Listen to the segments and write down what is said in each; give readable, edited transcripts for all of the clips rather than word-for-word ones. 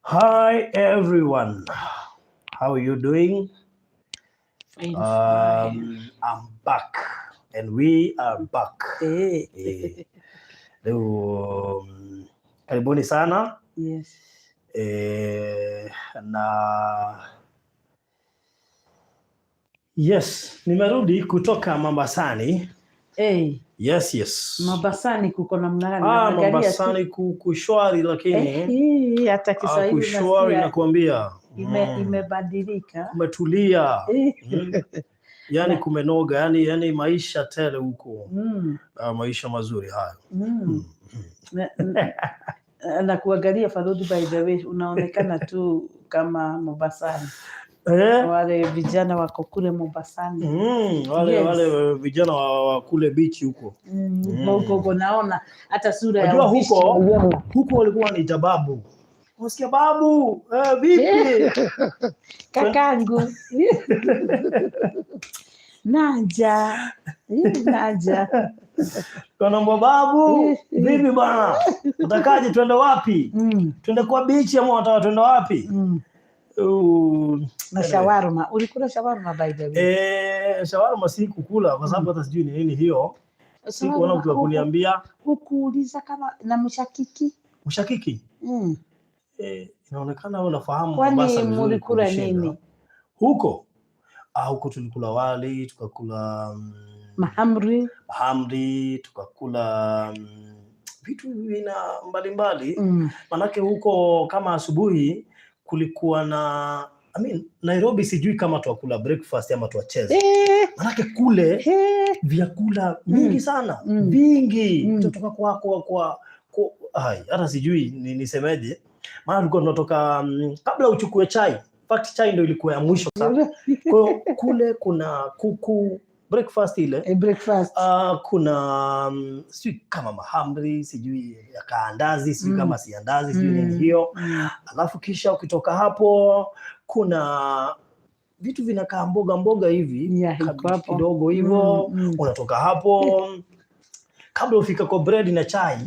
Hi everyone, how are you doing? Fine. I'm back and we are back. Leo karibuni sana. Yes. Na yes, nimerudi kutoka Mombasani. Yes. Mombasani kuko namna gani? Mombasani kushwari lakini hata Kiswahili kushwari nakwambia. Imebadilika. Kumetulia. Yani kumenoga, yani maisha tele huko. Maisha mazuri hayo. Na kuangalia Farodi, by the way, unaonekana tu kama Mombasani. Wale vijana wako kule Mombasani. Wale vijana wa kule beach huko. Huko naona hata sura ya huko walikuwa ni jababu. Unasikia babu? Vipi? Kakangu. Naja. Kuna babu, vipi bwana? Utakaje twende wapi? Twende kwa beach ama unataka twende wapi? Na shawarma. Ulikula shawarma by the way? Shawarma sikukula kwa sababu hata sijui ni nini hiyo. Sikuona mtu akuniambia. Hukuuliza kama na mshakiki? Mshakiki? Inaonekana wewe unafahamu Mombasa vizuri. Kwani mlikula nini? Huko? Huko tulikula wali, tukakula mahamri, tukakula vitu vina mbalimbali. Manake huko kama asubuhi kulikuwa na Nairobi sijui kama tuakula breakfast ama tuacheze. Manake kule vyakula mingi sana, vingi. Tutoka kwa hata sijui nisemeje. Maana tulikuwa tunatoka kabla uchukue chai. Fact chai ndio ilikuwa ya mwisho sana. Kwa kule kuna kuku breakfast ile. Breakfast. Kuna sijui kama mahamri, sijui ya kaandazi, sijui kama siandazi, sijui nini hiyo. Alafu kisha ukitoka hapo kuna vitu vinakaa mboga hivi, kidogo hivyo. Unatoka hapo kabla ufika kwa bread na chai.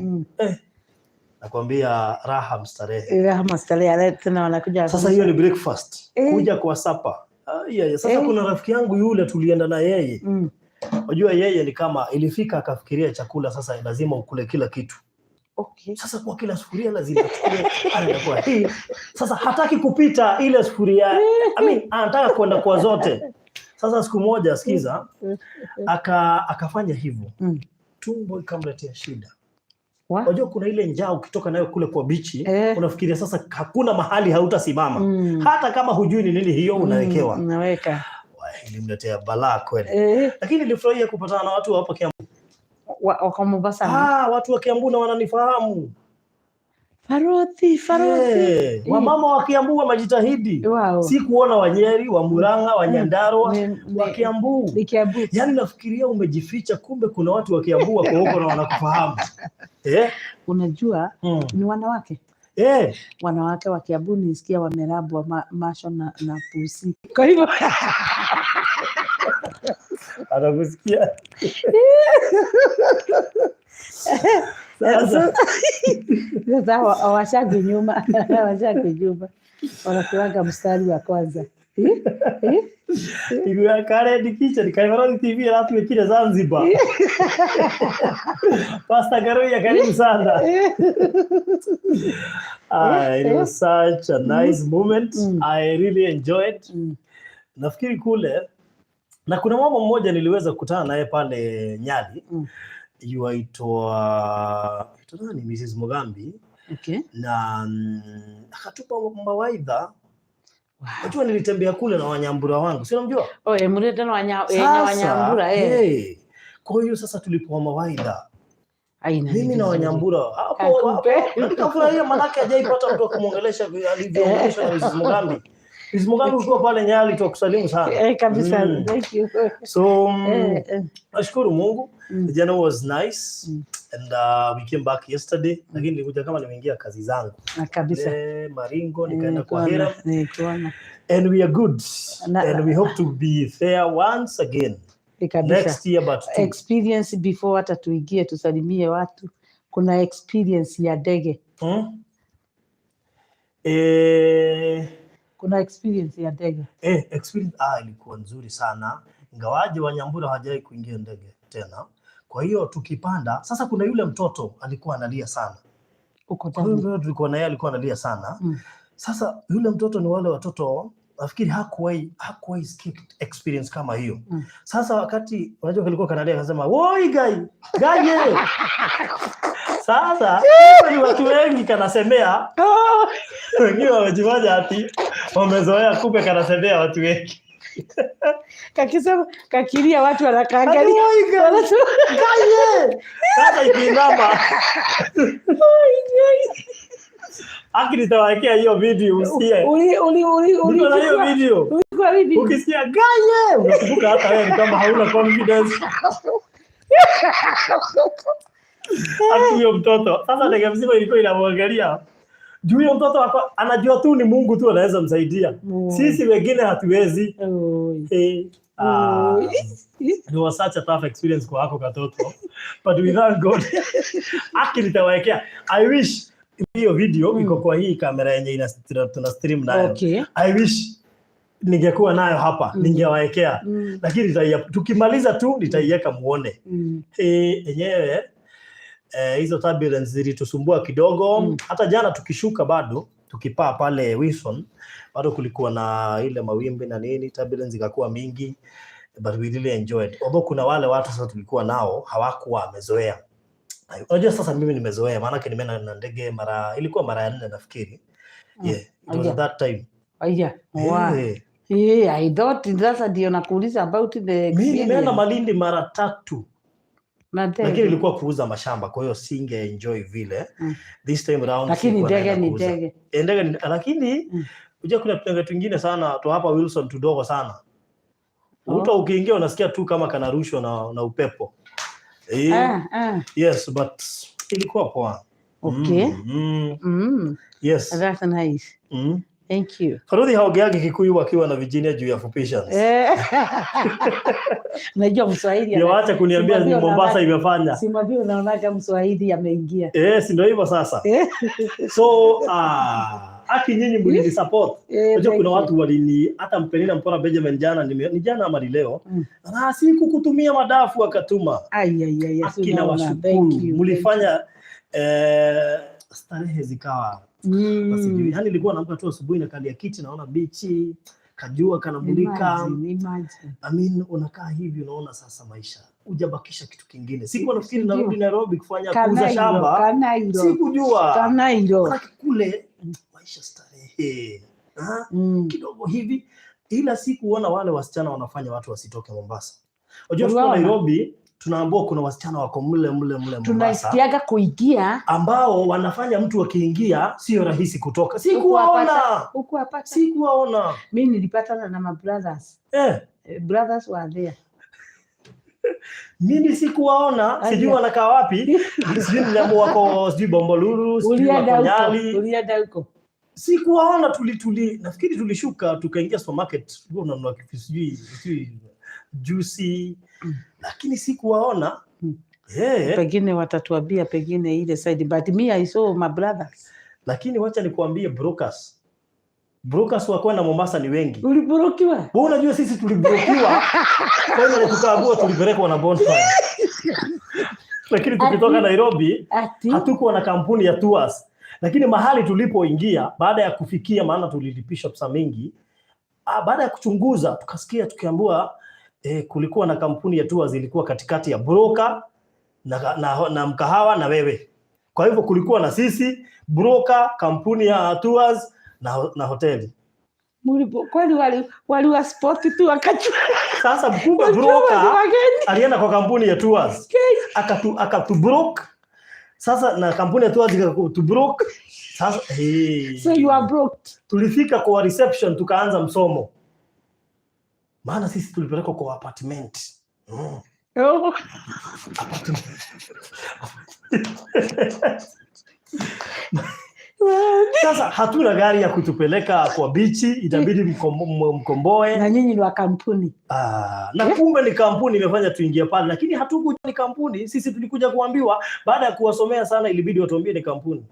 Nakwambia raha mstarehe. Tena wanakuja. Sasa hiyo ni breakfast. Kuja kwa supper. Sasa kuna rafiki yangu yule tulienda na yeye. Unajua yeye ni kama ilifika akafikiria chakula sasa lazima ukule kila kitu. Okay. Sasa kwa kila sufuria lazima tukule anakuwa hii. Sasa hataki kupita ile sufuria. Anataka kwenda kwa zote. Sasa siku moja sikiza akafanya hivyo. Tumbo ikamletea shida. Unajua kuna ile njaa ukitoka nayo kule kwa bichi, unafikiria sasa hakuna mahali hautasimama. Hata kama hujui ni nini hiyo unawekewa. Unaweka. Ilimletea balaa kweli. Lakini nilifurahia kupatana na watu hapa Kiambu. Wa Mombasa. Watu wa Kiambu na wananifahamu. Farodi. Wamama wa Kiambu wamejitahidi. Wow. Si kuona Wanyeri, wa Murang'a, wa Nyandarua, wa Kiambu. Yaani nafikiria umejificha, kumbe kuna watu wa Kiambu wako huko na wanakufahamu. Unajua ni wanawake. Wanawake wa Kiambu nisikia wamerabwa macho na pusi. Kwa hivyo anakusikia. Sasa washage nyuma. Wanakuaga mstari wa kwanza. Ikiwa kale dikicha nikaimara TV alafu wekile Zanzibar. Pasta Garoya karibu sana. It was such a nice moment. I really enjoyed. Nafikiri kule na kuna mama mmoja niliweza kukutana naye pale Nyali. Yuaitwa nani, Mrs. Mugambi. Okay. Na akatupa mawaidha. Unajua nilitembea kule na Wanyambura wangu. Si unamjua? Mleta na Wanyambura. Kwa hiyo sasa tulipoa mawaidha. Mimi na Wanyambura hapo nikafurahia, manake hajaipata mtu kumuongelesha alivyoongeleshwa na Mrs. Mugambi. Mrs. Mugambi uko pale Nyali tukusalimu sana. Kabisa. Thank you. So nashukuru Mungu. The journey was nice. And we came back yesterday. Lakini nilikuja kama nimeingia kazi zangu. Kabisa. Maringo nikaenda kwa Hira. And we are good. And we hope to be there once again. Next year but experience before hata tuingie tusalimie watu. Kuna experience ya ndege. Kuna experience ya ndege. Experience ilikuwa nzuri sana. Ingawaje Wanyambura hawajai kuingia ndege tena. Kwa hiyo tukipanda, sasa kuna yule mtoto alikuwa analia sana. Uko ndani. Tulikuwa na yeye alikuwa analia sana. Sasa yule mtoto ni wale watoto nafikiri hakuwahi experience kama hiyo. Sasa wakati unajua kilikuwa kanalia akasema, "Woi gaye." Sasa ni watu wengi kanasemea. Wengine wamejifanya ati wamezoea, kumbe kanasemea watu wengi. Kakisema kakilia watu wanakaangalia. Gaye. Sasa ikinama. Nitawekea hiyo video usikie. Niko na hiyo video. Ukisikia gaye, unakumbuka hata wewe kama hauna confidence. Huyo mtoto. Sasa ndege mzima ilikuwa inamwangalia. Juu huyo mtoto anajua tu ni Mungu tu anaweza msaidia. Sisi wengine hatuwezi. It was such a tough experience kwa hako katoto. But we thank God. Nitawekea. I wish hiyo video iko kwa hii kamera yenye tuna stream nayo. I wish ningekuwa nayo hapa, ningewaekea. Lakini tukimaliza tu nitaiweka muone. Yenyewe hizo turbulence zilitusumbua kidogo. Hata jana tukishuka bado, tukipaa pale Wilson, bado kulikuwa na ile mawimbi na nini, turbulence ikakuwa mingi. But we really enjoyed. Although kuna wale watu sasa tulikuwa nao hawakuwa wamezoea. Unajua sasa mimi nimezoea, maana yake nimeenda na ndege ilikuwa mara ya 4 nafikiri. It was that time. I thought sasa ndio nakuuliza about the experience. Mimi nimeenda Malindi mara 3. Lakini ilikuwa kuuza mashamba, kwa hiyo singe enjoy vile. This time round lakini ndege ni ndege. Lakini unajua kuna ndege twingine sana tu hapa Wilson tudogo sana. Ukiingia unasikia tu kama kanarushwa na upepo. Yes, but ilikuwa poa. Yes. That's nice. Thank you. Karudi haogeagi Kikuyu wakiwa na Virginia juu ya fupisha. Unajua Mswahili. Niwaacha kuniambia ni Mombasa imefanya. Simwambie unaonaga Mswahili ameingia. Si ndio hivyo sasa. So nyinyi mlini support. Unajua kuna watu hata Mpenina Mpora Benjamin jana ni jana ama leo. Siku kutumia madafu akatuma. Akina washukuru. Mlifanya starehe zikawa. Basi yani nilikuwa naamka tu asubuhi na kalia kiti naona bichi, kajua kanamulika. Unakaa hivi unaona sasa maisha. Hujabakisha kitu kingine. Siku nafikiri narudi Nairobi kufanya kuuza shamba. Sikujua. Kule maisha starehe. Kidogo hivi. Ila sikuona wale wasichana wanafanya watu wasitoke Mombasa. Unajua tuko Nairobi tunaambiwa kuna wasichana wako mle Mombasa. Tunasikiaga kuingia ambao wanafanya mtu akiingia sio rahisi kutoka. Sikuwaona. Sikuwaona. Mimi nilipatana na my brothers. Brothers were there. Mimi sikuwaona, sijui wanakaa wapi. Sijui ndio wako sijui Bombolulu, sijui wako Nyali. Ulienda huko. Sikuwaona, nafikiri tulishuka tukaingia supermarket. Unanunua kitu sijui juicy. Lakini sikuwaona. Pengine watatuambia pengine ile side, but me I saw my brothers. Lakini wacha nikuambie brokers wa kwenda Mombasa ni wengi. Ulibrokiwa? Wewe unajua sisi tulibrokiwa. Kwa hiyo tukaambiwa tulipelekwa na bonfire. Lakini tukitoka Nairobi hatukuwa na kampuni ya tours. Lakini mahali tulipoingia baada ya kufikia, maana tulilipisha pesa mingi, baada ya kuchunguza tukasikia tukiambiwa kulikuwa na kampuni ya tours ilikuwa katikati ya broker na mkahawa na wewe. Kwa hivyo kulikuwa na sisi, broker, kampuni ya tours na hoteli. Kwani wali wa sport tu wakachua. Sasa mkubwa broker alienda kwa kampuni ya tours. Akatu broke. Sasa na kampuni ya tours ikatu broke. Sasa so you are broke. Tulifika kwa reception tukaanza msomo. Maana sisi tulipelekwa kwa apartment. Sasa hatuna gari ya kutupeleka kwa bichi, itabidi mkomboe. Na nyinyi ni wa kampuni. Na kumbe ni kampuni imefanya tuingie pale, lakini hatukuja ni kampuni. Sisi tulikuja kuambiwa baada ya kuwasomea sana ilibidi watuambie ni kampuni.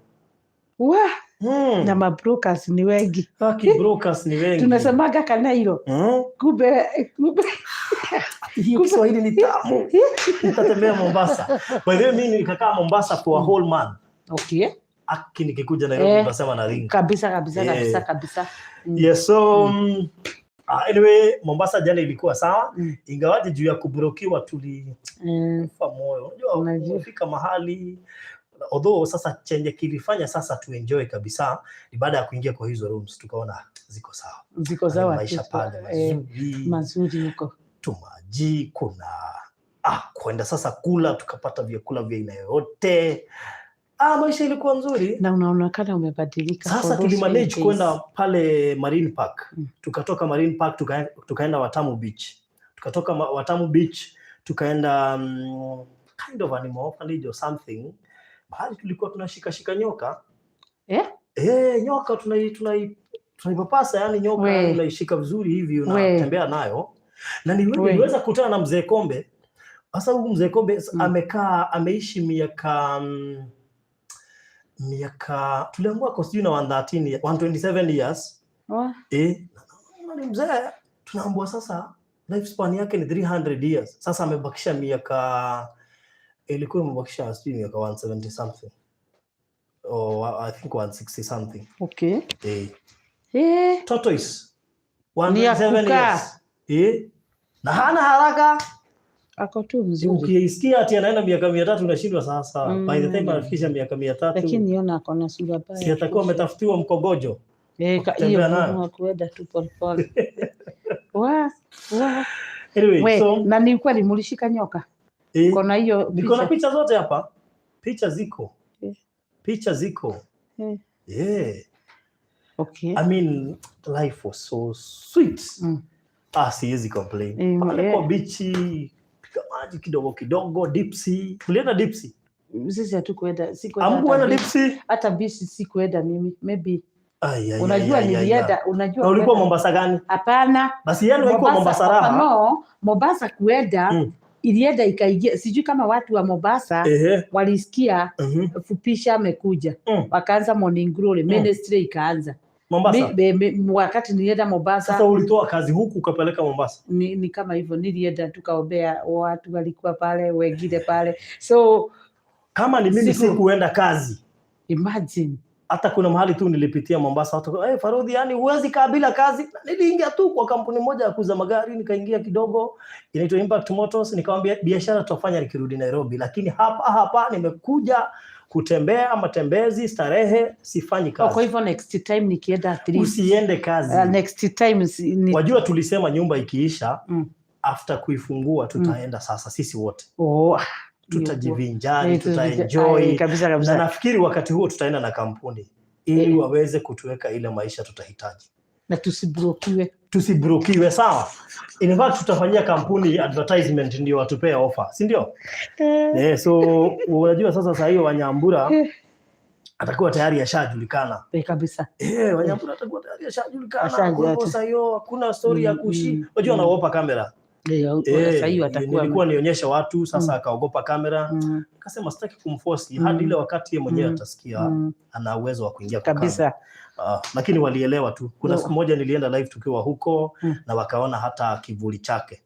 Na mabrokers ni wengi. Brokers ni wengi. Tunasemaga Kanairo. Kumbe hiyo Kiswahili ni tamu. Nitatembea Mombasa. By the way, mimi nikakaa Mombasa for a whole month. Okay. Nikikuja Nairobi tunasema na ringa. Kabisa. Yes, so anyway, Mombasa jana ilikuwa sawa. Ingawaje juu ya kubrokiwa kufa moyo. Unajua unafika mahali, although sasa change kilifanya sasa tu enjoy kabisa, ni baada ya kuingia kwa hizo rooms tukaona ziko sawa. Maisha pale mazuri huko. Tumaji kuna kwenda sasa kula, tukapata vyakula vya aina yote. Maisha ilikuwa nzuri. Na unaonekana umebadilika. Sasa tulimanage kwenda pale Marine Park. Tukatoka Marine Park tukaenda Watamu Beach. Tukatoka Watamu Beach tukaenda kind of animal orphanage or something. Mahali tulikuwa tunashika nyoka. Nyoka tunaipapasa, yani nyoka unaishika vizuri hivi unatembea nayo. Na niliweza kukutana na mzee Kombe. Sasa huyu mzee Kombe ameishi miaka tuliambiwa kwa sijui na 127 years. Ni mzee, tunaambiwa sasa lifespan yake ni 300 years. Sasa amebakisha ilikuwa imebakisha sijui miaka 170 something. I think 160 something. Okay. Tortoise 107 years. Na hana haraka. Ako tu mzuri. Ukisikia ati anaenda miaka 300 unashindwa sasa. By the time anafikisha miaka 300. Lakini niona ako na sura baya. Si atakuwa ametafutiwa mkogojo. Hiyo kuenda tu pole. Anyway, so na ni kweli mulishika nyoka. Kuna hiyo niko na picha zote hapa. Picha ziko. Okay. I mean, life was so sweet. Siwezi complain. Kwa bichi, pika maji kidogo, deep sea. Ulienda deep sea? Sisi hatukuenda, Amkuenda deep sea? Hata beach sikuenda mimi. Maybe. Unajua nilienda, unajua. Ulikuwa Mombasa gani? Hapana. Basi yeye alikuwa Mombasa raha. No, Mombasa kuenda ilienda ikaingia. Sijui kama watu wa Mombasa walisikia Fupisha amekuja. Wakaanza morning glory, ministry ikaanza. Mombasa. Wakati nilienda Mombasa. Sasa ulitoa kazi huku ukapeleka Mombasa? Ni kama hivyo, nilienda tukaombea watu walikuwa pale, wengine pale. So kama ni mimi sikuenda kazi. Imagine. Hata kuna mahali tu nilipitia Mombasa, watu Farodhi, yani huwezi kaa bila kazi. Niliingia tu kwa kampuni moja ya kuuza magari, nikaingia kidogo, inaitwa Impact Motors, nikamwambia biashara tutafanya nikirudi Nairobi, lakini hapa nimekuja kutembea, matembezi, starehe, sifanyi kazi. Kwa hivyo next time nikienda at least usiende kazi. Next time wajua tulisema nyumba ikiisha after kuifungua tutaenda sasa sisi wote. Tutajivinjari, tutaenjoy. Kabisa. Na nafikiri wakati huo tutaenda na kampuni ili waweze kutuweka ile maisha tutahitaji. Na tusibrokiwe, sawa? In fact tutafanyia kampuni advertisement ndio watupee offer, si ndio? So unajua sasa hiyo Wanyambura atakuwa tayari yashajulikana. Kabisa. Wanyambura atakuwa tayari yashajulikana. Kwa sasa hiyo hakuna story ya kushi. Unajua anaogopa kamera. Sasa hiyo atakuwa nilikuwa nionyesha watu sasa akaogopa kamera. Akasema sitaki kumforce hadi ile wakati yeye mwenyewe atasikia ana uwezo wa kuingia kwa kabisa. Lakini walielewa tu. Kuna siku moja nilienda live tukiwa huko na wakaona hata kivuli chake.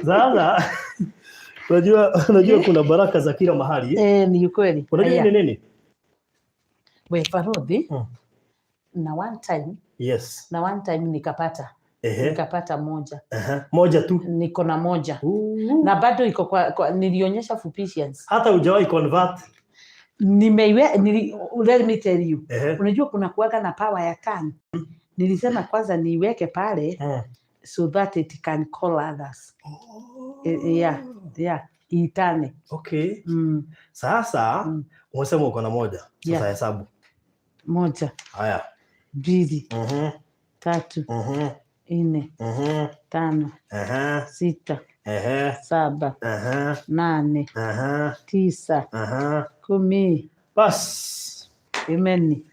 Sasa unajua kuna baraka za kila mahali. Ni kweli. Unajua ni nini? Farodhi, na one time nikapata moja. Moja tu. Niko na moja. Na bado iko kwa nilionyesha Fupishians. Hata hujawahi convert. Let me tell you. Unajua kuna kuwaga na power ya can. Nilisema kwanza niweke pale so that it can call others. Itane. Okay. Sasa umesema uko na moja. Sasa hesabu. 1. Haya. 2. 3. 4. 5. 6. 7. 8. 9. 10. Bas. Amen.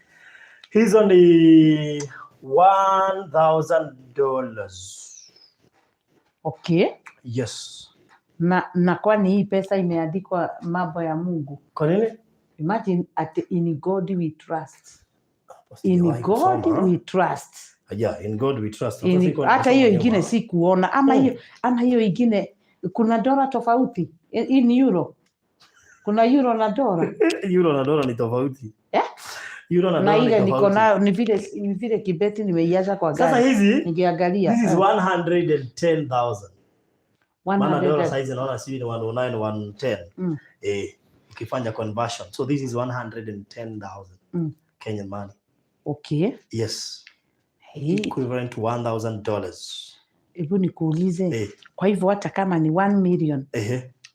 Hizo ni $1,000. Okay. Yes. Na kwani hii pesa imeandikwa mambo ya Mungu? Kwa nini? Imagine in God we trust. In God we trust. Yeah, in God we trust. Hata hiyo ingine si kuona ama hiyo ingine kuna dola tofauti in euro. Kuna euro na dola. Euro na dola ni tofauti. Euro na dola ni tofauti. Na ile niko nayo ni vile kibeti nimeiacha kwa gari. Sasa hizi ningeangalia. This is 110,000. Maana dola size naona si ni 109 110. Ukifanya conversion. So this is 110,000 Kenyan money. Okay. Yes. Equivalent to $1,000. Hebu nikuulize. Kwa hivyo hata kama ni 1 million.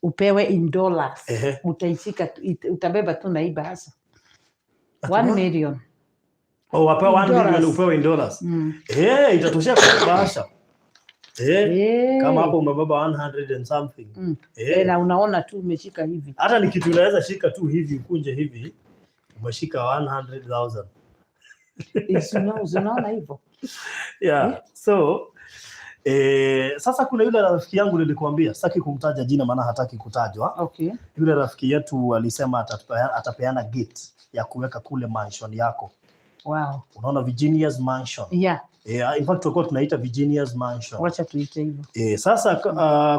Upewe in dollars. Utaishika, utabeba tu na hii bahasha. 1 million. Wapewa 1 million upewe in dollars. Itatoshea kwa bahasha. Kama hapo umebeba 100 and something. Na unaona tu umeshika hivi. Hata ni kitu unaweza shika tu hivi ukunje hivi. Umeshika 100,000. Unaona hivyo? Yeah. So sasa kuna yule rafiki yangu nilikwambia, sitaki kumtaja jina maana hataki kutajwa. Okay. Yule rafiki yetu alisema atapeana gift ya kuweka kule mansion yako. Wow. Unaona Virginia's mansion. Yeah. In fact tulikuwa tunaita Virginia's mansion. Wacha tuite hivyo. Sasa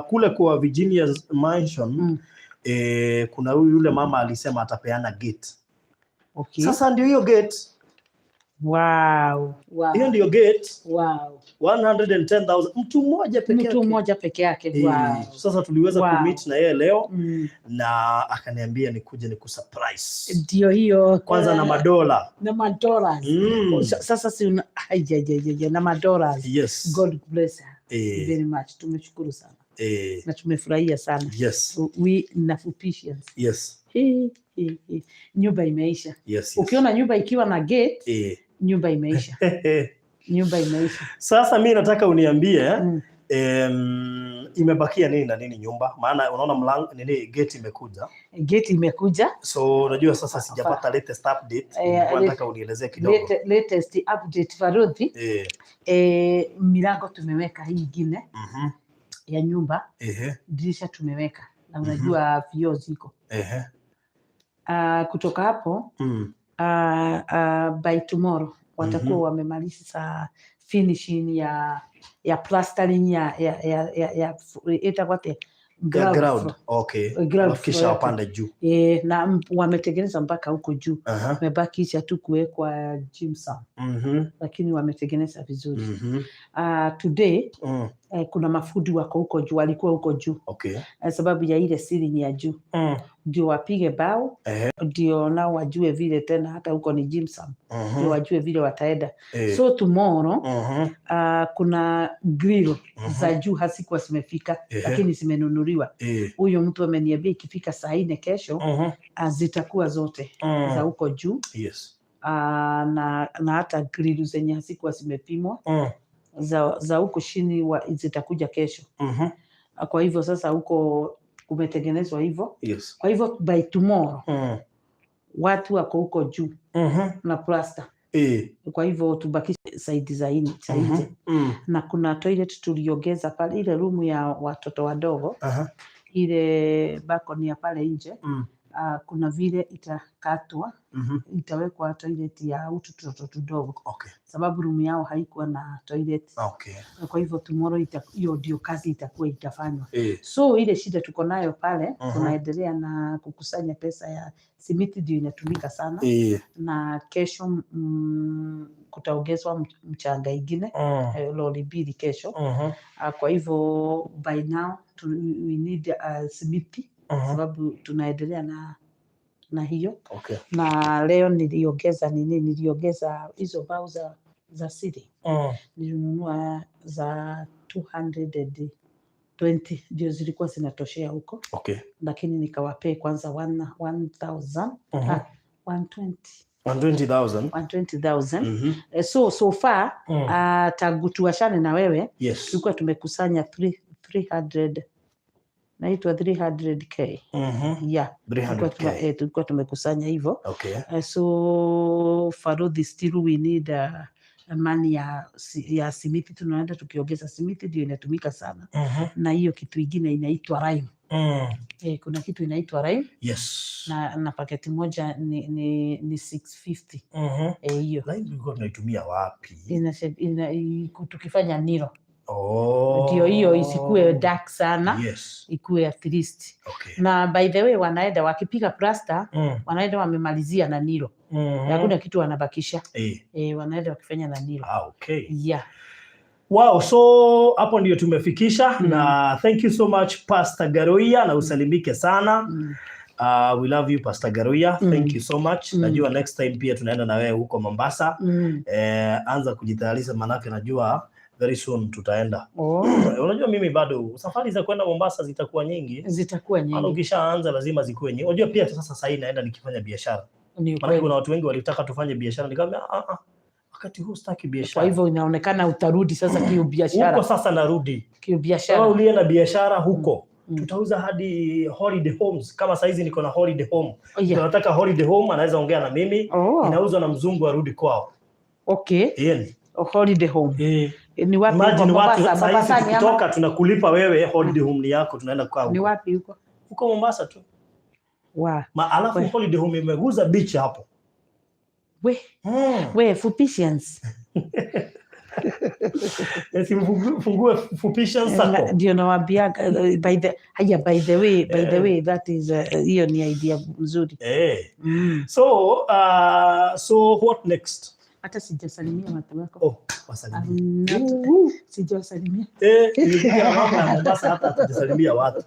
kule kwa Virginia's mansion kuna yule mama alisema atapeana gate. Okay. Sasa ndio hiyo gate. Wow. Hiyo ndio gate. Wow. 110,000 mtu mmoja peke yake. Wow. Sasa tuliweza kumeet na yeye leo na akaniambia nikuje nikusurprise. Ndio hiyo. Kwanza na madola. Sasa si na madola. Yes. God bless her. Very much. Tumeshukuru sana. Na tumefurahia sana. Yes. We nafupishians. Yes. Nyumba imeisha. Yes. Ukiona nyumba ikiwa na gate, nyumba imeisha. Nyumba imeisha. Sasa mimi nataka uniambie imebakia nini na nini nyumba? Maana unaona mlango gate imekuja. Gate imekuja. So unajua sasa sijapata latest update. Nataka unielezee kidogo. Latest update Farodhi. Milango tumeweka hii ingine. Ya nyumba. Dirisha tumeweka. Na unajua vioo ziko. Kutoka hapo by tomorrow watakuwa wamemaliza finishing ya plastering ya ground. Okay. Kisha wapande juu. Na wametengeneza mpaka huko juu. Wamebakisha tu kuwekwa gypsum. Lakini wametengeneza vizuri. Today kuna mafundi wako huko juu, walikuwa huko juu. Okay. Sababu ya ile ceiling ya juu. Ndio wapige bao, ndio nao wajue vile tena hata huko ni gypsum. Ndio wajue vile wataenda. So tomorrow kuna grill za juu hasikuwa zimefika, lakini zimenunuliwa. Huyo mtu ameniambia ikifika saa 4 kesho zitakuwa zote za huko juu. Yes. Na hata grill zenye hasikuwa zimepimwa za huko chini zitakuja kesho. Kwa hivyo sasa huko kumetengenezwa hivyo. Yes. Kwa hivyo by tomorrow watu wako huko juu na plaster. Kwa hivyo tubakishe side za nje. Na kuna toilet tuliongeza pale, ile room ya watoto wadogo. Ile balcony ya pale nje. Kuna vile itakatwa, itawekwa toilet ya utoto tudogo. Okay. Sababu room yao haikuwa na toilet. Okay. Kwa hivyo tomorrow hiyo ndio kazi itakuwa itafanywa. So ile shida tuko nayo pale, tunaendelea na kukusanya pesa ya simiti, ndio inatumika sana. Na kesho kutaongezwa mchanga ingine, lori 2 kesho. Kwa hivyo by now we need simiti. Sababu tunaendelea na hiyo. Okay. Na leo niliongeza hizo bao za city. Nilinunua za 220 ndio zilikuwa zinatoshea huko. Okay. Lakini nikawapea kwanza 1,000 120,000. So far tangu tuachane na wewe tulikuwa tumekusanya 300 naitwa 300k. Yeah. 300k. Tulikuwa tumekusanya hivyo. Okay. So Farodhi still we need money ya simiti. Tunaenda tukiongeza simiti, ndio inatumika sana. Na hiyo kitu ingine inaitwa lime. Kuna kitu inaitwa Rhyme. Yes. Na paketi moja ni 650. Hiyo. Rhyme tulikuwa tunaitumia wapi? Tukifanya Nilo. Ndio hiyo isikue dark sana. Yes. Ikue at least. Okay. Na by the way wanaenda wakipiga plaster, wanaenda wamemalizia na Nilo. Hakuna kitu wanabakisha. Wanaenda wakifanya na Nilo. Okay. Yeah. Wow, so hapo ndio tumefikisha na thank you so much Pastor Garoia na usalimike sana. We love you Pastor Garoia. Thank you so much. Najua next time pia tunaenda na wewe huko Mombasa. Anza kujitayarisha manake najua very soon tutaenda. Unajua mimi bado safari za kwenda Mombasa zitakuwa nyingi. Maana ukishaanza lazima zikuwe nyingi. Unajua pia sasa hivi naenda nikifanya biashara. Maana kuna watu wengi walitaka tufanye biashara nikamwambia wakati huu sitaki biashara. Kwa hivyo inaonekana utarudi sasa kio biashara. Huko sasa narudi. Kio biashara. Kama uliye na biashara huko, tutauza hadi holiday homes. Kama saizi niko na holiday home. Tunataka holiday home, anaweza ongea na mimi. Inauzwa na mzungu arudi kwao. Okay. Holiday home. Ni wapi? Imagine watu sasa kutoka tunakulipa wewe holiday home ni yako tunaenda kwao. Ni wapi huko? Huko Mombasa tu. Wow. Alafu holiday home imeguza beach hapo. We Fupicians. Fungue Fupicians sako. Ndio nawaambia by the way that is hiyo ni idea nzuri. So what next? Hata sijasalimia watu wako. Wasalimia. Sijasalimia. Mombasa hata tujasalimia watu.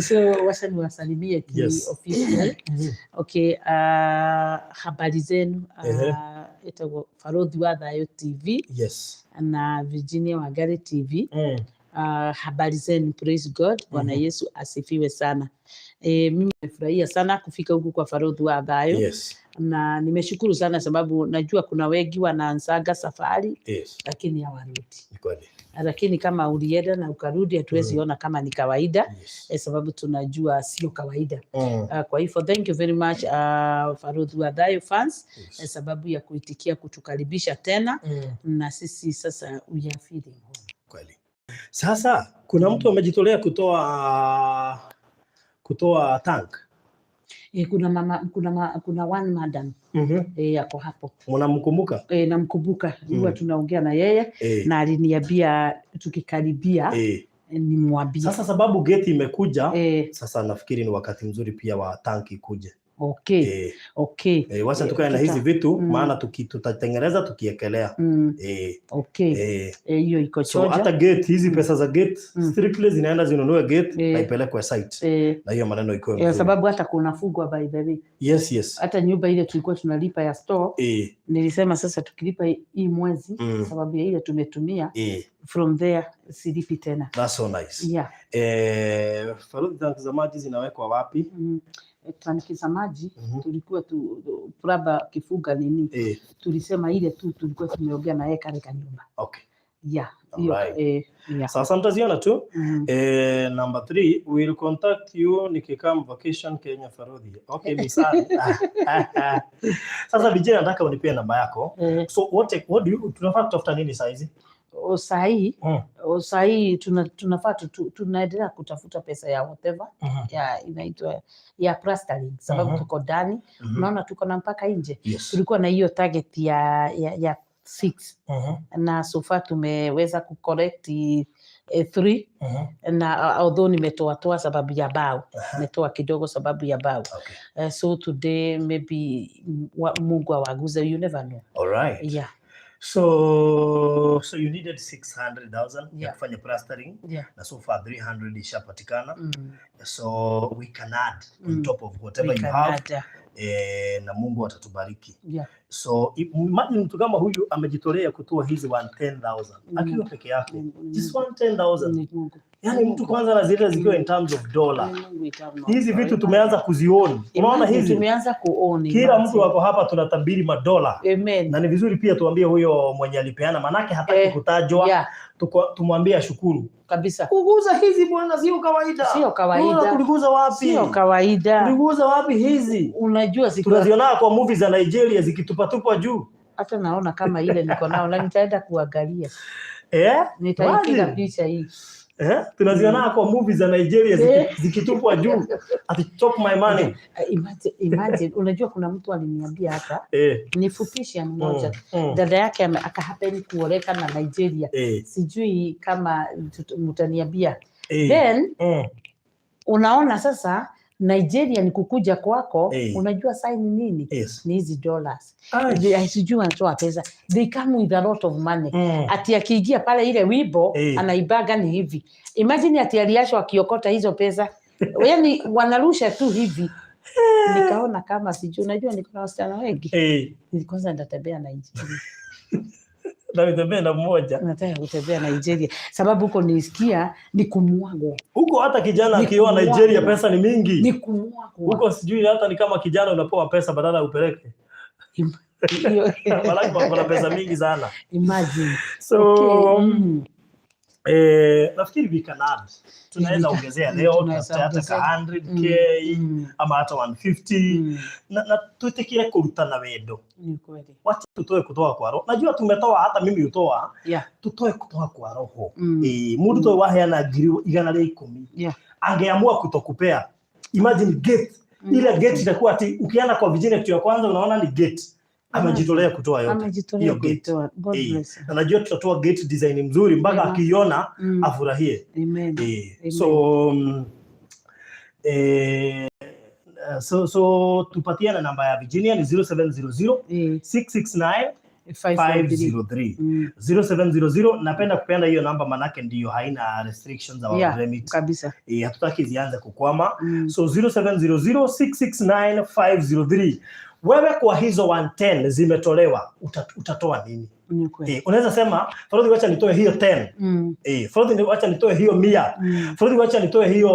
So wasalimie official. Okay, habari zenu. Itago Farodhi wa Thayo TV. Yes. Na Virginia Wangari TV. Habari zenu, praise God. Bwana Yesu asifiwe sana. Mimi nimefurahia sana kufika huku kwa Farodhi wa Thayo. Yes. Na nimeshukuru sana sababu najua kuna wengi wanaanzaga safari lakini hawarudi. Lakini kama ulienda na ukarudi hatuwezi ona kama ni kawaida sababu tunajua sio kawaida. Kwa hivyo thank you very much Farodhi wa Thayo fans sababu ya kuitikia kutukaribisha tena na sisi sasa we are feeling home. Kweli. Sasa kuna mtu amejitolea kutoa tank. Kuna one madam yako hapo. Mnamkumbuka? Namkumbuka. Huwa tunaongea na yeye na aliniambia tukikaribia nimwambie. Sasa sababu gate imekuja sasa nafikiri ni wakati mzuri pia wa tanki kuje. Okay. Wacha tukae na hizi vitu maana tutatengeneza tukiekelea. Hiyo iko choja. So hata gate hizi pesa za gate strictly zinaenda zinunue gate na ipelekwe site. Na hiyo maneno iko nzuri. Sababu hata kuna fugwa by the way. Yes. Hata nyumba ile tulikuwa tunalipa ya store. Nilisema sasa tukilipa hii mwezi sababu ya ile tumetumia from there silipi tena. That's so nice. Yeah. Farodhi tanki za maji zinawekwa wapi? Tanki za maji tulikuwa praba kifuga nini tulisema ile tu tulikuwa tumeongea na yeye katika nyumba. Okay. Yeah. Sasa mtaziona tu. Number 3 we'll contact you nikikam vacation Kenya Farodhi. Okay, misali. Sasa vijana nataka unipie namba yako. So what do you tunafaa kutafuta nini saa hizi? Sahi tunafaa tunaendelea kutafuta pesa ya whatever ya inaitwa ya plastering sababu tuko ndani unaona tuko na mpaka nje. Tulikuwa na hiyo target ya 6 na so far tumeweza kucorrect 3 na although nimetoa sababu ya bao nimetoa kidogo sababu ya bao. So today maybe Mungu awaguze, you never know. All right. Yeah. So you needed 600,000 ya kufanya plastering na so far 300 ishapatikana. So we can add on top of whatever you have. Na Mungu atatubariki. So imagine mtu kama huyu amejitolea kutoa hizi 110,000 akiwa peke yake. Just 110,000. Yani mtu kwanza na zile zikiwa in terms of dollar. Hizi vitu tumeanza kuzioni. Unaona hizi tumeanza kuoni. Kila mtu wako hapa tunatabiri madola. Amen. Na ni vizuri pia tuambie huyo mwenye alipeana manake hataki kutajwa. Tumwambie shukuru. Kabisa. Kuguza hizi bwana sio kawaida. Sio kawaida. Kuliguza wapi? Sio kawaida. Kuliguza wapi hizi? Unajua tunaziona kwa movies za Nigeria zikitupatupa juu. Hata naona kama ile niko nao na nitaenda kuangalia. Nitaipiga picha hii. Tunaziona kwa movies za Nigeria zikitupwa juu ati chop my money. Imagine unajua kuna mtu aliniambia hapa nifupishe mmoja dada yake akahappen kuoleka na Nigeria. Sijui kama mtaniambia. Then unaona sasa Nigeria ni kukuja kwako, unajua sign nini? Ni hizi dollars. Sijui wanatoa pesa. They come with a lot of money. Ati akiingia pale ile wibo anaibaga ni hivi. Imagine ati aliashwa akiokota hizo pesa. Yaani wanarusha tu hivi. Nikaona kama sijui, unajua niko na wasichana wengi. Nilikuwa nitatembea Nigeria. Na nitembea na mmoja. Nataka kutembea Nigeria. Sababu huko nisikia ni kumwagwa. Huko hata kijana akiwa Nigeria pesa ni mingi. Ni kumwagwa. Huko sijui hata ni kama kijana unapewa pesa badala ya upeleke. Wala kuna pesa mingi sana. Imagine. So nafikiri we can add. Tunaweza ongezea leo hata 100k ama hata 150 na tutekire kurutana wendo. Ni kweli. Wacha tutoe kutoa kwa roho. Najua tumetoa hata mimi utoa. Tutoe kutoa kwa roho. Mundu toe waheana ngiri 110. Angeamua kutokupea. Imagine gate. Ile gate itakuwa ati ukiana kwa vijana kitu ya kwanza unaona ni gate. Amejitolea kutoa yote. Hiyo gate. God bless. Na najua tutatoa gate design mzuri mpaka akiona afurahie. Amen. So tupatiana namba ya Virginia ni 0700 669 503. 0700. Napenda kupeana hiyo namba manake ndio haina restrictions au limit kabisa. Hatutaki zianze kukwama. So 0700 669 503. Wewe kwa hizo 110 zimetolewa utatoa nini? Unaweza sema Frodhi wacha nitoe hiyo 10. Frodhi wacha nitoe hiyo 100. Frodhi wacha nitoe hiyo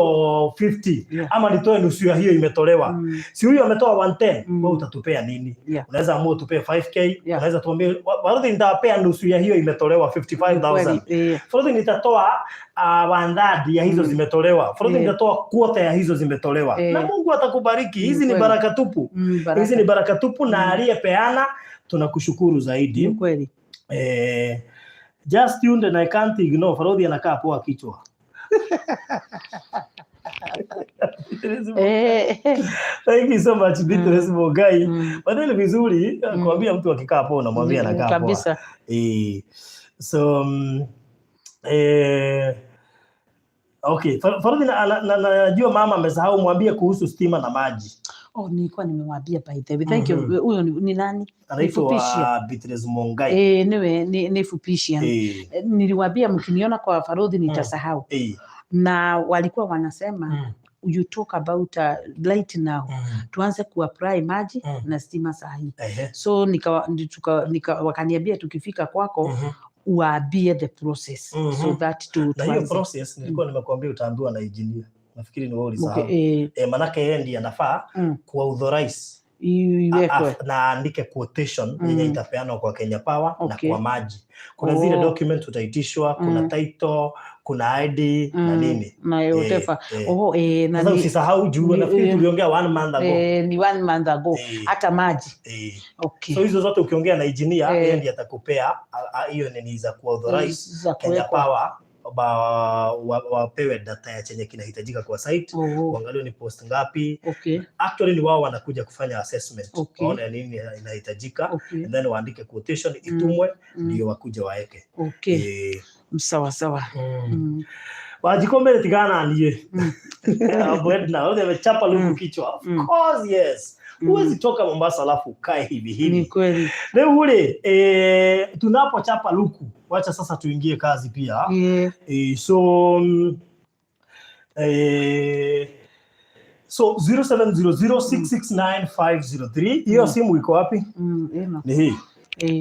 50 ama nitoe nusu ya hiyo imetolewa. Si huyo ametoa 110, wewe utatupea nini? Unaweza amua tupe 5k, unaweza tuambie Frodhi nitapea nusu ya hiyo imetolewa 55000. Frodhi nitatoa 1/3 ya hizo zimetolewa. Frodhi nitatoa quarter ya hizo zimetolewa. Na Mungu atakubariki. Hizi ni baraka tupu. Hizi ni baraka tupu na aliyepeana tunakushukuru zaidi. Kweli. Just tuned and I can't ignore. Frodhi anakaa poa kichwa. Thank you so much Beatrice Mogai. Badala vizuri kuambia mtu akikaa poa unamwambia anakaa poa. Kabisa. So okay, Frodhi najua mama amesahau mwambie kuhusu stima na maji. Nilikuwa nimemwambia by the way. Thank you. Huyo ni nani? Anaitwa Beatrice Mogai. Ni fupisha. Niliwaambia mkiniona kwa Frodhi nitasahau. Na walikuwa wanasema you talk about light now. Tuanze kuapply maji na stima sahi. So wakaniambia tukifika kwako uambie the process so that na hiyo process nilikuwa nimekuambia utaambiwa na engineer. Nafikiri ni wewe ulisahau. Manake yeye ndiye anafaa kuauthorize na andike quotation yenye itapeanwa kwa Kenya Power na kwa maji. Kuna zile document utaitishwa, kuna title, kuna ID na nini. Na yotefa. Sasa usisahau juu nafikiri tuliongea 1 month ago. Ni 1 month ago. Hata maji. So hizo zote ukiongea na engineer yeye ndiye atakupea hiyo nini za kuauthorize Kenya Power wapewe data ya chenye kinahitajika kwa site, kuangalia ni post ngapi. Actually ni wao wanakuja kufanya assessment. Waone nini inahitajika and then waandike quotation itumwe ndio wakuja waeke. Sawa sawa. Wajikombe tigana niye. Abwedna wale wachapa luku kichwa. Of course yes. Huwezi toka Mombasa alafu kae hivi. Ni kweli. Leo ule tunapochapa luku, wacha sasa tuingie kazi pia. So 0700669503. Hiyo simu iko wapi? Ni hii.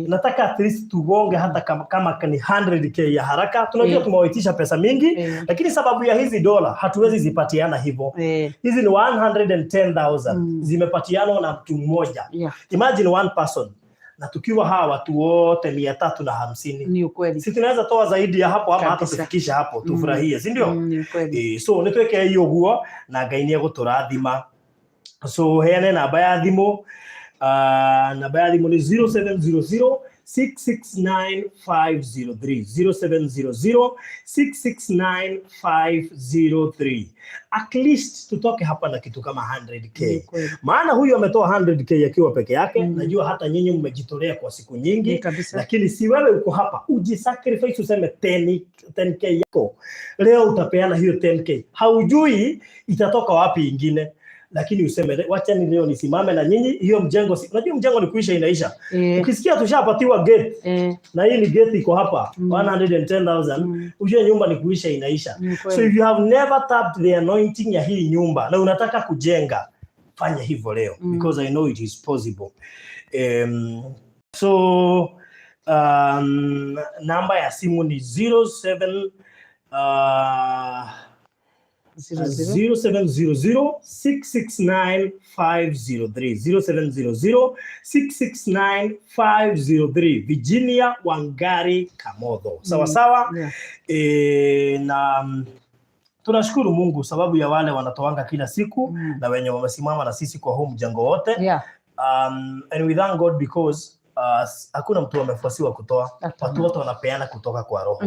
Nataka at least tugonge hata kama ni 100k ya haraka. Tunajua tumewaitisha pesa mingi, lakini sababu ya hizi dola hatuwezi zipatiana hivyo. Hizi ni 110,000 zimepatiana na mtu mmoja. Imagine one person. Na tukiwa hawa watu wote 350. Ni ukweli. Si tunaweza toa zaidi ya hapo ama hata tufikisha hapo tufurahie, si ndio? Ni ukweli. So nitweke hiyo guo na Ngai ni eguturathima. So heane namba ya thimu namba ya thimũ nĩ 0700 669 503 0700 669 503. At least tutoke hapa na kitu kama 100k. Maana huyu ametoa 100k akiwa peke yake. Najua hata nyinyi mmejitolea kwa siku nyingi, lakini si wewe uko hapa ujisacrifice useme 10k yako leo utapeana hiyo 10k. Haujui itatoka wapi ingine, lakini useme wacha ni leo nisimame na nyinyi. Hiyo mjengo, unajua mjengo ni kuisha inaisha. Ukisikia tushapatiwa gate na hii ni gate iko hapa 110,000, ujue nyumba ni kuisha inaisha. So if you have never tapped the anointing ya hii nyumba na unataka kujenga, fanya hivyo leo, because I know it is possible. So namba ya simu ni 0700 669 503 0700 669 503. Virginia Wangari Kamotho. Sawa sawa. Na tunashukuru Mungu sababu ya wale wanatoanga kila siku na wenye wamesimama na sisi kwa huu mjengo wote. And we thank God because hakuna mtu amefuasiwa kutoa. Watu wote wanapeana kutoka kwa roho.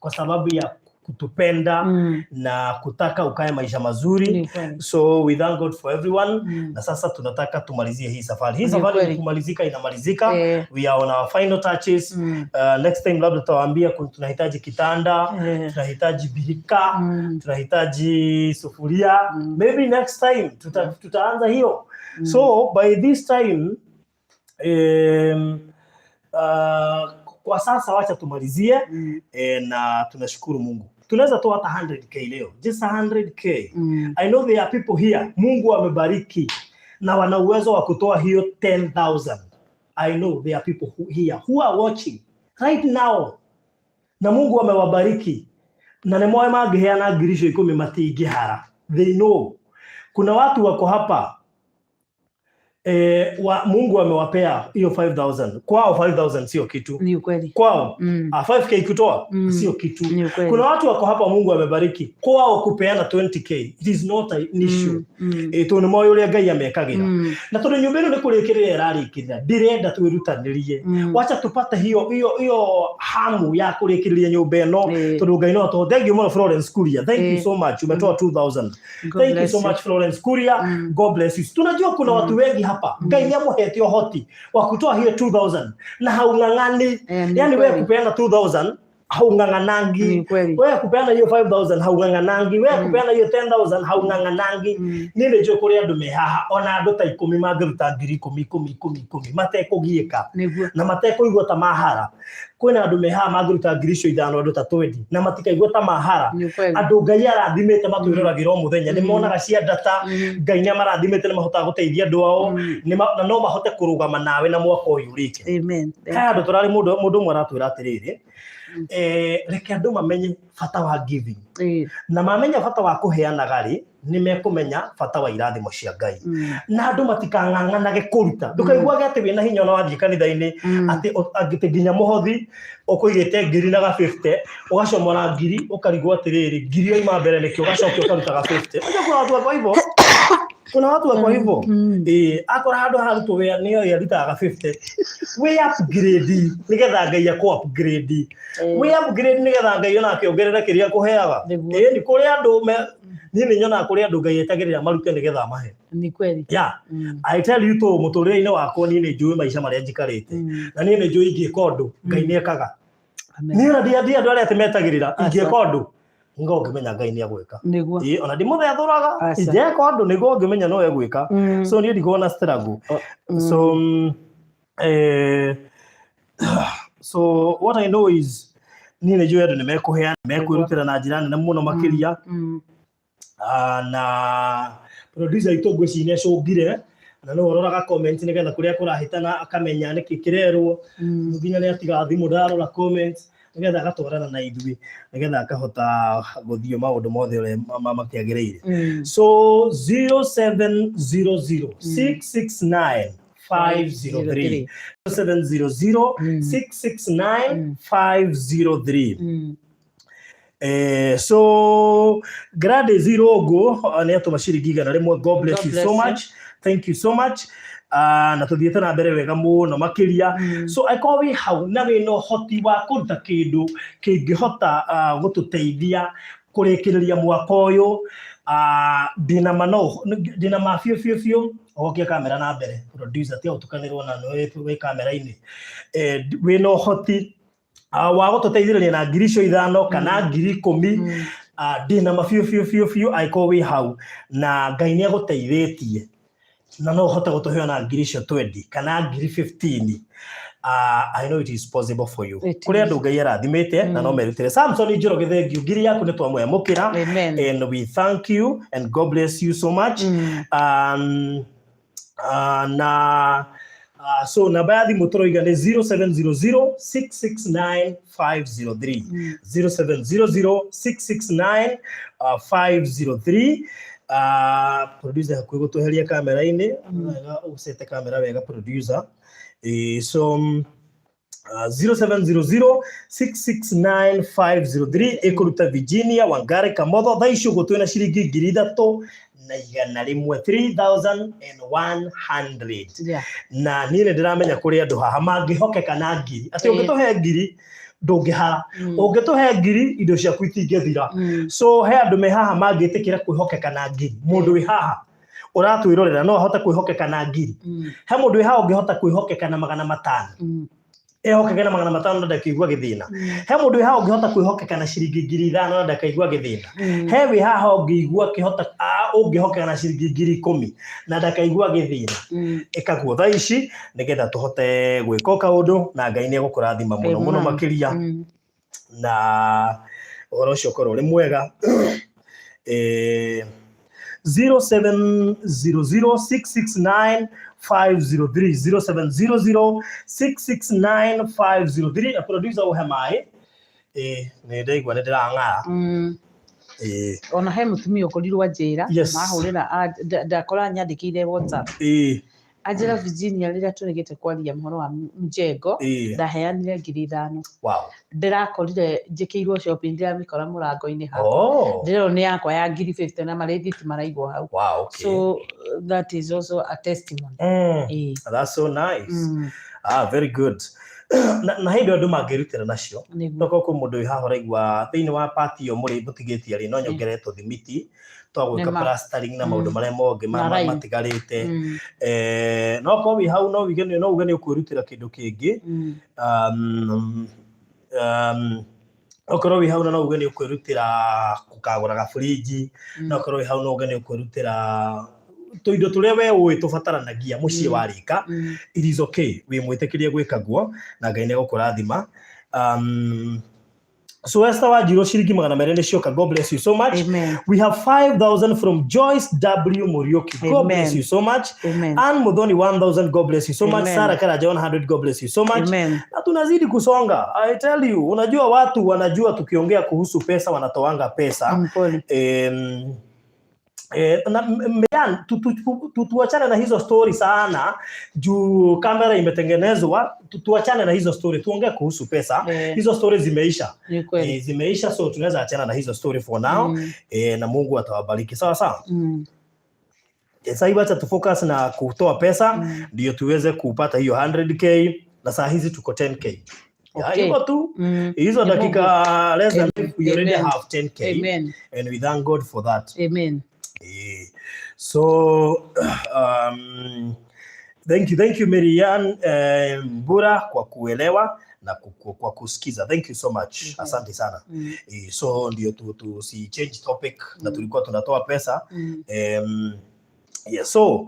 Kwa sababu ya kutupenda na kutaka ukae maisha mazuri. So we thank God for everyone. Na sasa tunataka tumalizie hii safari. Hii safari kumalizika inamalizika. We are on our final touches. Next time labda tutawaambia tunahitaji kitanda, tunahitaji birika, tunahitaji sufuria. Maybe next time tutaanza hiyo. So by this time kwa sasa wacha tumalizie na tunashukuru Mungu. Tunaweza toa hata 100k leo. Just 100k. I know there are people here Mungu amebariki na wana uwezo wa kutoa hiyo 10,000. I know there are people here who are watching right now na Mungu amewabariki na nemoe mangeheana ngirisho 10 matingihara. They know. Kuna watu wako hapa Mungu amewapea hiyo 5,000. Kwao 5,000 sio kitu. Ni ukweli. Kwao 5k kutoa sio kitu. Kuna watu wako hapa Mungu amebariki kwao kupeana 20k. It is not an issue. Eto ni moyo ule Ngai amekagira. Na tondu nyumba ino ni kurekereria irarikirira ndirenda twirutanirie. Wacha tupate hiyo hamu ya kurekereria nyumba ino tondu Ngai no to. Thank you much Florence Kuria. Thank you so much. Umetoa 2,000. Thank you so much Florence Kuria. God bless you. Tunajua kuna watu wengi hapa Ngai niamuhete uhoti wa kutoa hiyo 2,000 na haungangani. Yani wewe kupeana 2,000 haunganganangi, wewe kupeana hiyo 5,000 haunganganangi, wewe kupeana hiyo 10,000 haunganganangi. Nile jo kuri andu mehaha ona andu ta 10 mangiruta 10,000 matekugieka na matekuigwa ta mahara. Kwina andu mehaha mangiruta 5,000 andu ta 20 na matikaigwa ta mahara. Andu Ngai arathimete matwiroragiro muthenya ni monaga cia data. Ngai ni marathimete ni mahota guteithia andu ao na no mahote kurugama nawe na mwaka uyu rike. Amen. Andu turari mundu mwe aratwira atiriri reke andu mamenye fata wa giving na mamenya fata wa kuheana gari ni mekumenya fata wa irathimo cia Ngai na andu matikang'ang'anage kuruta ndukaiguage ati wina hinya no wathie kanitha-ini ati angite nginya muhothi ukuigite ngiri na 50 ugacomora ngiri ukarigwo atiriri ngiri oima mbere nikio ugacokia ukarutaga 50. Kuna watu wako hivyo. Kuna watu wako hivyo. Akora handu harutwo wea niyo yarutaga 50. We upgrade nigetha Ngai ako upgrade. We upgrade nigetha Ngai ona akiongerera kiria kuheaga. Ni kuri andu ni nyona kuri andu Ngai etagirira marute nigetha mahe. Ni kweli. I tell you to muturire-ini wakwa ni njui maisha maria njikarite. Na ni njui ingieka undu Ngai ni ekaga. Ni ona ndia andu aria temetagirira ingieka undu ngo ngimenya Ngai ni agwika. Ona ndi muthe athuraga ingieka undu nigo ngimenya no egwika. So ni ndikuona struggle. So what I know is ni njui andu ni mekuheana mekwirutira na njira nene muno makiria. Na producer ito gwiciria cungire na no ororaga comment nigetha kuria kurahitana akamenya niki kirerwo nginya ni atiga thimu ndarora comments nigetha agatwarana na ithui nigetha akahota guthio maundu mothe ure makiagireire. So 0700 669 503 0700 669 503. So Grade Zero go ni atuma ciringi 100. God bless you so much. Thank you so much. na tuthiete na mbere wega muno makiria so aiko wi hau na we no hoti wa kuruta kindu kingihota gututeithia kurikiriria mwaka uyu dina mafio oke kamera na mbere producer tia utukanirwo na we kamera ini we no hoti wa gututeithiriria na ngirisho 5 kana 10,000 dina mafio aiko wi hau na Ngai ni aguteithĩtie na no hota gutuheo na ngirisho 20 kana 15. I know it is possible for you. Kuri andu Ngai arathimite na no merutire. Samson Njoroge thengiu ngiri yaku ni twamwamukira and we thank you and God bless you so much. So namba ya thimu turoiga ni 0700669503 0700669503. Producer hakuhi gutuheria kamera ini usete kamera wega producer. So 0700669503 ekuruta Virginia Wangari Kamotho thaisho gutwena shiringi 3,100 na niĩ ndiramenya kuri andu haha mangihokeka na ngiri ati ungituhe ngiri ndungihara ungituhe ngiri indo ciaku itingithira so he andu me haha mangitikira kwihokeka na ngiri mundu wi haha uratwirorera no ahota kwihokeka na ngiri he mundu wi haha ungihota kwihokeka na 500 ehokeka na 500 ndakaigua githina he mundu wi haha ungihota kwihokeka na shiringi 5,000 ndakaigua githina he wi haha ungihua kihota ungihokeka na shiringi 10,000 na ndakaigua githina ikaguo tha ici nigetha tuhote gwika kaundu na Ngai ni egukurathima muno muno makiria na oro cio korwo ri mwega 0700669503 0700669503 producer uhe mai ni ndaigua ni ndirang'ara ona he mutumia ukorirwo njira mahurira ndakora nyandikire WhatsApp Angela Virginia rĩrĩa tũrĩgĩte kwaria mũhoro wa mjengo ndaheanire 5,000 ndĩrakorire njĩkĩirwo shopping ndiramĩkora mũrango-inĩ hapo ndĩrero nĩ yakwa ya 50 na marĩthiti maraigwo hau so that is also a testimony. That's so nice. Very good. Na hindu andu mangirutira nacio toko ku mundu wi haha raigwa thiini wa party yo muri butigitie ri no nyongeretwo thimiti twagwika plastering na maundu maria monge matigarite no ko wi hau no wigene no ugene ukwirutira kindu kingi okorwo wi hau no ugene ukwirutira kukagura ga fridge no okorwo wi hau no ugene ukwirutira tuindo turia we uwi tubataranagia mucii warika it is okay we mwitikirie gwikaguo na Ngai ni egukurathima. So Esther Wajiro shiringi 200 ni cioka. God bless you so much. Amen. We have 5,000 from Joyce W Murioki. God bless you so much. Ann Mudhoni 1,000. God bless you so much. Sarah Karaja 100. God bless you so much. Na tunazidi kusonga. I tell you, unajua watu wanajua tukiongea kuhusu pesa wanatoanga pesa. Tuachane na hizo story sana juu kamera imetengenezwa. Tuachane na hizo story, tuongee kuhusu pesa. Hizo story zimeisha. Zimeisha, so tunaweza achana na hizo story for now. Na Mungu atawabariki. Sawa sawa. Sasa hivi acha tufocus na kutoa pesa ndio tuweze kupata hiyo 100k na saa hizi tuko 10k. Hiyo tu hizo dakika less than we already have 10k. And we thank God for that. So thank you Marian Mbura kwa kuelewa na kwa kusikiza. Thank you so much. Asante sana. So ndio tu si change topic na tulikuwa tunatoa pesa. So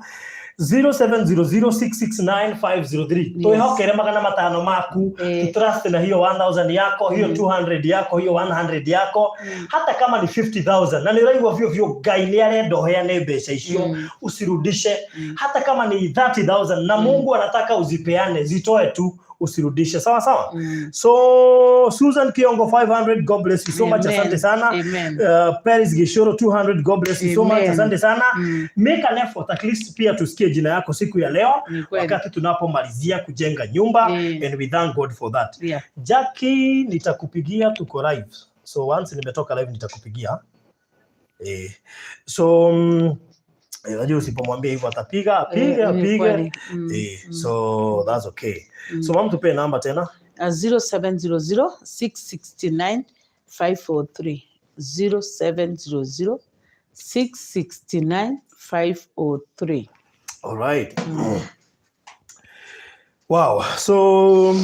0700669503 toihokere 500 maku trust na hiyo 1,000 yako hiyo 200 yako hiyo 100 yako hata kama ni 50,000 na niraigwa vyo Ngai ni arendo heane mbeca icio usirudishe hata kama ni 30,000 na Mungu anataka uzipeane zitoe tu usirudishe. Sawa sawa. So Susan Kiongo 500. God bless you so much. Asante sana. Paris Gishoro 200. God bless you so much. Asante sana. Make an effort at least pia tusikie jina yako siku ya leo wakati tunapomalizia kujenga nyumba. And we thank God for that. Jackie nitakupigia, tuko live. So once nimetoka live nitakupigia. So Unajua usipomwambia hivyo atapiga so that's okay. So mama tupe namba tena 0700 669 543 0700 669 543. All right. Wow. So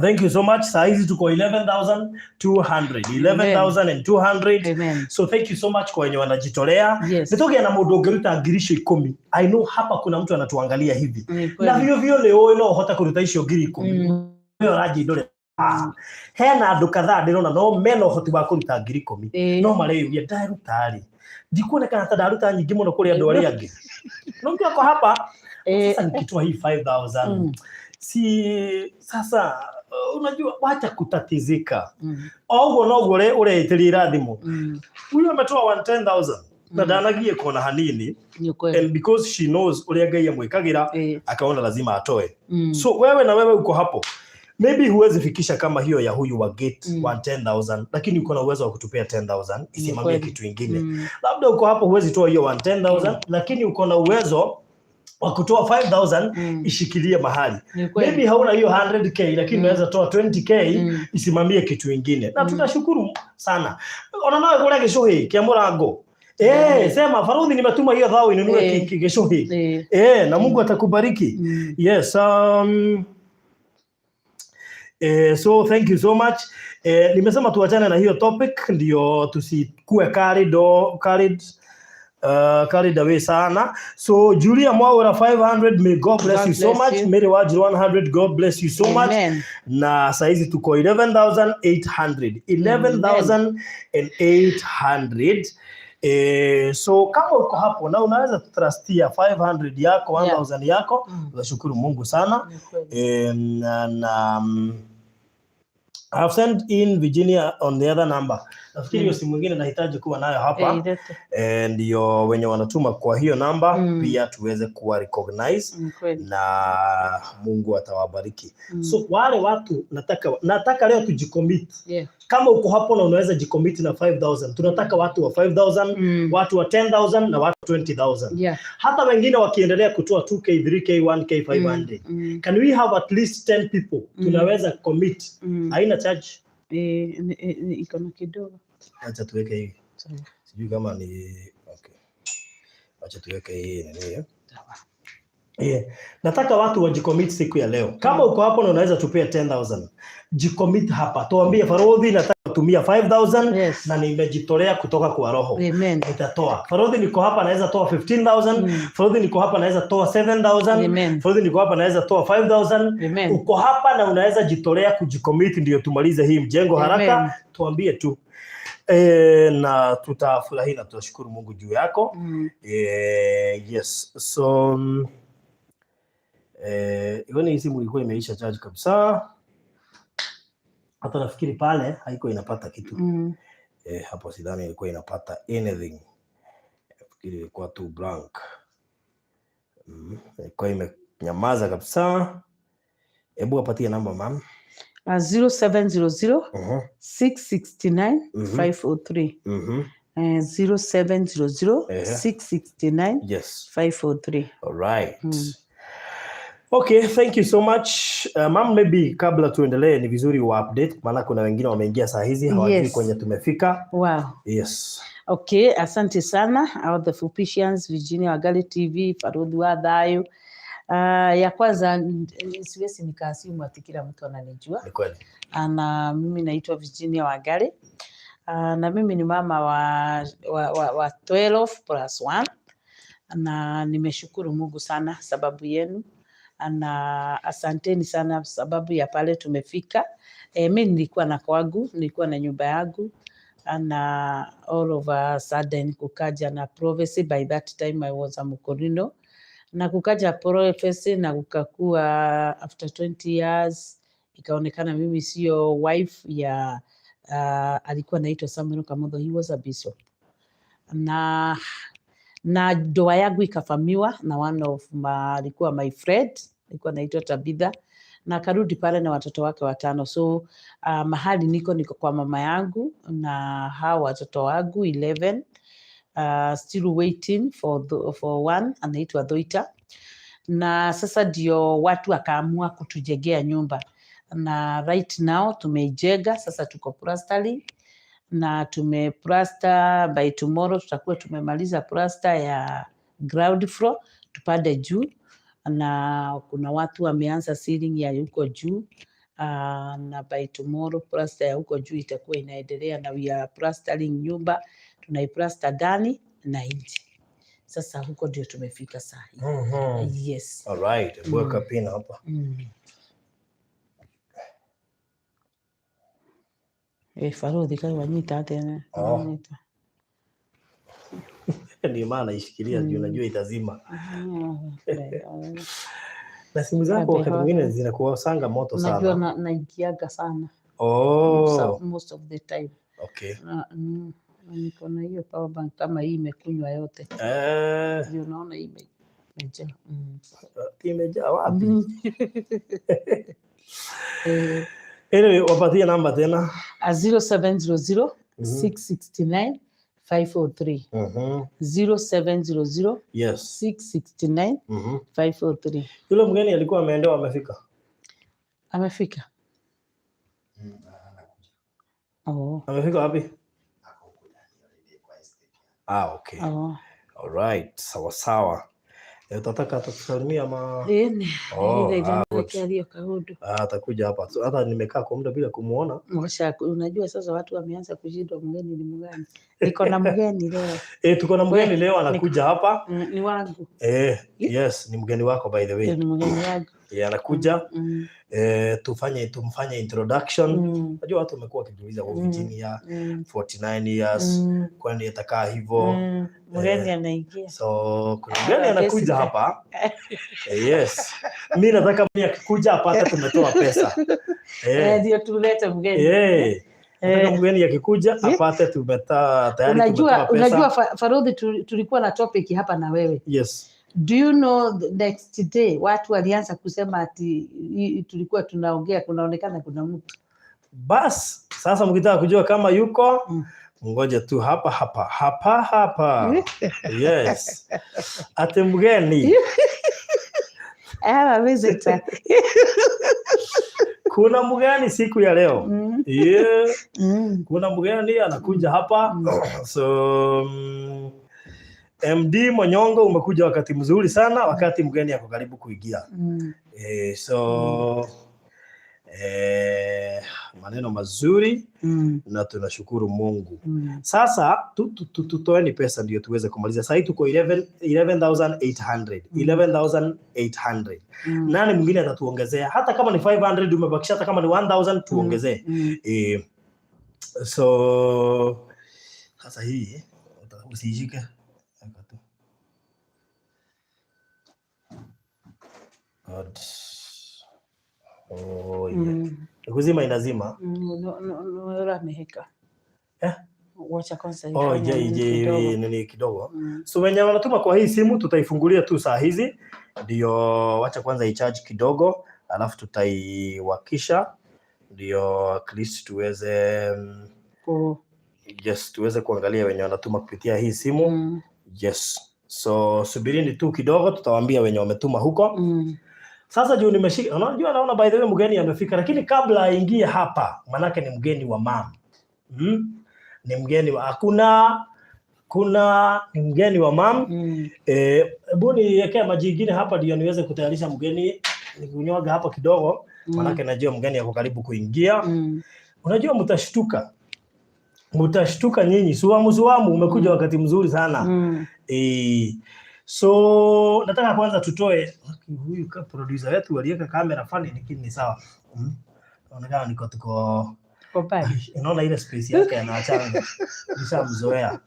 thank you so much. Saizi tuko 11,200. Amen. So thank you so much kwa wenye wanajitolea. Yes. Nitoke na mundu ungeruta ngiri 10. I know hapa kuna mtu anatuangalia hivi. Na vio leo no hota kuruta icio ngiri 10. Yo raji ndore. Hena andu kadhaa ndirona no meno hoti wa kuruta ngiri 10. No mareyuria ndaruta ri. Ndikuona kana ta ndaruta nyingi muno kuri andu ari angi. No mtu ako hapa sasa nikitoa hii 5,000. Si sasa unajua wacha kutatizika. Ogo no gore ureitiria thimu. Huyo ametoa 10,000 na danagie kona hanini. And because she knows uria Ngai amwikagira akaona lazima atoe. So wewe na wewe uko hapo. Maybe huwezi fikisha kama hiyo ya huyu wa gate 10,000 lakini uko na uwezo wa kutupia 10,000 isimamie kitu kingine. Labda uko hapo huwezi toa hiyo 10,000 lakini uko na uwezo wa kutoa 5,000 ishikilie mahali. Maybe hauna hiyo 100k lakini unaweza toa 20k isimamie kitu kingine. Na tutashukuru sana. Ona nawe kule geshohi kia murango. Sema Faruthi nimetuma hiyo dhao inunue geshohi. Na Mungu atakubariki. Yes. So thank you so much. Nimesema tuachane na hiyo topic ndio tusikue carried away sana. So Julia Mwaura 500, may God bless you so much. Mary Wajir 100, God bless you so much. Na saizi tuko 11,800. So kama uko hapo na unaweza tutrustia 500 yako 1,000 yako, tunashukuru Mungu sana. I have sent in Virginia on the other number. Nafikiri hiyo simu nyingine nahitaji kuwa nayo hapa. Ndio wenye wanatuma kwa hiyo namba pia tuweze kuwa recognize na Mungu atawabariki. So wale watu nataka leo tujicommit. Kama uko hapo na unaweza jicommit na 5,000. Tunataka watu wa 5,000, watu wa 10,000 na watu 20,000. Hata wengine wakiendelea kutoa 2k, 3k, 1k, 500. Can we have at least 10 people? Tunaweza commit. Haina charge. Iko na kidogo. Acha tuweke hivi. Sijui kama ni okay. Acha tuweke hii nini. Nataka watu wajicommit siku ya leo. Kama uko hapo na unaweza tupia 10,000. Jicommit hapa. Tuambie Faruthi nataka kutumia 5,000 na nimejitolea kutoka kwa roho. Nitatoa. Faruthi niko hapa naweza toa 15,000. Faruthi niko hapa naweza toa 7,000. Faruthi niko hapa naweza toa 5,000. Uko hapa na unaweza jitolea kujicommit ndio tumalize hii mjengo haraka. Tuambie tu. Na tutafurahi na tutashukuru Mungu juu yako. Yes. So hii simu ilikuwa imeisha charge kabisa. Hata nafikiri pale haiko inapata kitu. Hapo sidhani ilikuwa inapata anything. Nafikiri ilikuwa tu blank. Ilikuwa imenyamaza kabisa. Hebu apatie namba mama. 0700 669 543. 0700 669 543. All right. Okay, thank you so much. Ma'am, maybe kabla tuendelee ni vizuri wa update maana kuna wengine wameingia saa hizi hawajui kwenye tumefika. Wow. Yes. Okay, asante sana all the Fupishians, Virginia Wagale TV, Faruthi wa Thayo. Ya kwanza siwezi nikasimu ati kila mtu ananijua. Ni kweli. Na mimi naitwa Virginia Wagale. Na mimi ni mama wa 12+1. Na nimeshukuru Mungu sana sababu yenu. Na asanteni sana sababu ya pale tumefika. Mimi nilikuwa na kwangu, nilikuwa na nyumba yangu. Na all of a sudden kukaja na prophecy. By that time I was a Mukorino. Na kukaja prophecy na kukakua after 20 years ikaonekana mimi sio wife ya alikuwa anaitwa Samuel Kamotho, he was a bishop. Na ndoa yangu ikafamiwa na one of alikuwa my friend, alikuwa anaitwa Tabitha, na karudi pale na watoto wake 5. So mahali niko kwa mama yangu na hao watoto wangu 11. still waiting for one anaitwa Dhoita, na sasa ndio watu wakaamua kutujengea nyumba, na right now tumeijenga, sasa tuko plastering na tumeplaster. By tomorrow tutakuwa tumemaliza plaster ya ground floor, tupande juu, na kuna watu wameanza ceiling ya huko juu. Na by tomorrow plaster ya huko juu itakuwa inaendelea, na we are plastering nyumba, tunaiplaster ndani na nje. Sasa huko ndio tumefika saa hii. Yes. All right. Work up in hapa. Farodhi kai wanyita tena. Ndio maana ishikilia juu unajua itazima. Na simu zako wakati mwingine zinakuwa sanga moto sana. Unajua naingiaga sana. Most of the time. Okay. Niko na hiyo power bank kama hii imekunywa yote. Ndio naona hii imejaa. Imejaa wapi? Anyway, wapatie namba tena. 0700 669 543. 0700 669 543. Yule mgeni alikuwa ameendewa amefika? Amefika. Amefika wapi? Okay. All right. Sawa sawa. Utataka atakusalimia ama? Atakuja hapa. Hata nimekaa kwa muda bila kumuona. Unajua sasa watu wameanza kushindwa mgeni ni mgani. Niko na mgeni leo. Tuko na mgeni leo anakuja hapa. Ni wangu. Yes, ni mgeni wako by the way. Ni mgeni wangu. Anakuja. Tumfanye introduction. Unajua watu wamekuwa wakijiuliza kwa Virginia 49 years kwani atakaa hivyo. Mgeni anaingia. So kuna mgeni anakuja hapa. Yes. Mimi nataka mimi akikuja apate tumetoa pesa. Ndio tulete mgeni. Nataka mgeni akikuja apate tumetoa tayari tumetoa pesa. Unajua Farodhi, tulikuwa na topic hapa na wewe. Yes. Do you know the next day watu walianza kusema ati tulikuwa tunaongea kunaonekana kuna mtu. Bas, sasa mkitaka kujua kama yuko ngoja tu hapa. Yes. Ate mgeni. Visitor. Kuna mgeni siku ya leo. Kuna mgeni anakuja hapa. So MD Monyongo umekuja wakati mzuri sana, wakati mgeni yako karibu kuingia. Maneno mazuri na tunashukuru Mungu. Sasa tutoeni pesa ndio tuweze kumaliza. Sasa tuko 11,800. Nani mwingine atatuongezea? Hata kama ni 500 umebakisha, hata kama ni 1,000 tuongezee. So sasa hii usijike. God. Kuzima inazima. No meheka. Wacha kwanza nini kidogo. So wenye wanatuma kwa hii simu tutaifungulia tu saa hizi. Ndio wacha kwanza i-charge kidogo, alafu tutaiwakisha. Ndio at least tuweze tuweze kuangalia wenye wanatuma kupitia hii simu. Yes. So subirini tu kidogo, tutawaambia wenye wametuma huko. Sasa juu nimeshika, unajua naona by the way mgeni amefika, lakini kabla aingie hapa, manake ni mgeni wa mama. Ni mgeni wa ni mgeni wa mama. Hebu niwekea maji ingine hapa ndio niweze kutayarisha mgeni. Nikunyoga hapa kidogo, manake najua mgeni yako karibu kuingia. Unajua mtashtuka nyinyi. Suamu umekuja wakati mzuri sana. So nataka kwanza tutoe huyu producer wetu aliweka kamera fani, lakini ni sawa. Unaona niko tuko unaona ile space yake anaachanga. Nishamzoea.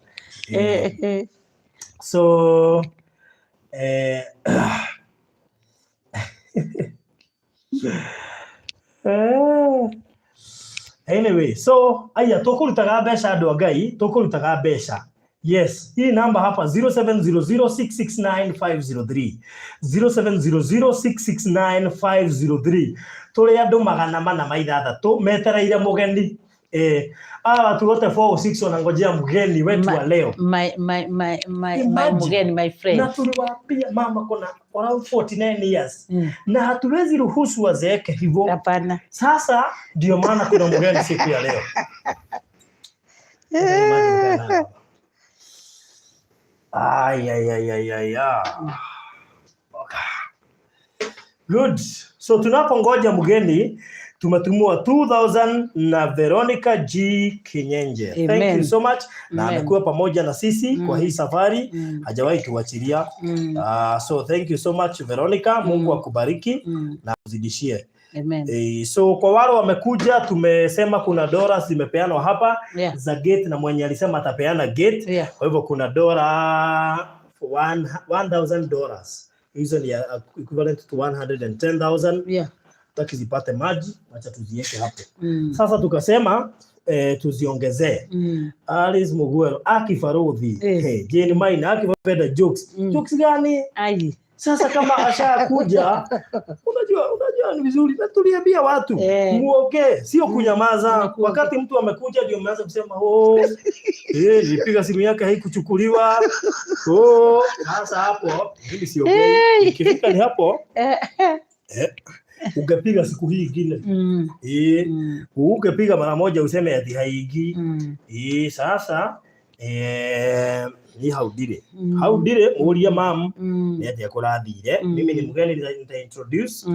So anyway, so aya tokurutaga besha ando ngai, tokurutaga besha. Yes, hii namba hapa 0700669503. 0700669503. Tole andu magana mana maithathatũ metereire mugeni. watu wote 4 or 6 wanangojea mgeni wetu wa leo. My mgeni, my friend. Na tuliwaambia mama kuna around 49 years. Na hatuwezi ruhusu wazeeke hivyo. Hapana. Sasa ndio maana kuna mgeni siku ya leo. Good. So tunapongoja mgeni tumetumua 2000 na Veronica G Kinyenje. Amen. Thank you so much. Na amekuwa pamoja na sisi kwa hii safari. Hajawahi tuachilia. So thank you so much Veronica. Mungu akubariki na uzidishie. Amen. So kwa wale wamekuja tumesema kuna dola zimepeanwa hapa za gate na mwenye alisema atapeana gate. Kwa hivyo kuna dola $1,000. Hizo ni equivalent to 110,000. Tukizipate maji acha tuziweke hapo. Sasa tukasema tuziongezee. Alice Muguero akifarodhi. Jane Maina akipenda jokes. Jokes gani? Sasa kama ashakuja unajua ni vizuri tuliambia watu muongee sio kunyamaza. Wakati mtu amekuja ndio mnaanza kusema nilipiga simu yake haikuchukuliwa. Sasa hapo mimi siongei. Ikifika ni hapo ungepiga siku hii ingine. Ungepiga mara moja useme ati haigi. Sasa ni how did it ulia mam ni ati akurathire. Mimi ni mgeni nita introduce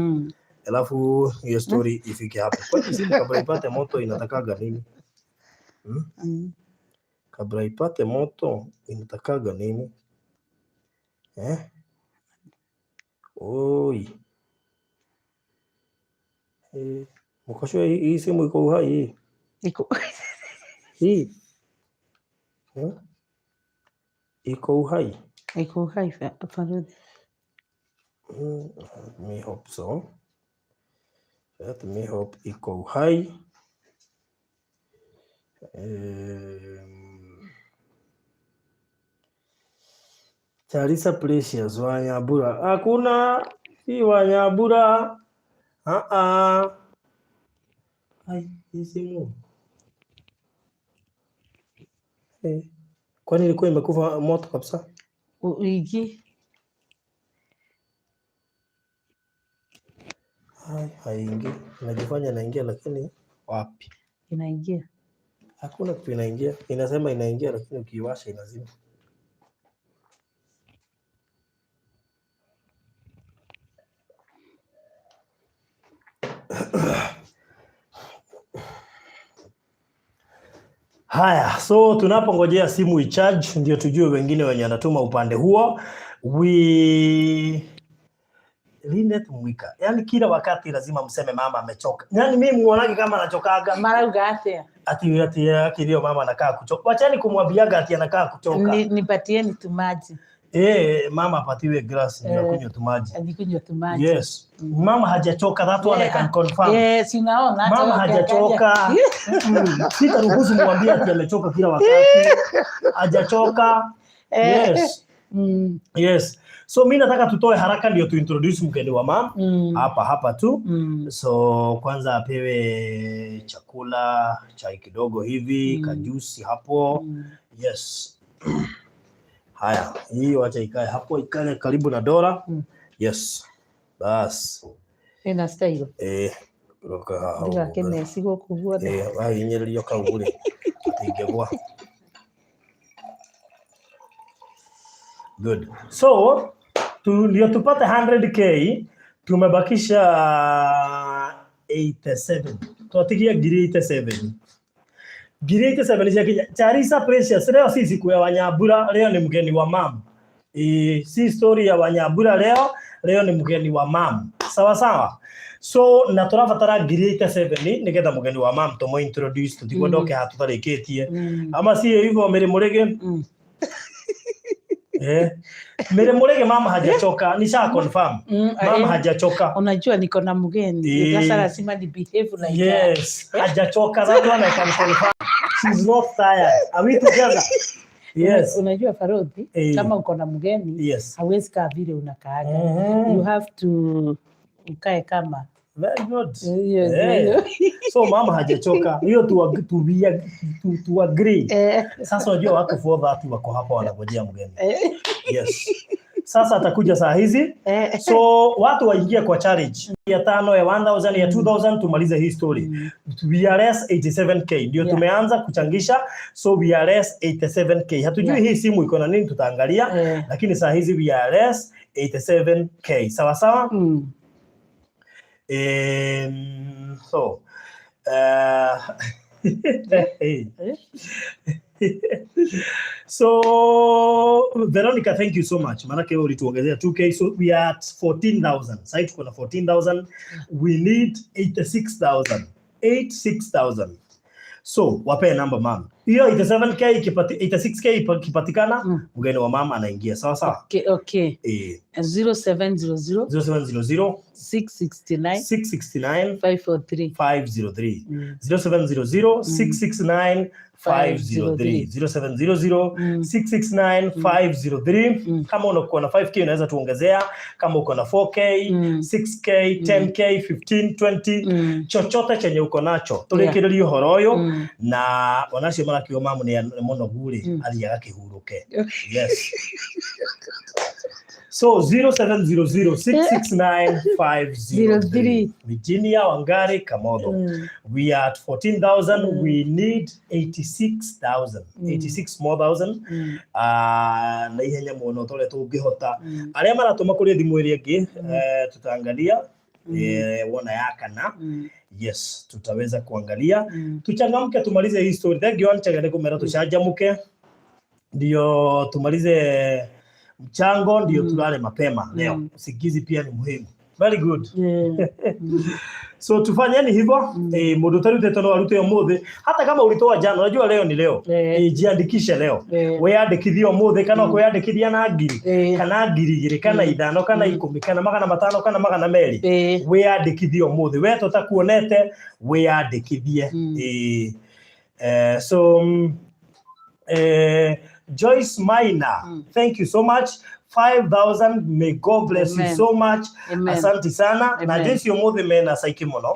alafu hiyo story ifike hapo. Kwa hiyo simu kabla ipate moto inatakaga nini? Kabla ipate moto inatakaga nini? Oi. Mkashua hii simu iko uhai. Iko. Hii. Iko uhai. Iko uhai Farodhi. Me hope so. Let me hope iko uhai. Charisa Precious Wanyabura. Hakuna si Wanyabura. Hii simu. Kwani ilikuwa imekufa moto kabisa? Uigi. Haingi. Najifanya inaingia lakini wapi? Inaingia. Hakuna kitu inaingia. Inasema inaingia lakini ukiwasha inazima. Haya, so tunapongojea simu icharge ndio tujue wengine wenye anatuma upande huo. Linet Mwika. Yaani kila wakati lazima mseme mama amechoka. Yaani mimi muonage kama anachokaga. Mara ugate. Ati ndio mama anakaa kuchoka. Wachani kumwambiaga ati anakaa kuchoka. Nipatieni tu maji. Mama apatiwe glass ndio kunywa tu maji. Kunywa tu maji. Yes. Mama hajachoka, that one I can confirm. Yes, unaona. Mama hajachoka. Sitaruhusu mwambie ati amechoka kila wakati. Hajachoka. Yes. Yes. So mimi nataka tutoe haraka ndio tu introduce mgeni wa mama hapa tu. So kwanza apewe chakula, chai kidogo hivi, kajusi hapo. Yes. Haya, hiyo acha ikae hapo, ikae karibu na dola. Yes. Bas. Ina style. Roka hao. Ndiga kene sigo kuvua. Nyeri yoka ugure. Ingegwa. Good. So, ndio tupate 100k, tumebakisha 87. Tuatikia giri 87. Giri 87 ya Charisa Precious. Leo si siku ya Wanyabura, leo ni mgeni wa mama. Si story ya Wanyabura leo ni mgeni wa mama. Sawa sawa. So na turafatara giri 87 nigetha mgeni wa mama tomo introduce tutigondoke hatuthareketie. Ama si hivyo mere murege. Mere murege mama hajachoka, nisha confirm. Mama hajachoka. Unajua niko na mgeni. Sasa lazima ni behave like that. Yes, hajachoka, that one I can confirm. She's not tired. Are we together? Yes. Unajua Farodhi, kama uko na mgeni, hawezi kaa vile unakaaga. You have to ukae kama Very good. Yes. So mama hajachoka. Hiyo to agree. Sasa unajua watu 430 wako hapa wanangojea mgeni. Yes. Sasa atakuja saa hizi. So watu waingie kwa challenge. Ya 5 ya 1000 ya 2000 tumalize hii story. We are less 87k. Ndio tumeanza kuchangisha. So we are less 87k. Hatujui hii simu iko na nini tutaangalia, lakini saa hizi we are less 87k. Sawa sawa? So so Veronica, thank you so much. Manake ulituongezea 2k, so we are at 14,000. Sasa tuko na 14,000. We need 86,000. So wape number mama. Hiyo 87k 86k ikipatikana, mgeni wa mama anaingia. Sawa sawa? Okay. 0700 669 503 0700 669 503 0700 669 503. Kama unakuwa na 5k unaweza tuongezea, kama uko na 4k 6k 10k 15 20 chochote chenye uko nacho tulekererio horoyo na wanashi mara kio mamu ni mono gure ali yake huruke. Yes. So 0700 669 503 Virginia Wangari Kamotho. We are at 14,000. We need 86,000. 86 more thousand. Na ihenya muno tole tungihota. Aria maratuma kuri thimu iri ingi tutaangalia wona yakana. Yes, tutaweza kuangalia. Tuchangamke tumalize hii story. Thank you anchagane kumera tushajamuke. Ndio tumalize mchango ndio tulale mapema leo. Usigizi pia ni muhimu. Very good. So tufanyeni hivyo. Mundu tarute tono arute omothe. Hata kama ulitoa jana, unajua leo ni leo. Jiandikishe leo. Weandikithie omothe kana kwandikithia na ngiri. Kana ngiri igiri kana 5 kana 10 kana 500 kana 200. Weandikithie omothe. We tutakuonete weandikithie. So Joyce Maina, thank you so much. 5,000. May God bless you so much. Asante sana. Na Joyce yomothe mena saiki mono.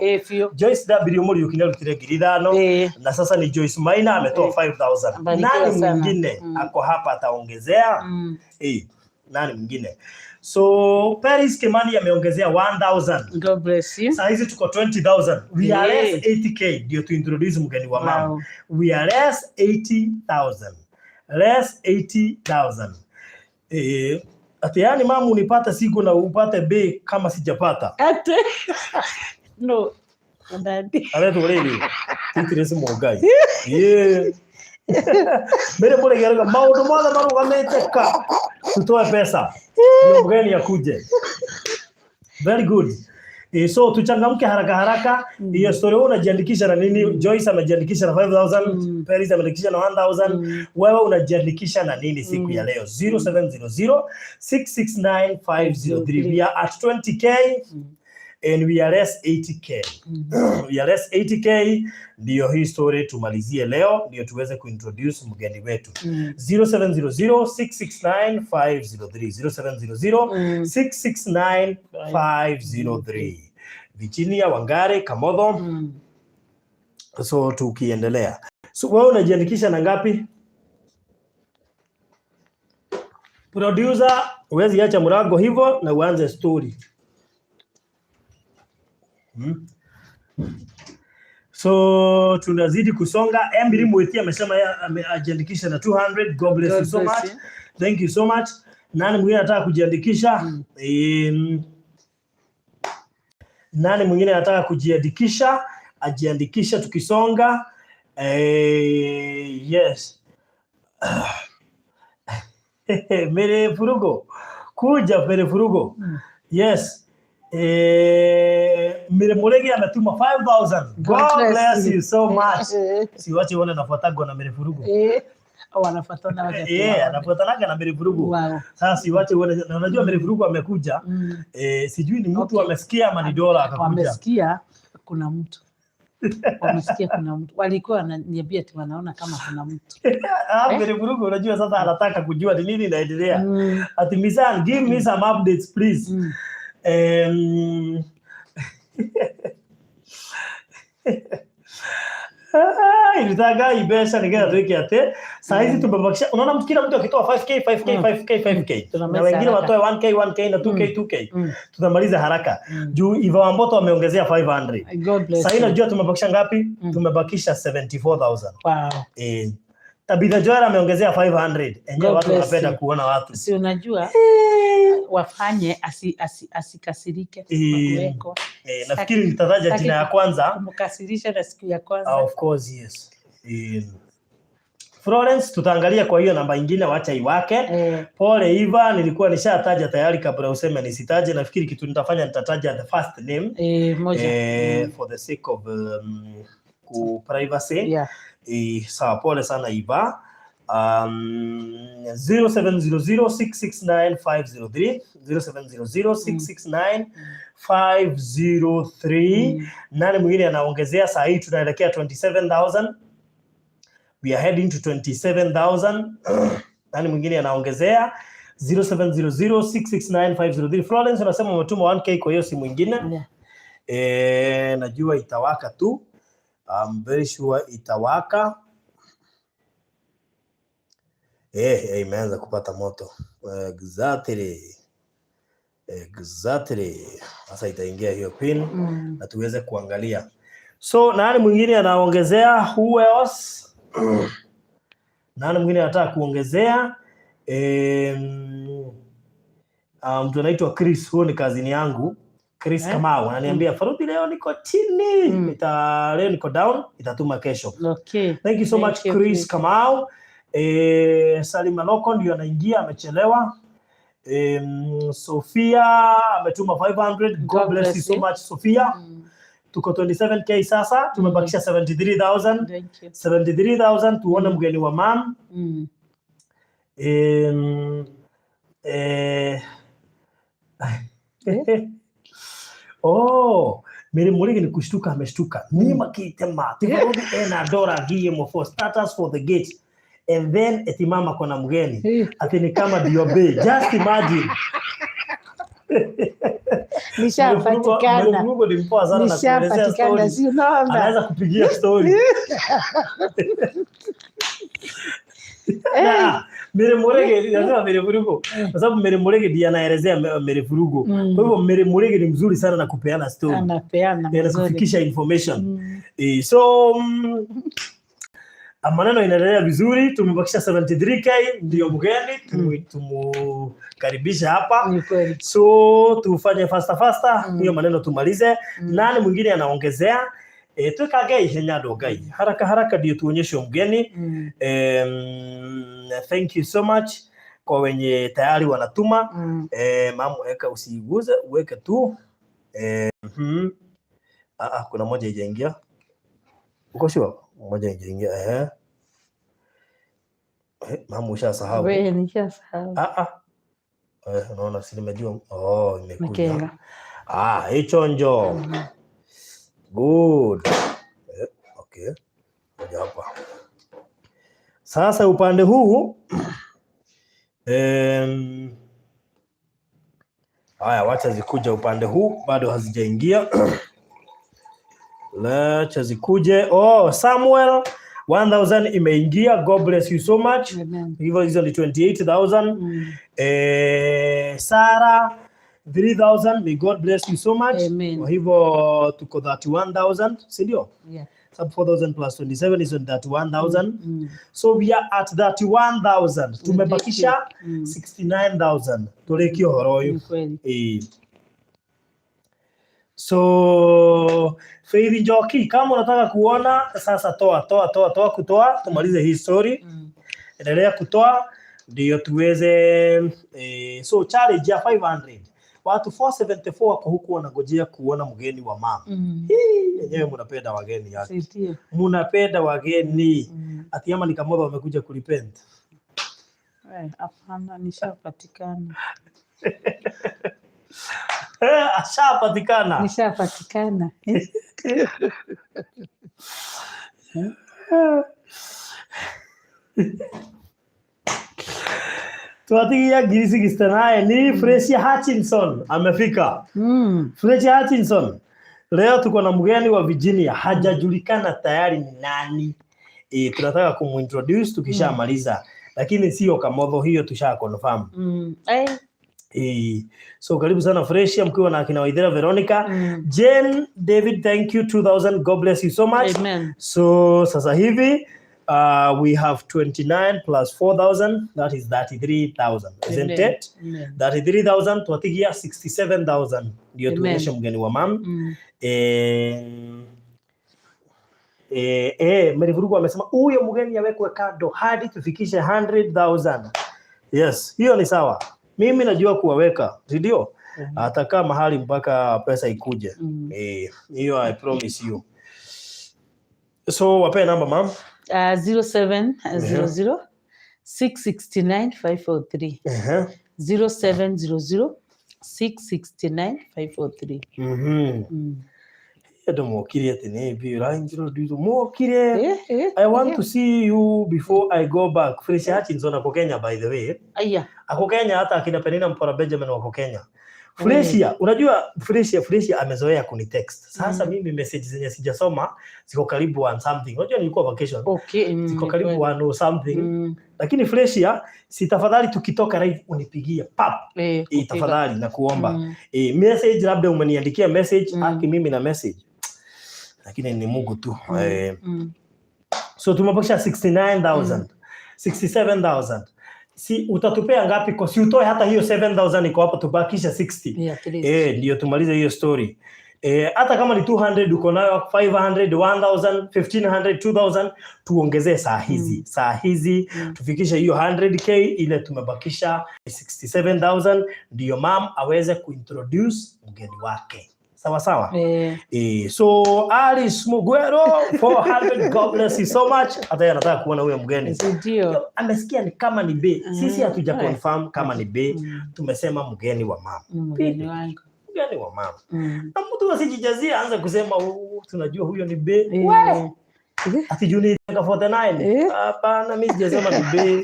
Joyce W muri ukinya rutire ngiri 5 na sasa ni Joyce Maina ametoa 5,000. Nani mwingine ako hapa ataongezea? Nani mwingine? So Paris Kimani ameongezea 1,000. God bless you. Sasa hizi tuko 20,000. We are less 80k ndio to introduce mgeni wa mama. We are less 80,000. Less 80,000. Ati yani mama unipata siku na upate bei kama sijapata. Ate. No. Ndadi. Ale tulele. Titirese mogai. Mbele pole gerega maudu mwana maruga meteka. Tutoe pesa. Ndio mgeni akuje. Very good. So tuchangamke haraka. Hiyo story unajiandikisha na nini? Joyce amejiandikisha na 5,000, Paris amejiandikisha na 1,000. Wewe unajiandikisha na nini siku ya leo? 0700 669 503. We are at 20k and we are less 80k. We are less 80k. Ndio hii story tumalizie leo ndio tuweze kuintroduce mgeni wetu. 0700 669 503 0700 669 503 Virginia Wangari Kamotho. So tukiendelea. So wewe unajiandikisha na ngapi? Producer, uwezi acha mlango hivyo na uanze story. So tunazidi kusonga. Mbili Mweti amesema amejiandikisha na 200. God bless you so much. Thank you so much. Nani mwingine anataka kujiandikisha? Nani mwingine anataka kujiandikisha? Ajiandikisha tukisonga. Yes. Mere furugo. Kuja mere furugo. Yes. Mire Muregi ametuma 5,000. God bless you so much. Siwache wale nafuataga na Mire Furugu. Wanafuatana wale. Anafuatanaga na Mire Furugu. Sasa siwache wale, unajua Mire Furugu amekuja. Sijui ni mtu amesikia ama ni dola akakuja. Wamesikia kuna mtu. Wamesikia kuna mtu. Walikuwa wananiambia tu wanaona kama kuna mtu. Mire Furugu unajua sasa anataka kujua ni nini inaendelea. Ati Misan, give me some updates please. Ilitaka ibesa ningea tuweke ate. Saa hizi tumebakisha, unaona kila mtu akitoa 5k na wengine watoe 1k na 2k. Tutamaliza haraka. Juu Iva Wamboto wameongezea 500. Sasa unajua tumebakisha ngapi? Tumebakisha 74,000. Wow. Tabitha Joera ameongezea 500. Enyewe watu wanapenda kuona watu. Si unajua wafanye asikasirike kuweko. Nafikiri nitataja jina ya kwanza. Kumkasirisha na siku ya kwanza. Of course, yes. Florence tutaangalia kwa hiyo namba nyingine wacha iwake. Pole Eva, nilikuwa nishataja tayari kabla useme nisitaje. Nafikiri kitu nitafanya nitataja the first name. Moja. For the sake of privacy. Yeah. Sawa, pole sana Eva. 0700669503 0700669503. Nani mwingine anaongezea? Saa hii tunaelekea 27,000. We are heading to 27,000. Nani mwingine anaongezea? 0700669503. Florence unasema umetuma 1k kwa hiyo si mwingine. Najua itawaka tu. I'm very sure itawaka. Imeanza kupata moto. Exactly. Sasa itaingia hiyo pin na tuweze kuangalia. So nani mwingine anaongezea? Who else? Nani mwingine anataka kuongezea? Mtu anaitwa Chris, huo ni kazini yangu. Chris Kamau ananiambia Faruti leo niko chini. Leo niko down, itatuma kesho. Okay. Thank you so much Chris Kamau. Salima Loko ndio anaingia, amechelewa. Sofia ametuma 500. God bless you so much Sofia. Tuko 27k sasa, tumebakisha 73,000. 73,000 tuone mgeni wa mam. Miri Murigi ni kushtuka ameshtuka. Nima kitema. Tifarudi Dora GMO for starters for the gate. And then etimama kona mgeni. Ati ni kama Diobe. Just imagine. Nishapatikana. Mungu ni mpoa sana na kuelezea story. Si unaona. Anaweza kupigia story. Miri Murigi nasema Miri Vurugo. Kwa sababu Miri Murigi ndiye anaelezea Miri Vurugo. Kwa hivyo Miri Murigi ni mzuri sana na kupeana story. Anapeana na kufikisha information. So maneno inaendelea vizuri, tumebakisha 73k ndio mgeni tumukaribisha hapa. So tufanye faster hiyo maneno tumalize. Nani mwingine anaongezea? Tukagei henyado gai. Haraka ndio tuonyeshe mgeni. Thank you so much kwa wenye tayari wanatuma. Mamu weka usiguze, uweke tu. Kuna moja ijaingia. Uko sure? Moja ijaingia. Mamu ushasahau. Wewe nishasahau. Unaona si nimejua. Imekuja. Hicho njo. Good. Okay. Moja hapa. Sasa upande huu wacha zikuja upande huu, bado hazijaingia. Wacha zikuje. Samuel 1,000 imeingia. God bless you so much. Hivyo hizo ni 28,000. Sarah 3,000. May God bless you so much. Kwa hivyo tuko 31,000, si ndio? Yeah. Sub 4,000 plus 27 is on 31,000. So we are at 31,000. Tumebakisha 69,000. Tulekio horoyo. So Faith Njoki, kama unataka kuona sasa toa tumalize hii story. Endelea kutoa ndio tuweze so challenge ya 500. Watu 474 wako huku wanangojea kuona mgeni wa mama. Yenyewe mnapenda wageni yake. Mnapenda wageni. Ati ama ni Kamotho wamekuja kulipenda. Hapana, nishapatikana. Ashapatikana. Nishapatikana. Tuatikia girisi kistanaye ni Fresia Hutchinson amefika. Fresia Hutchinson. Leo tuko na mgeni wa Virginia, hajajulikana tayari ni nani. Tunataka kumintroduce tukishamaliza. Lakini sio Kamotho, hiyo tusha confirm. So karibu sana Freshia, mkiwa na akina Waithera Veronica. Jane David, thank you, 2000, God bless you so much. Amen. So sasa hivi we have 29 plus 4000, that is 33,000, isn't it? 33,000 tuatigia 67,000 ndio tuonyeshe mgeni wa mam. Merivurugu amesema huyo mgeni awekwe kado hadi tufikishe 100,000. Yes, hiyo ni sawa. Mimi najua kuwaweka, ndio? Atakaa mahali mpaka pesa ikuje. Hiyo I promise you. So wape namba mam. 0700 669 543. 0700 669 543. I want to see you before I go back. Freshia Hutchinson ako Kenya, by the way. Ako Kenya, hata akina Penina Mpora Benjamin wako Kenya. Freshia, unajua Freshia amezoea kunitext. Sasa mimi message zenye sijasoma ziko karibu 1 something. Unajua nilikuwa vacation. Ziko karibu 1 something. Lakini Freshia, si tafadhali tukitoka live unipigie pap. Tafadhali na kuomba. Message labda umeniandikia message, haki mimi na message. Lakini ni Mungu tu. So tumebakisha 69,000. 67,000. Si utatupea ngapi? Kwa si utoe hata hiyo 7,000 iko hapo, tubakisha 60. Ndio tumalize hiyo story. Hata kama ni 200 uko nayo, 500, 1,000, 1,500, 2,000 tuongezee saa hizi tufikishe hiyo 100k ile tumebakisha 67,000 ndio mam aweze kuintroduce mgeni wake. Sawa sawa. So Alice Mugwero 400, God bless you so much. Hata anataka kuona huyo mgeni. Ndio. Amesikia ni kama ni B. Sisi hatuja confirm kama ni B. Tumesema mgeni wa mama. Mgeni wangu. Mgeni wa mama. Na mtu asijijazia anza kusema tunajua huyo ni B. Ati Juni 49. Hapana, mimi sijasema ni B.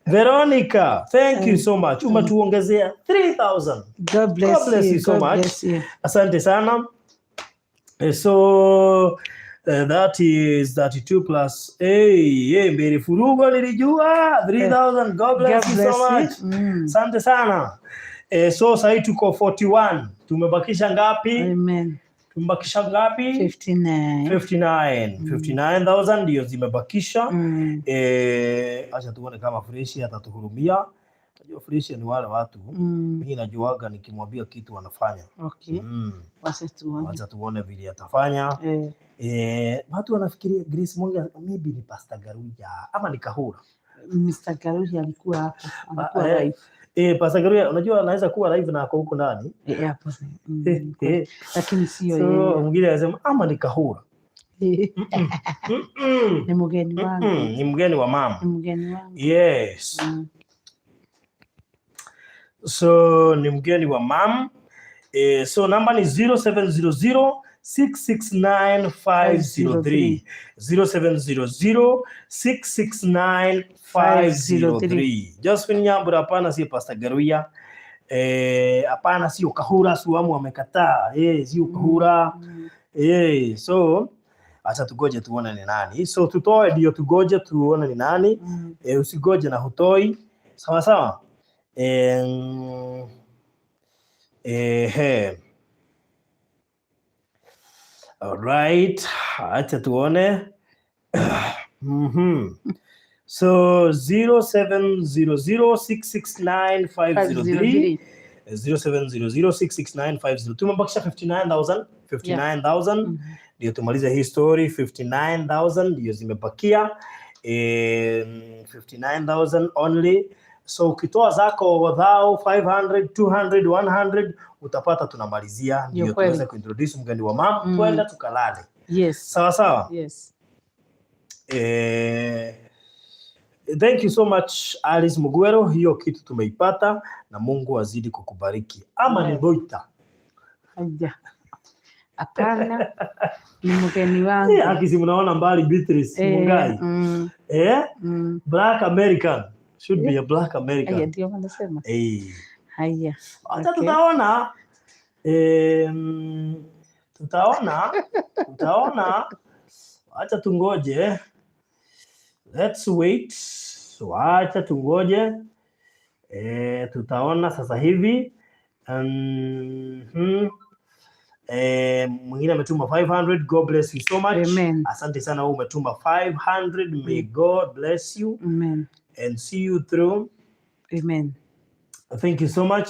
Veronica, thank you so much. Umetuongezea 3,000. God bless you so much. Asante sana. So that is 32 plus Mbere Furugo nilijua 3,000. God bless you so much. Asante sana. So sasa tuko 41. Tumebakisha ngapi? Amen. Tumebakisha ngapi? 59,000 ndio zimebakisha. Acha tuone kama Freshia atatuhurumia. Najua Freshia ni wale watu. Mimi najuaga nikimwambia kitu wanafanya. Wacha tuone vile atafanya. Watu wanafikiria Grace Monga maybe ni Pastor Garuja ama ni Kahura. Mr. Garuja alikuwa hapo. Alikuwa live. Pastor Garuja unajua anaweza kuwa live na ako huko ndani. Hapo. Lakini sio yeye. So mwingine anasema ama ni Kahura. Ni mgeni wangu. Ni mgeni wa mama. Ni mgeni wangu. Yes. So ni mgeni wa mama. So namba ni 0700 669 503. 0700 669 503. Josephine Nyambura, hapana sio Pastor Garuya. Hapana sio Kahura, Suamu amekataa. Sio Kahura. So acha tugoje tuone ni nani. So tutoe ndio tugoje tuone ni nani. Usigoje na hutoi. Sawa sawa. All right. Acha tuone. So 0700 669 503. 0700 669 503. Tumebakisha 59,000 ndio tumaliza hii story. 59,000 ndio zimebakia. 59,000 only. So ukitoa zako wadhao 500, 200, 100 utapata tunamalizia ndio tuweze kuintroduce mgeni wa mama twenda tukalale. Sawa sawa. Thank you so much Alice Mugwero, hiyo kitu tumeipata na Mungu azidi kukubariki. Ama ni Boita. Hapana. Ni mgeni wangu. Akisi mnaona mbali Beatrice Mungai. Black American. Should be a Black American. Haya ndio wanasema. Haya. Hata tutaona. Utaona. Acha tungoje. Let's wait. Acha tungoje. Tutaona sasa hivi. Mwingine ametuma 500. God bless you so much. Amen. Asante sana wewe umetuma 500. May God bless you. Amen. And see you through. Amen. Thank you so much.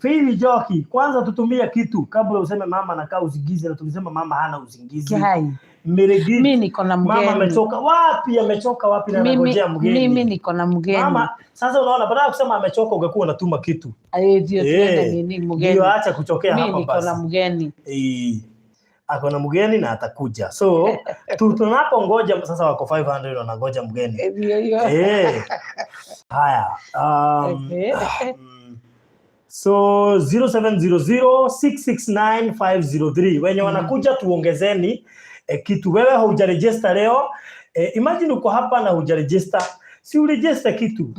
Fili Joki, kwanza tutumia kitu kabla useme mama anakaa usingizi, na tukisema mama hana usingizi. Mimi niko na mgeni. Mama amechoka wapi na anangojea mgeni. Mimi niko na mgeni. Mama, sasa unaona badala ya kusema amechoka ungekuwa unatuma kitu. Ndio tuende nini mgeni. Ndio acha kuchokea hapa basi. Mimi niko na mgeni. Ako na mgeni na atakuja. So tunapongoja sasa wako 500 wanangoja mgeni. Haya. So 0700669503 wenye wanakuja tuongezeni kitu. Wewe hujaregister leo, imagine uko hapa na hujaregister, si uregister kitu.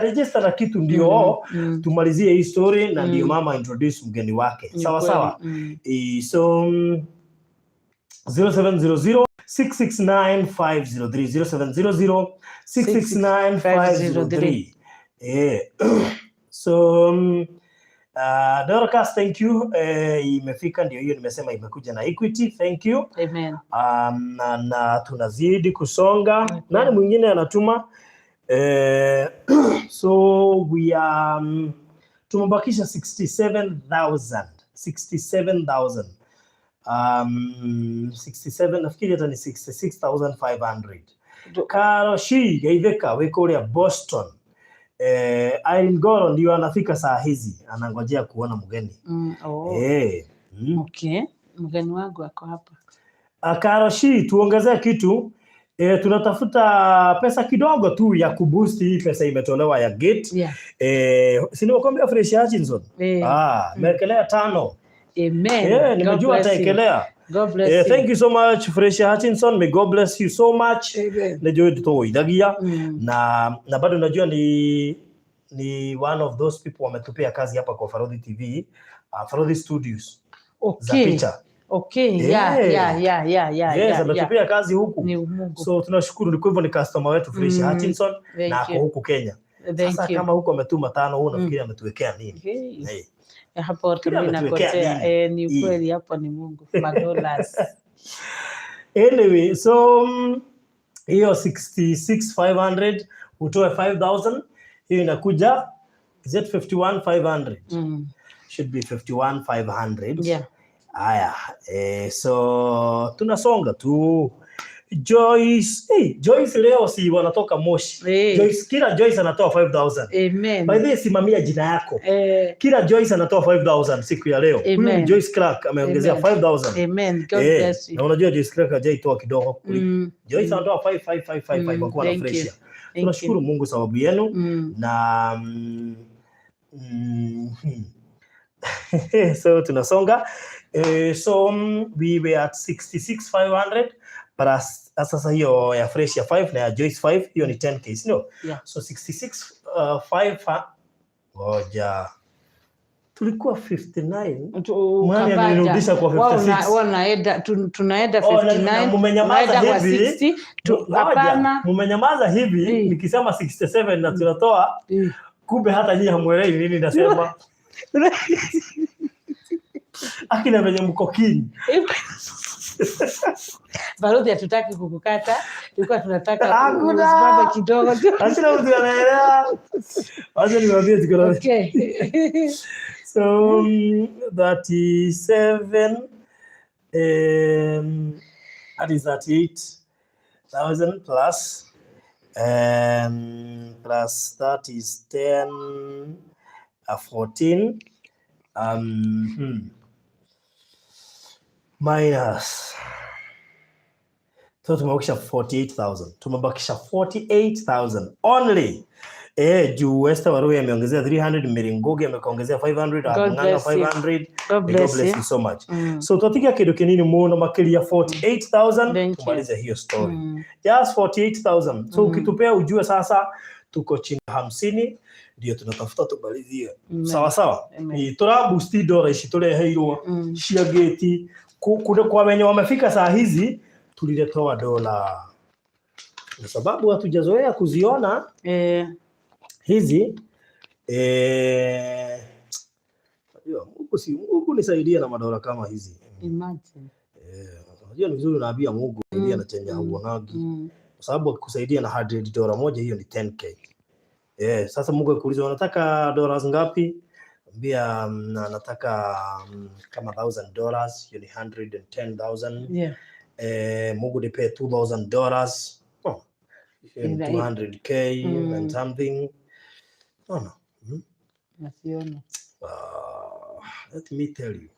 Register na kitu ndio tumalizie hii story na ndio mama introduce mgeni wake. Sawa. So 0700669503 0700669503. So Dorcas, thank you. Imefika ndio hiyo nimesema imekuja na Equity. Thank you. Amen. Na tunazidi kusonga. Nani mwingine anatuma? So we are tumebakisha 67,000. 67 nafikiri hata ni 66,500. Karoshi gaitheka wekuria Boston. Irene Goro ndio anafika saa hizi, anangojea kuona mgeni. Okay, mgeni wangu ako hapa. Karoshi, tuongezee kitu. Tunatafuta pesa kidogo tu ya kuboost hii pesa imetolewa ya gate. Si nimekwambia Fresh Hutchinson. Mekelea 5. Amen. Nimejua ataekelea. God bless you. Thank you so much Fresh Hutchinson. May God bless you so much. Najua tutoidagia na bado najua ni one of those people wametupea kazi hapa kwa Farodhi TV, Farodhi Studios. Za picha. Ametupea kazi huku. So tunashukuru, kwa hivyo ni customer wetu Fresh Hutchinson na ako huku Kenya. Sasa kama huko ametuma 5, huo nafikiri ametuwekea nini? Hapo tunakotea ni kweli, hapo ni Mungu madollars. Anyway, so hiyo 66,500 utoe 5,000, hiyo inakuja is it 51,500? Should be 51,500. Haya, so tunasonga tu. Joyce leo si wanatoka Moshi. Kila Joyce anatoa 5,000. Amen. By the way, simamia jina yako. Kila Joyce anatoa 5,000 siku ya leo. Huyu Joyce Clark ameongezea 5,000. Amen. God bless you. Na unajua Joyce Clark hajaitoa kidogo. Joyce anatoa 5,555 kwa kuwa na fresh. Tunashukuru Mungu sababu yenu na so tunasonga. So we were at 66,500 plus sasa hiyo ya fresh ya 5 na ya Joyce 5, hiyo ni 10k, no? So 66,500 ngoja tulikuwa 59 mwana anirudisha kwa 56. Tunaenda 59 mumenyamaza hivi hapana, mumenyamaza hivi nikisema 67 na tunatoa kumbe hata nyinyi hamuelewi nini nasema. Akina venye mko kini. Baruti hatutaki kukukata, tulikuwa tunataka usimame kidogo tu. Asina mtu anaelewa. Acha niwaambie zikora. Okay. So 37 that is 38,000 plus plus that is 10 14 minus, so tumebakisha 48,000. Tumebakisha 48,000 only. Juu Esther Warui ameongezea 300, Miringogi ameongezea 500, Nganga 500. God bless you so much. So tutatika kidogo kinini muone makilia 48,000 tumalize hiyo story. Just 48,000. So ukitupea ujue sasa tuko chini 50 ndio tunatafuta tumalizie. Sawa sawa. Ni tora boost dola ici tureheirwo cia gate kwa wenye wamefika saa hizi tuliletewa dola. Kwa sababu hatujazoea kuziona hizi Mungu nisaidia na madola kama hizi. Imagine. Unajua ni vizuri unaambia Mungu ndiye anachenja huonagi. Kwa sababu akikusaidia na $100 moja hiyo ni 10k. Sasa Mungu akuuliza unataka dollars ngapi? Ambia nataka kama $1,000, hiyo ni 110,000. Mungu nipe $2,000. Oh. 200k and something. No. Nasiona. Let me tell you.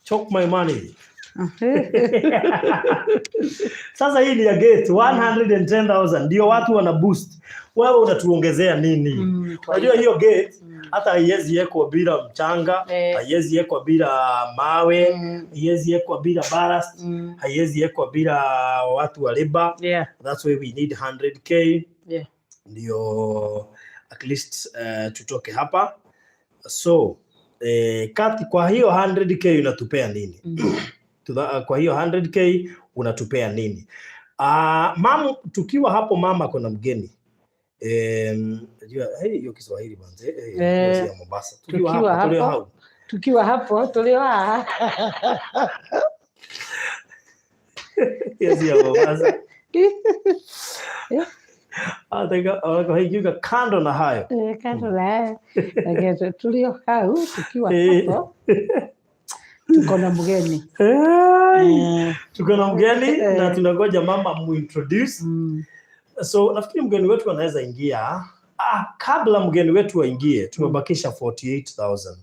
Choke my money. Sasa hii ni ya gate 110,000 ndio watu wana boost. Wewe unatuongezea nini? Unajua hiyo gate hata haiwezi yekwa bila mchanga, haiwezi yekwa bila mawe, haiwezi yekwa bila ballast, haiwezi yekwa bila watu wa labor. That's why we need 100k. Ndio at least tutoke hapa. So kati kwa hiyo 100k unatupea nini? Kwa hiyo 100k unatupea nini? Mama tukiwa hapo mama kuna mgeni. Hiyo Kiswahili banze. Ya Mombasa. Tukiwa hapo tulioa. Yes ya Mombasa. Ataka hiyo kando na hayo. Kando na hayo. Lakini tulioa tukiwa hapo. Tuko na mgeni. Tuko na mgeni na tunangoja mama muintroduce. So nafikiri mgeni wetu anaweza ingia. Kabla mgeni wetu aingie tumebakisha 48,000.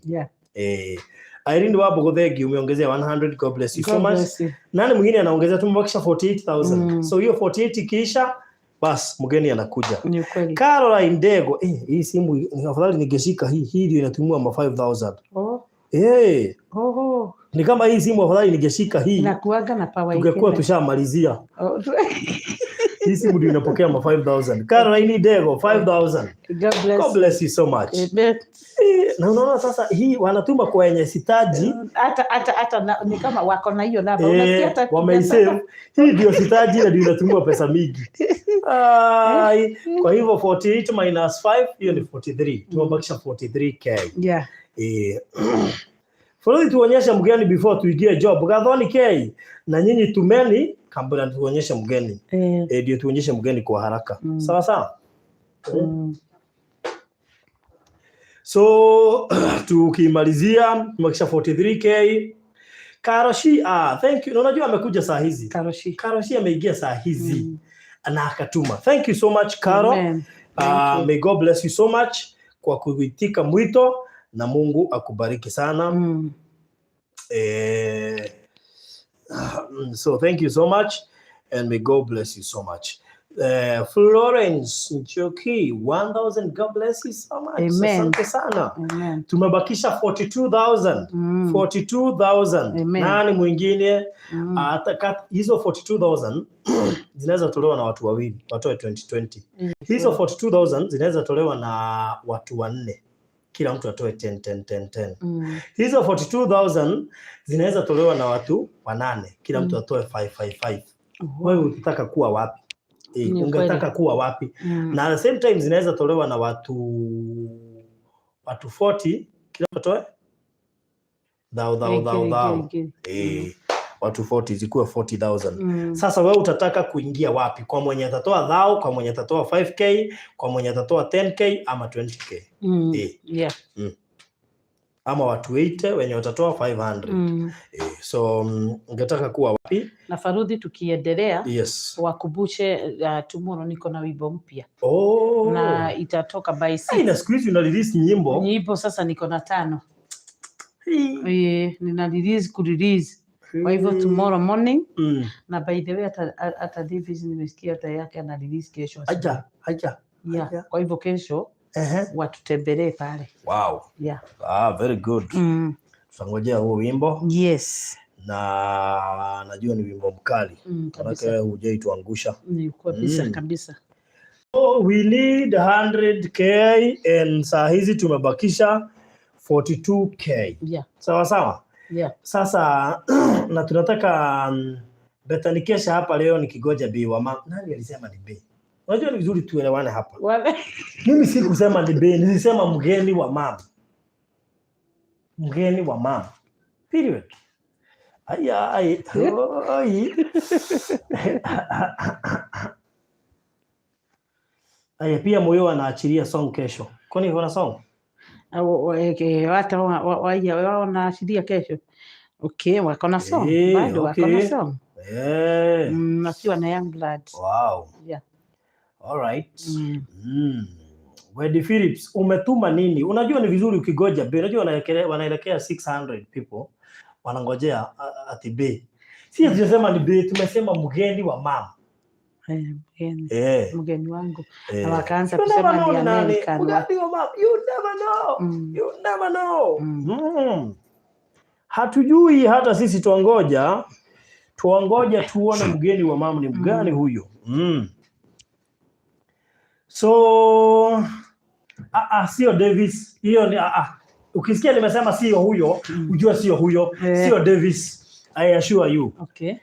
Irene Wabo thank umeongezea 100. God bless you so much. Nani mwingine anaongezea tumebakisha 48,000. So hiyo 48 kisha bas mgeni anakuja. Ni kweli. Caroline Ndego hii simu ni afadhali ningeshika hii ndio inatumia 5,000. Ni kama hii simu afadhali ningeshika hii. Inakuaga na power yake. Tungekuwa tushamalizia. Hii simu ndio inapokea 5,000. Caroline Ndego 5,000. God bless you so much. Na unaona sasa hii wanatuma kwa yenye sitaji hata ni kama wako na hiyo namba unasikia hata wameisave hii ndio sitaji na ndio inatumia pesa mingi. Kwa hivyo 48 minus 5 hiyo ni 43. Tumebakisha 43k. Follow tuonyesha mgeni before tuingie job. Gathoni k na nyinyi tumeni kabla tuonyeshe mgeni. Ndio tuonyeshe mgeni kwa haraka. Sawa sawa. So tukimalizia tumekisha 43k. Karoshi thank you. Na unajua amekuja saa hizi. Karoshi ameingia saa hizi. Na akatuma. Thank you so much Karo. May God bless you so much kwa kuitika mwito na Mungu akubariki sana. So thank you so much and may God bless you so much. Florence Njoki 1,000. God bless you so much. Asante sana. Tumebakisha 42,000. 42,000. Nani mwingine? Hizo 42,000 zinaweza tolewa na watu wawili, watoe 2020. Hizo 42,000 zinaweza tolewa na watu wanne. Kila mtu atoe 10. Hizo 42,000 zinaweza tolewa na watu wanane. Kila mtu atoe 5. Wewe unataka kuwa wapi? Ungetaka kuwa wapi? Na at the same time zinaweza tolewa na watu 40. Kila mtu atoe thou. Watu 40 zikuwe 40,000. Sasa wewe utataka kuingia wapi? Kwa mwenye atatoa thou, kwa mwenye atatoa 5k, kwa mwenye atatoa 10k ama 20k. Ama watu 80 wenye watatoa 500. So ungetaka kuwa wapi? Na Farudi tukiendelea wakumbushe tomorrow niko na wimbo mpya. Na itatoka by 6. Na siku hizi una release nyimbo sasa niko na 5. Nina release kwa hivyo tomorrow morning. Na by the way hata Davis nimesikia hata yake ana release kesho. Haja. Kwa hivyo kesho watutembelee pale. Wow. Very good. Tutangojea huo wimbo. Na najua ni wimbo mkali. Maana hujaituangusha. Ni kabisa. we need 100k and saa hizi tumebakisha 42k. Yeah. Sawa sawa? Yeah. Sasa na tunataka betanikesha hapa leo nikigoja bei wa mama. Nani alisema ni bei? Unajua ni vizuri tuelewane hapa. Mimi si kusema ni bei, nilisema mgeni wa mama. Mgeni wa mama. Period. Ai. Aya, pia Moyo anaachilia song kesho. Kwani kuna song? Watu wanaachilia kesho. Okay, wako na song. Bado wako na song. Nakiwa na Young Blood. Wow. Yeah. All right. Wedi Phillips, umetuma nini? Unajua ni vizuri ukigoja. Unajua wanaelekea 600 people. Wanangojea ati bei. Si tunasema ni bei, tumesema mgeni wa mama. Mgeni wangu. Na wakaanza kusema ni American. Mgeni wa mama, you never know. You never know. Hatujui hata sisi tuangoja tuone mgeni wa mama ni mgani huyo. So sio Davis. Hiyo ni ukisikia nimesema sio huyo, ujue sio huyo. Sio Davis. I assure you. Okay.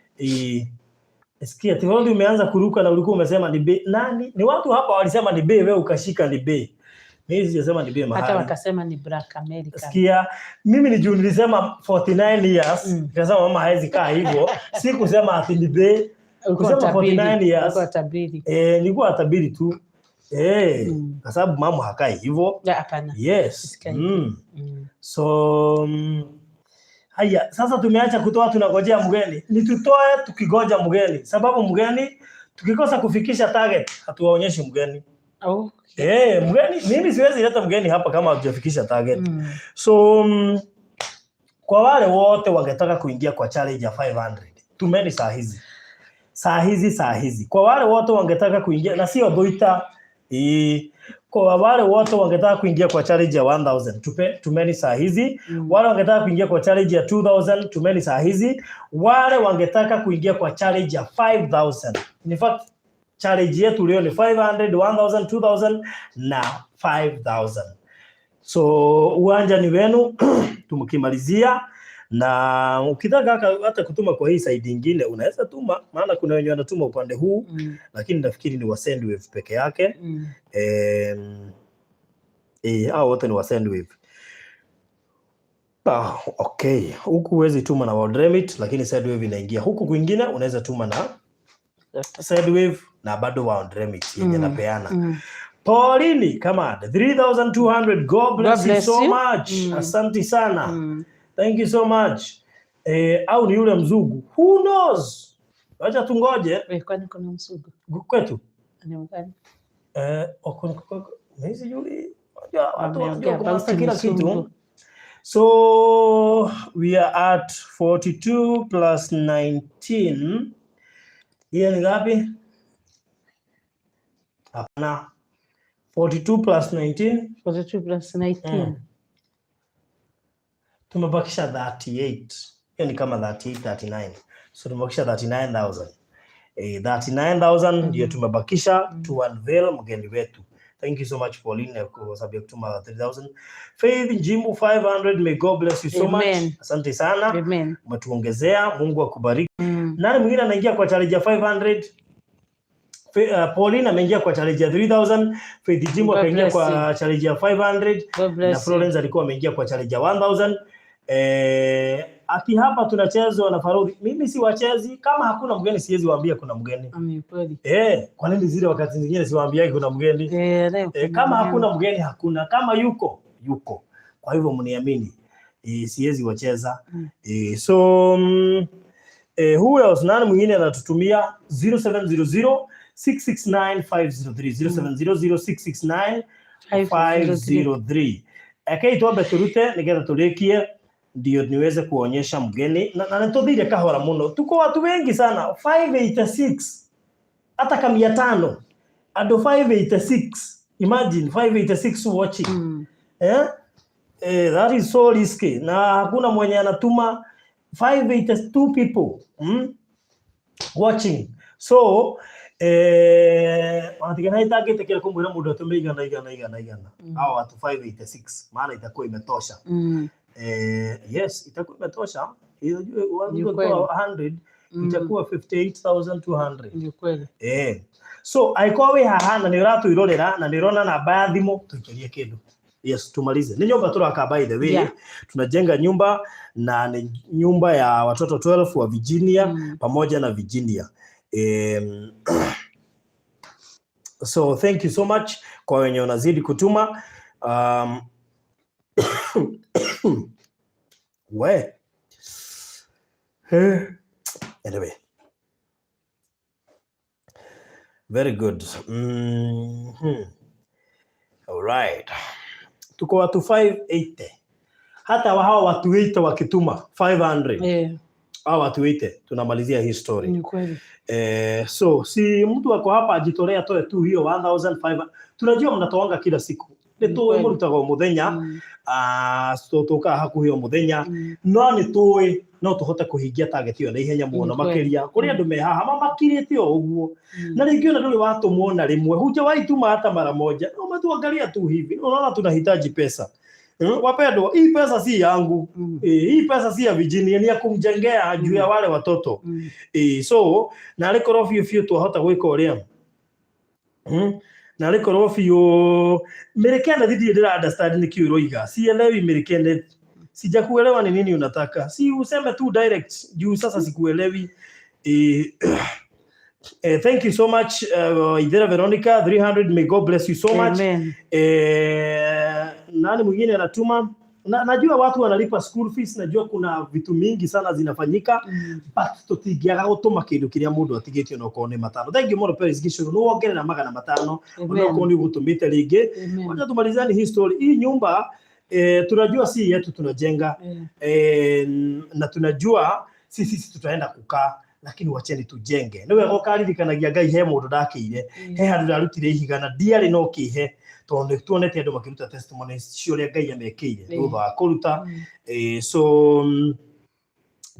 Sikia, tiwali umeanza kuruka na ulikuwa umesema ni bei. Nani? Ni watu hapa walisema ni bei, wewe ukashika ni bei. Mimi sijasema ni bei mahali. Hata wakasema ni Black American. Sikia, mimi ni juu nilisema 49 years. Nikasema mama haizi kaa hivyo. Si kusema ati ni bei. Kusema 49 years. Nilikuwa tabiri. Nilikuwa tabiri tu. Kwa sababu mama hakai hivyo. Hapana. Yes. So haya, sasa tumeacha kutoa, tunangojea mgeni. Ni tutoe tukigoja mgeni. Sababu mgeni tukikosa kufikisha target hatuwaonyeshi mgeni. Mgeni, mimi siwezi leta mgeni hapa kama hatujafikisha target. So kwa wale wote wangetaka kuingia kwa challenge ya 500. Tumeni saa hizi. Kwa wale wote wangetaka kuingia na sio doita. Kwa wale wote wangetaka kuingia kwa challenge ya 1000, tumeni saa hizi. Wale wangetaka kuingia kwa challenge ya 2000, tumeni saa hizi. Wale wangetaka kuingia kwa challenge ya 5000. In fact, challenge yetu leo ni 500, 1000, 2000 na 5000. So uwanja ni wenu. Tumkimalizia na ukitaka hata kutuma kwa hii side nyingine unaweza tuma, maana kuna wenye wanatuma upande huu lakini nafikiri ni wa Sendwave peke yake. Hao wote ni wa Sendwave. Okay, huku huwezi tuma na World Remit lakini Sendwave inaingia. Huku kwingine unaweza tuma na Sendwave na bado World Remit yenye napeana. Paulini, come on, 3200. God bless you so much. Asante sana. Thank you so much. Au ni yule mzugu? Who knows? Wacha tungoje. Kwani kuna mzugu? Kwetu? Ni mgani? Mimi yule. Watu kila kitu. So we are at 42 plus 19. Hiyo ni ngapi? Hapana. 42 plus 19. 42 plus 19. Tumebakisha 38. Hiyo ni kama 38, 39. So tumebakisha 39,000. 39,000 ndio tumebakisha to unveil mgeni wetu. Thank you so much Pauline kwa sababu ya kutuma 3000. Faith Njimu 500. May God bless you so much. Asante sana. Umetuongezea. Mungu akubariki. Nani mwingine anaingia kwa challenge ya 500? Pauline ameingia kwa challenge ya 3000. Faith Njimu akaingia kwa challenge ya 500. Na Florence alikuwa ameingia kwa challenge ya 1000. Ati hapa tunachezwa na Farudi. Mimi si wachezi, kama hakuna mgeni siwezi waambia kuna mgeni. Kweli. Kwa nini zile wakati zingine siwaambiagi kuna mgeni? Kama hakuna mgeni hakuna, kama yuko. Kwa hivyo mniamini. Siwezi wacheza. So who else? Nani mwingine anatutumia 0700 669 503 0700 669 tuambe turute nigetha turekie ndio niweze kuonyesha mgeni na nitodhire kahora muno. Tuko watu wengi sana, 586 hata kama 500 ado 586. Imagine 586 watching. That is so risky. Na hakuna mwenye anatuma 582 people watching. So Wanatigana itagite kile kumwira mundu atumeigana igana au watu 586 maana itakuwa imetosha. Yes, itakuwa imetosha. Hiyo kwa 100 itakuwa 58,200. Ndio kweli. So aiko we hahana ni ratu irorera na nirona namba ya thimo tuikirie kindu. Yes, tumalize. Ni nyumba turaka by the way. Tunajenga nyumba na ni nyumba ya watoto 12 wa Virginia pamoja na Virginia. So thank you so much kwa wenye wanazidi kutuma. Anyway. Very good. All right. Tuko watu 580. Hata hao watu 8 wakituma 500. Hao watu 8 tunamalizia hii story. Ni kweli. So si mtu wako hapa ajitolea toe tu hiyo 1500. Tunajua mnatoanga kila siku. Nitoe murutaga muthenya tutoka hakuhi o muthenya no ni toy no tuhote kuhingia target yo na ihenya muno makiria kuri andu me haha makirite o uguo na ringi na nduri watu muona rimwe huja waituma hata mara moja no matuangalia tu hivi unaona tunahitaji pesa. Wapendwa, hii pesa si yangu. Hii pesa si ya Virginia, ni ya kumjengea juu ya wale watoto. So na likorofio fio tuhota gwika uria na likorofio merekenda thidi ndira understand ni kiu roiga sielewi merekenda sijakuelewa ni nini unataka, si useme tu direct juu sasa sikuelewi. Thank you so much Idera Veronica 300, may God bless you so much. Nani mwingine anatuma? Najua watu wanalipa school fees, najua kuna vitu mingi sana zinafanyika but tutigiaga gutuma kindu kiria mundu atigitio no kone matano. Thank you more Paris Gisho no wongere na magana matano no kone gutumite ringi. Wacha tumalizane history hii nyumba. Tunajua si yetu tunajenga na tunajua sisi tutaenda kukaa, lakini wacheni tujenge. Niwe gokaririkanagia Ngai he mundu ndakire he handu ndarutire ihigana diari no kihe tondu tuonete andu makiruta testimony cio Ngai amekire thutha wa kuruta. So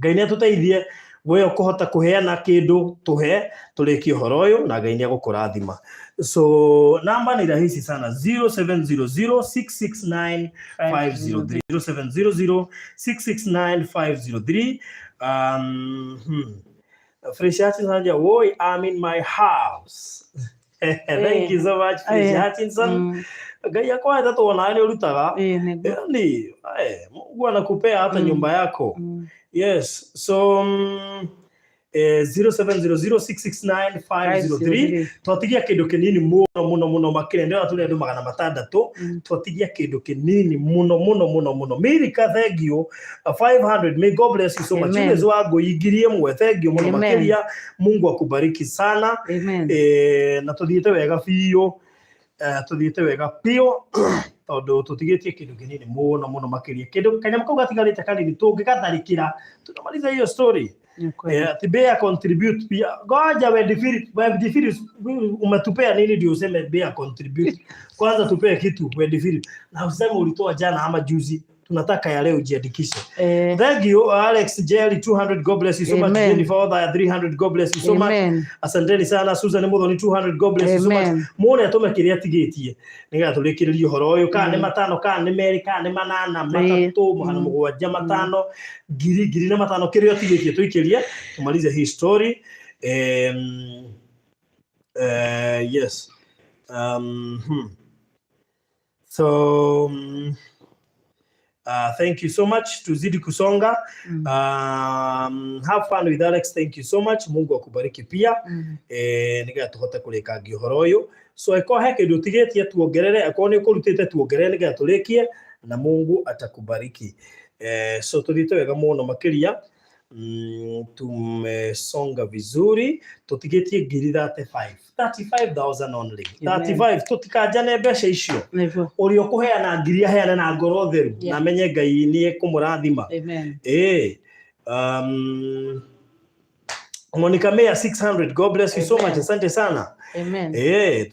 Ngai ne tuteithie we ukuhota kuheana kindu tuhe turiki horo uyu na Ngai ne gukurathima. So namba ni rahisi sana 0700669503 0700669503. Fresh Hutchinson, boy, I'm in my house. Thank you so much, Fresh Hutchinson. Gaya kwa hata tuona ni ulitaga. Ni Mungu anakupea hata nyumba yako. Yes. So 0700669503 twatigia kindu kinini muno makire ndio atule andu magana matandatu twatigia kindu kinini muno Mirika, thank you 500, may God bless you so much. Yesu wangu igirie mwe, thank you muno makiria, Mungu akubariki sana. Na tuthiite wega pio tondu tutigitie kindu kinini muno makiria kindu kanyama kau gatigarite kanini tungikatharikira tunamaliza hiyo story. Tibea contribute pia goja we defeat umetupea nini ndio useme bea contribute kwanza tupee kitu we defeat na useme ulitoa jana ama juzi, tunataka ya leo jiandikishe. Thank you Alex Jelly 200, God bless you so much. Jennifer 300, God bless you so much. Asanteni sana. Susan Muthoni 200, God bless you so much. Muone atome kiria tigitie niga tulikiririo horo uyu kana matano kana meri kana manana matatu mwana mugwanja matano giri na matano kiria tigitie tuikirie tumalize hii story. Yes. So thank you so much. Tuzidi kusonga. Have fun with Alex. Thank you so much. Mungu akubariki pia. Niga tuhota kuleka gihoro uyu. So eko heke ndu tigetie tuongerere akone kurutite tuongerere niga turekie na Mungu atakubariki. So tudite wega muno makiria. Tumesonga vizuri, tutigetie ngiri 35,000 only. 35 tutikajane besha icio uri okuheana ngiri aheana na ngoro theru na menye Ngai ni kumurathima. Monica Meya 600, God bless you so much. Asante sana.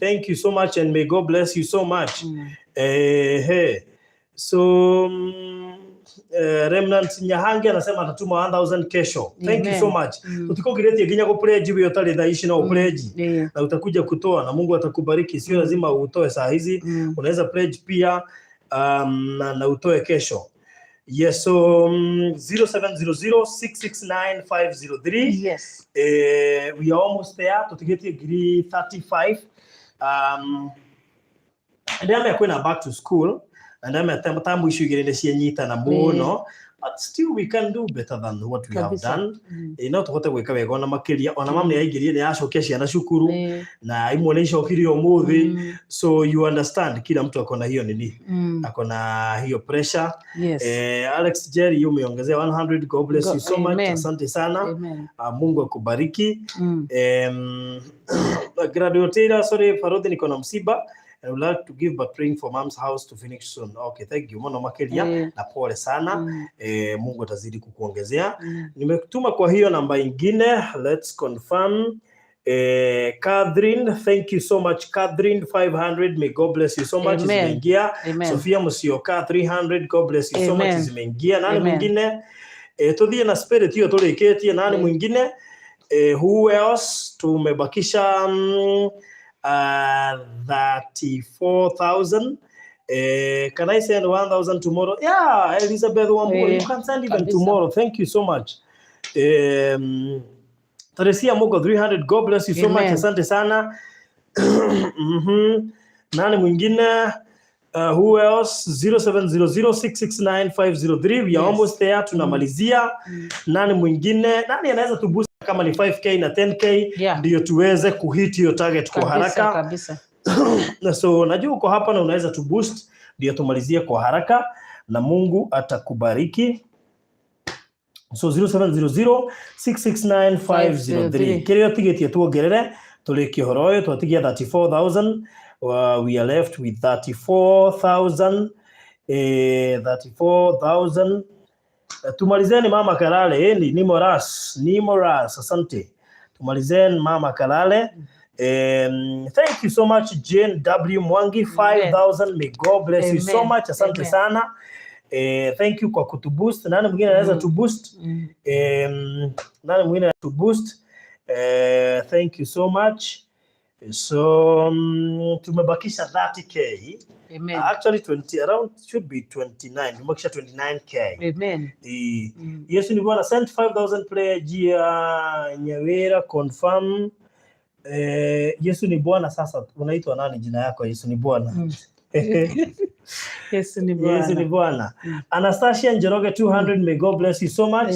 Thank you so much and may God bless you so much. So Remnant Nyahangi anasema atatuma 1000 kesho. Thank you so much. Utikogireti ginya go pledge hiyo tali dhaishi na pledge na utakuja kutoa na Mungu atakubariki. Sio lazima utoe saa hizi. Unaweza pledge pia na utoe kesho. Yes, so 0700669503. Yes. We are almost there. Tutigeti giri 35. And I'm going back to school. And I'm at the time we should get in na muno. But still we can do better than what we have done. Ina tuhote gwika wega ona makiria ona mama yaigirie ni yacokia ciana cukuru na imwe ni icokiri umuthi. So you understand kila mtu akona hiyo nini akona hiyo pressure. Alex Jerry umeongezea 100. God bless you so much. Asante sana. Mungu akubariki. Graduate sorry Farodhi niko na msiba. I would like to give but praying for mom's house to finish soon. Okay, thank you. Mono makeria na pole sana. Mungu atazidi kukuongezea. Nimetuma kwa hiyo namba nyingine. Let's confirm. Catherine, thank you so much. Catherine 500. May God bless you so much. Zimeingia. Sofia Musioka 300. God bless you so much. Zimeingia. Nani mwingine? Tudhie na spirit hiyo tuliketie. Nani mwingine? Who else? Tumebakisha 34,000. Can I send 1,000 tomorrow? Yeah, Elizabeth Wambua, you can send even tomorrow. Thank you so much. Teresia Mogo 300. God bless you so much. Asante sana. Nani mwingine? Who else? 0700669503. We are almost there. Tunamalizia. Nani mwingine? Nani anaweza tuboost kama ni 5k na 10k ndio tuweze kuhit hiyo target kwa haraka kabisa. So najua uko hapa na unaweza tu boost ndio tumalizie kwa haraka na Mungu atakubariki. So 0700669503 kirio tigeti tuongerere tuliki horoyo twatigia 34,000. We are left with 34,000. 34,000. Tumalizeni mama Kalale ni Moras asante. Tumalizeni mama Kalale. Thank you so much Jane W Mwangi 5,000. May God bless you so much. Asante sana. Thank you kwa kutuboost. Nani mwingine anaweza tu boost? Nani mwingine to boost? Thank you so much. So tumebakisha 30k. Actually 20 around should be 29. Tumebakisha 29k. Yesu ni Bwana sent 5,000 pledge ya Nyawera confirm. Yesu ni Bwana. Sasa unaitwa nani jina yako? Yesu ni Bwana. Yesu ni Bwana. Yesu ni Bwana. Anastasia Njoroge 200. May God bless you so much.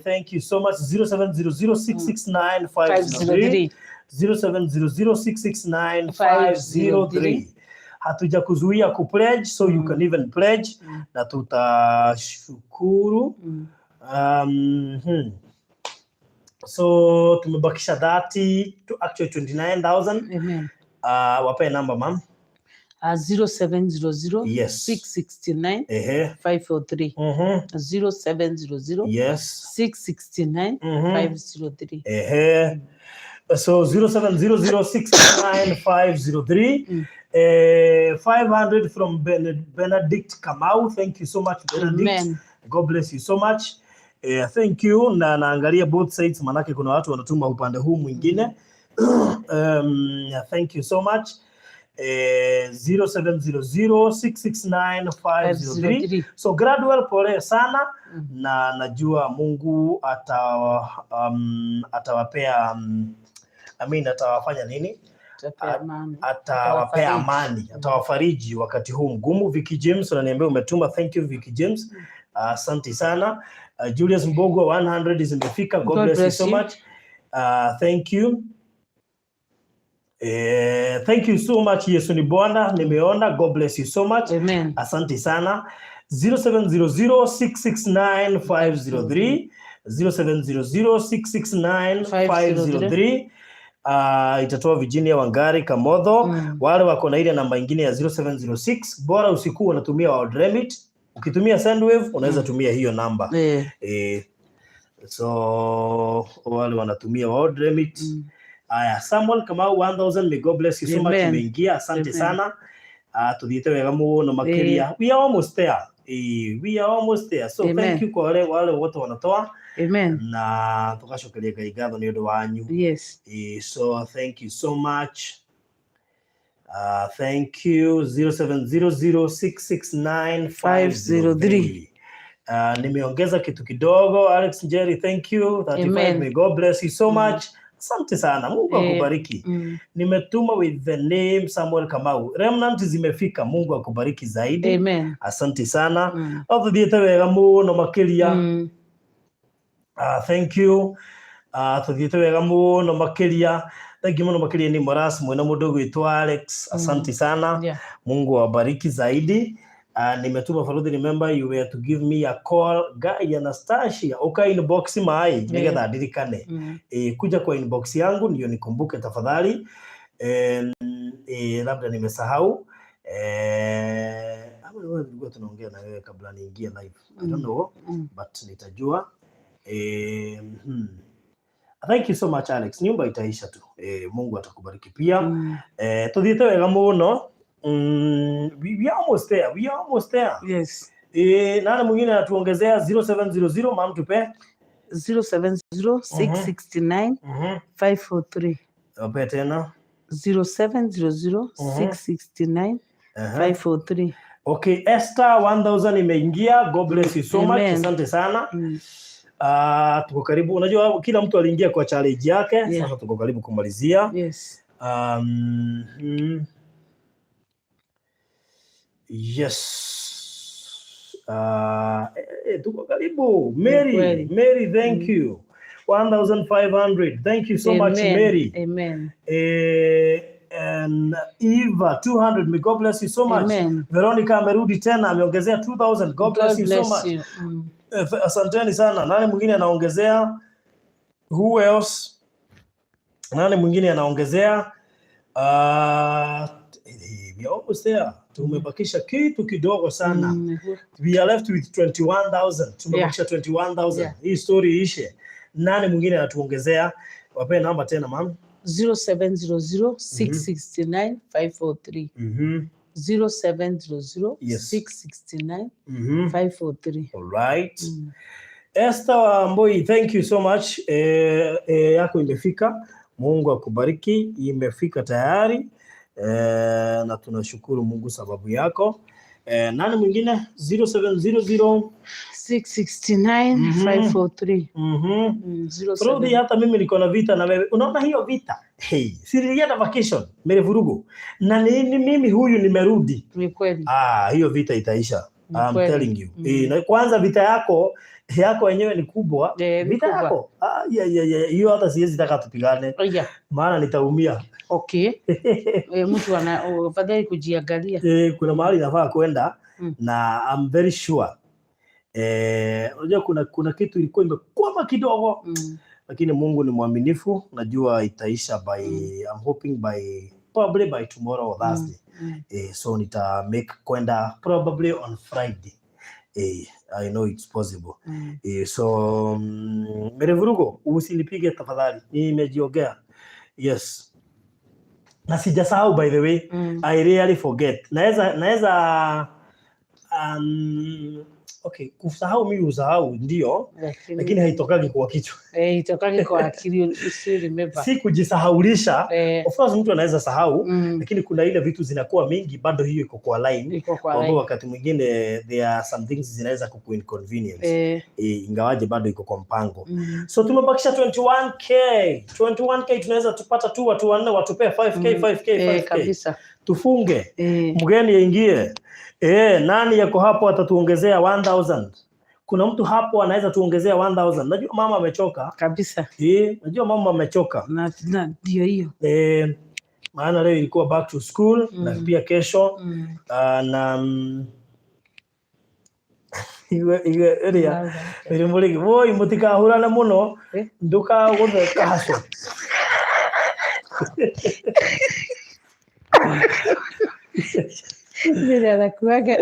Thank you so much. 0700669503. 0700669503. Hatuja kuzuia ku pledge, so you can even pledge na tutashukuru. So tumebakisha 30 to actually 29,000. Wape namba ma'am. 0700 669 503. 0700 669 503. So 0700669503. 500 from Benedict Kamau. Thank you so much Benedict. God bless you so much. Thank you. Na naangalia both sides manake kuna watu wanatuma upande huu mwingine. Thank you so much. 0700669503. So gradual pole sana na najua Mungu atawapea atawafanya nini? Atawapea amani, atawafariji wakati huu mgumu. Vicky James unaniambia umetuma. Thank you Vicky James. Asante sana. Julius Mbogo 100 zimefika. God bless you so much. Thank you. Thank you so much. Yesu ni Bwana, nimeona. God bless you so much. Asante sana. 0700669503. 0700669503. Itatoa Virginia Wangari Kamotho. Wale wako na ile namba nyingine ya 0706 bora usiku unatumia World Remit. Ukitumia Sendwave unaweza tumia hiyo namba. So wale wanatumia World Remit. Aya, Samuel Kamau 1,000. May God bless you so much. Imeingia. Asante sana. Tudite wega muno makiria. We are almost there. We are almost there. So Amen. Thank you kwa wale wote wanatoa. Amen. Na tukashokeria Ngai ngatho ni undu wanyu. Yes. So thank you so much. Thank you. 0700669503. Nimeongeza kitu kidogo. Alex Njeri, thank you. 35. Amen. May God bless you so much. Asante sana. Mungu akubariki. Nimetuma with the name Samuel Kamau. Remnant zimefika. Mungu akubariki zaidi. Amen. Asante sana. Tuthiete wega muno makiria. Thank you. Tuthiete wega muno makiria. Thank you muno makiria ni Moras mwena mundu gwitwa Alex. Asante sana. Mungu awabariki zaidi. Nimetuma for the remember you were to give me a call guy Anastasia inbox mai nigetha ndirikane kuja kwa inbox yangu ndio nikumbuke tafadhali. Labda nimesahau ama nilikuwa tunaongea na wewe kabla niingie live. I don't know but nitajua. Thank you so much Alex. Nyumba itaisha tu. Mungu atakubariki pia. Tuthiete wega muno. We are almost there. Yes. Nani mwingine anatuongezea 0700 mam tupe 070669 Wape tena 0700669543. Okay, Esther 1000 imeingia. God bless you so much. Asante sana. Tuko karibu. Unajua kila mtu aliingia kwa challenge yake. Sasa tuko karibu kumalizia. Yes. Yes. Tuko karibu. Mary, thank you. 1500. Thank you so much, Mary. Amen. And Eva 200. May God bless you so much. Amen. Veronica amerudi tena ameongezea 2000. God bless you so much. Asanteni sana. Nani mwingine anaongezea? Who else? Nani mwingine anaongezea? We are almost there. Tumebakisha kitu kidogo sana. We are left with 21,000. Tumebakisha 21,000. Hii story ishe. Nani mwingine anatuongezea? Wape namba tena mam. 0700669543. 0700669543. All right. Esther Wamboi, thank you so much. Yako imefika. Mungu akubariki. Imefika tayari. Na tunashukuru Mungu sababu yako. Nani mwingine? 0700669543. Rudi hata mimi niko na vita na wewe. Unaona hiyo vita? Silienda vacation, nimevurugu. Na mimi huyu nimerudi. Ni kweli. Hiyo vita itaisha. I'm telling you. Na kwanza vita yako yenyewe ni kubwa. Vita yako. Hiyo hata siwezi taka tupigane. Maana nitaumia. Okay. Mtu anafadhali kujiangalia. Kuna mahali nafaa kwenda na I'm very sure. Unajua kuna kitu ilikuwa imekwama kidogo. Lakini Mungu ni mwaminifu. Najua itaisha by I'm hoping probably by tomorrow or Thursday. So nita make kwenda probably on Friday. I know it's possible. So Merevurugo usinipige tafadhali. Nimejiongea. Yes. Na sijasahau by the way. I really forget. Naweza okay, kusahau mimi usahau ndio, lakini haitokagi kwa kichwa. Haitokagi kwa akili, you remember. Si kujisahaulisha. Of course mtu anaweza sahau, lakini kuna ile vitu zinakuwa mingi bado hiyo iko kwa line. Kwa wakati mwingine there are some things zinaweza kukuinconvenience. Ingawaje bado iko kwa mpango. So tumebakisha 21k tunaweza tupata tu watu wanne watupe 5k kabisa. Tufunge. Mgeni aingie. Nani yako hapo atatuongezea 1000? Kuna mtu hapo anaweza tuongezea 1000. Najua mama amechoka. Kabisa. Najua mama amechoka. Na ndio hiyo. Maana leo ilikuwa back to school na pia kesho na iwe area. Ilimuliki woi mutikahurana muno nduka guthe kahaco. Mira la cuaca.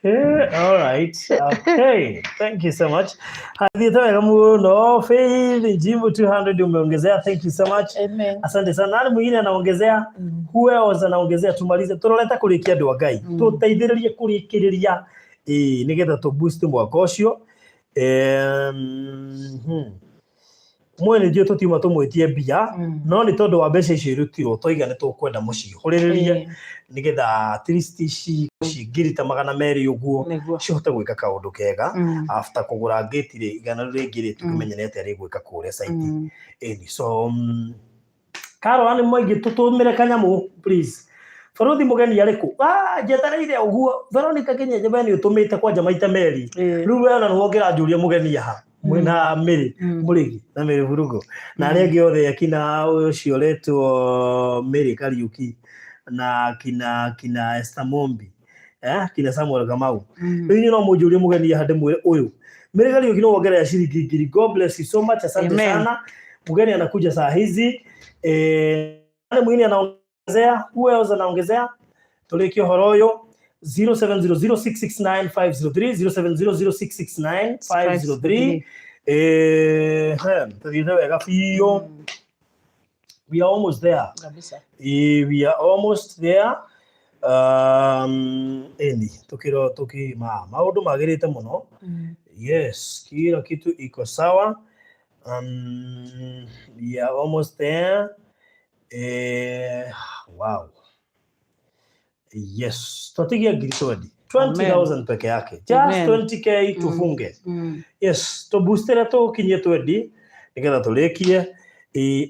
All right. Okay. Thank you so much. Hadita kama no Faith Jimbo 200 umeongezea. Thank you so much. Amen. Asante sana. Nani mwingine anaongezea? Who else anaongezea? Tumalize. Turoleta kurikia andu wa Ngai. Tuteithiririe kurikiriria nigetha tu boost mwaka ucio. Mwene ndio tutiuma tumwitie mbia no ni tondu wa mbeca icio irutirwo toiga ni tukwenda mucihuririe nigetha at least cingirita 200 uguo cihote gwika kaundu kega after kugura gate ri igana ringi tukimenyenete ari gwika kuria site so Karo ani moigi tutumire kanyamu please Faruthi mugeni ariku jetereire uguo Veronica Kinyenje bani utumite kwanja maita meri riu we ona nuongira njuria mugeni aha mwina Miri Murigi na Miri Vurugo na regi othe akina ucio letwo Miri Kariuki na kina Esther Mombi kina Samuel Kamau riu no mujurie mugeni hande mwire uyu Miri Kariuki no wongerera shilingi 2,000 God bless you so much asante sana mugeni anakuja saa hizi nani mwingine anaongezea who else anaongezea tuleke horo uyo 0700669503 0700669503 we are almost there we are almost there tukiro maundu magirite muno yes kila kitu iko sawa we are almost there wow yes tutigia ngiri 20,000 peke yake just 20k tufunge yes to booster to kinye 20 nigetha turekie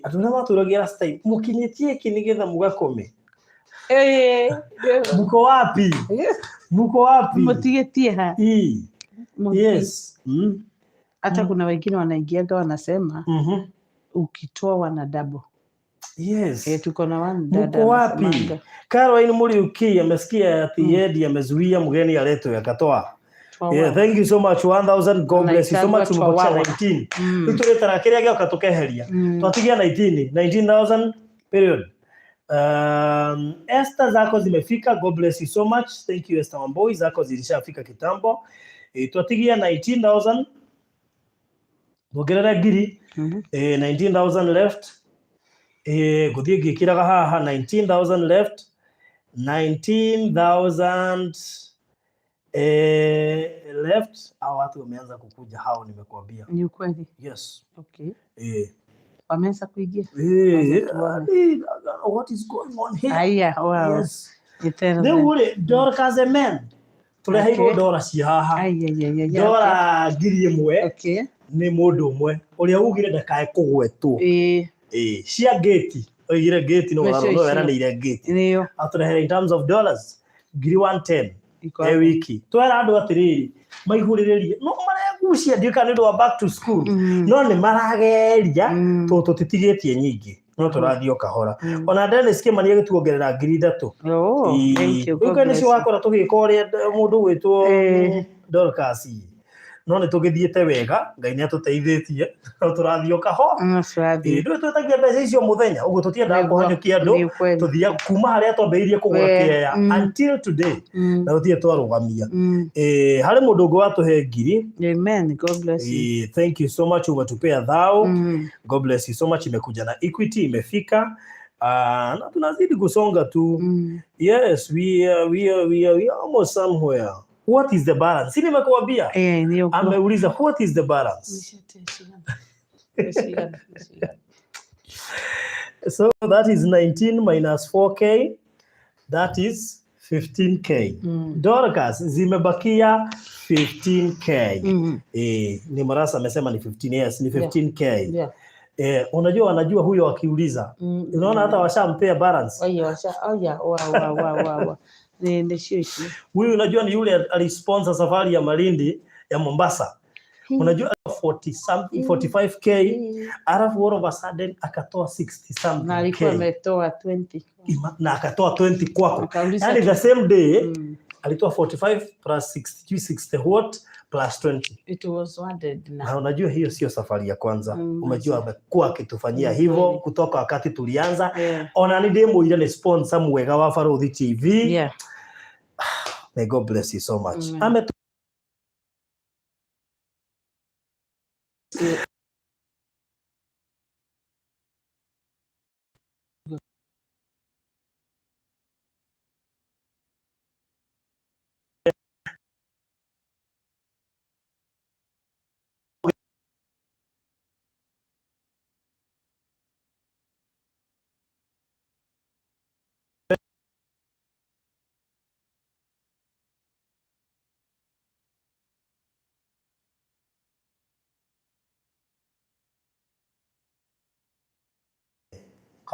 atuna maturagia last time mukinyetie ki nigetha mugakome muko wapi mutigetie ha yes hata kuna wengine wanaingiaga wanasema ukitoa wana double. Yes. Tuko na one dada. Muko wapi? Caroline Muriuki amesikia ati Yedi amezuia mgeni aletwe akatoa. Thank you so much 1000 God bless you so much mbocha 19. Tutuleta rakiria gyo katukeheria. Twatigia 19000 period. Esther zako zimefika God bless you so much. Thank you Esther Wamboi zako zilishafika kitambo. Twatigia 19000 Bogerera giri 19000 left. Guthie ngikiraga haha 19000 left 19000 left au watu wameanza kukuja hao nimekuambia ni ukweli yes okay wameanza kuingia what is going on here aya wow yes they were Dorcas men tureheirwo ndora ci haha ndora ngiri imwe okay ni mundu umwe uria ugire ndakae kugwetwo cia gate oigire gate no wera ni ile gate niyo atrehere in terms of dollars ngiri 110 wiki twera andu atiriri maihuriririe no maregucia ndika ni ndo back to school no ni marageria to tutigitie nyingi no turathio kahora ona Dennis Kimani agituongerera ngiri 3 thank you uko ni cio wakora tugika uria mundu gwitwo Dorcas no ni tugithiete wega Ngai ni atuteithitie turathio kahora ndu twetagia mbeca icio muthenya uguo tutienda kuhanyokia andu tuthia kuma haria twambiririe kugura kea until today na tuthie twarugamia hari mundu ngo watuhe ngiri amen God bless you thank you so much umetupea thao God bless you so much imekuja na Equity imefika na tunazidi kusonga tu yes we are almost somewhere. What is the balance? Sini nimekuambia. Ameuliza what is the balance? So that is 19 minus 4k. That is 15k. Dorcas zimebakia 15k. Ni Marasa amesema ni 15 years, ni 15k. Unajua wanajua huyo akiuliza. Unaona hata washampea balance. Wow. Huyu unajua ni yule alisponsor safari ya Malindi ya Mombasa. Unajua 40 something 45k alafu all of a sudden akatoa 60 something. Na alikuwa ametoa 20. Na akatoa 20 kwako. Yani the same day alitoa 45 plus 60 what plus 20. It was wanted now. Na unajua hiyo sio safari ya kwanza. Umejua amekuwa akitufanyia hivyo kutoka wakati tulianza. Ona ni demo ile ni sponsor mwega wa Faruthi TV. May God bless you so much.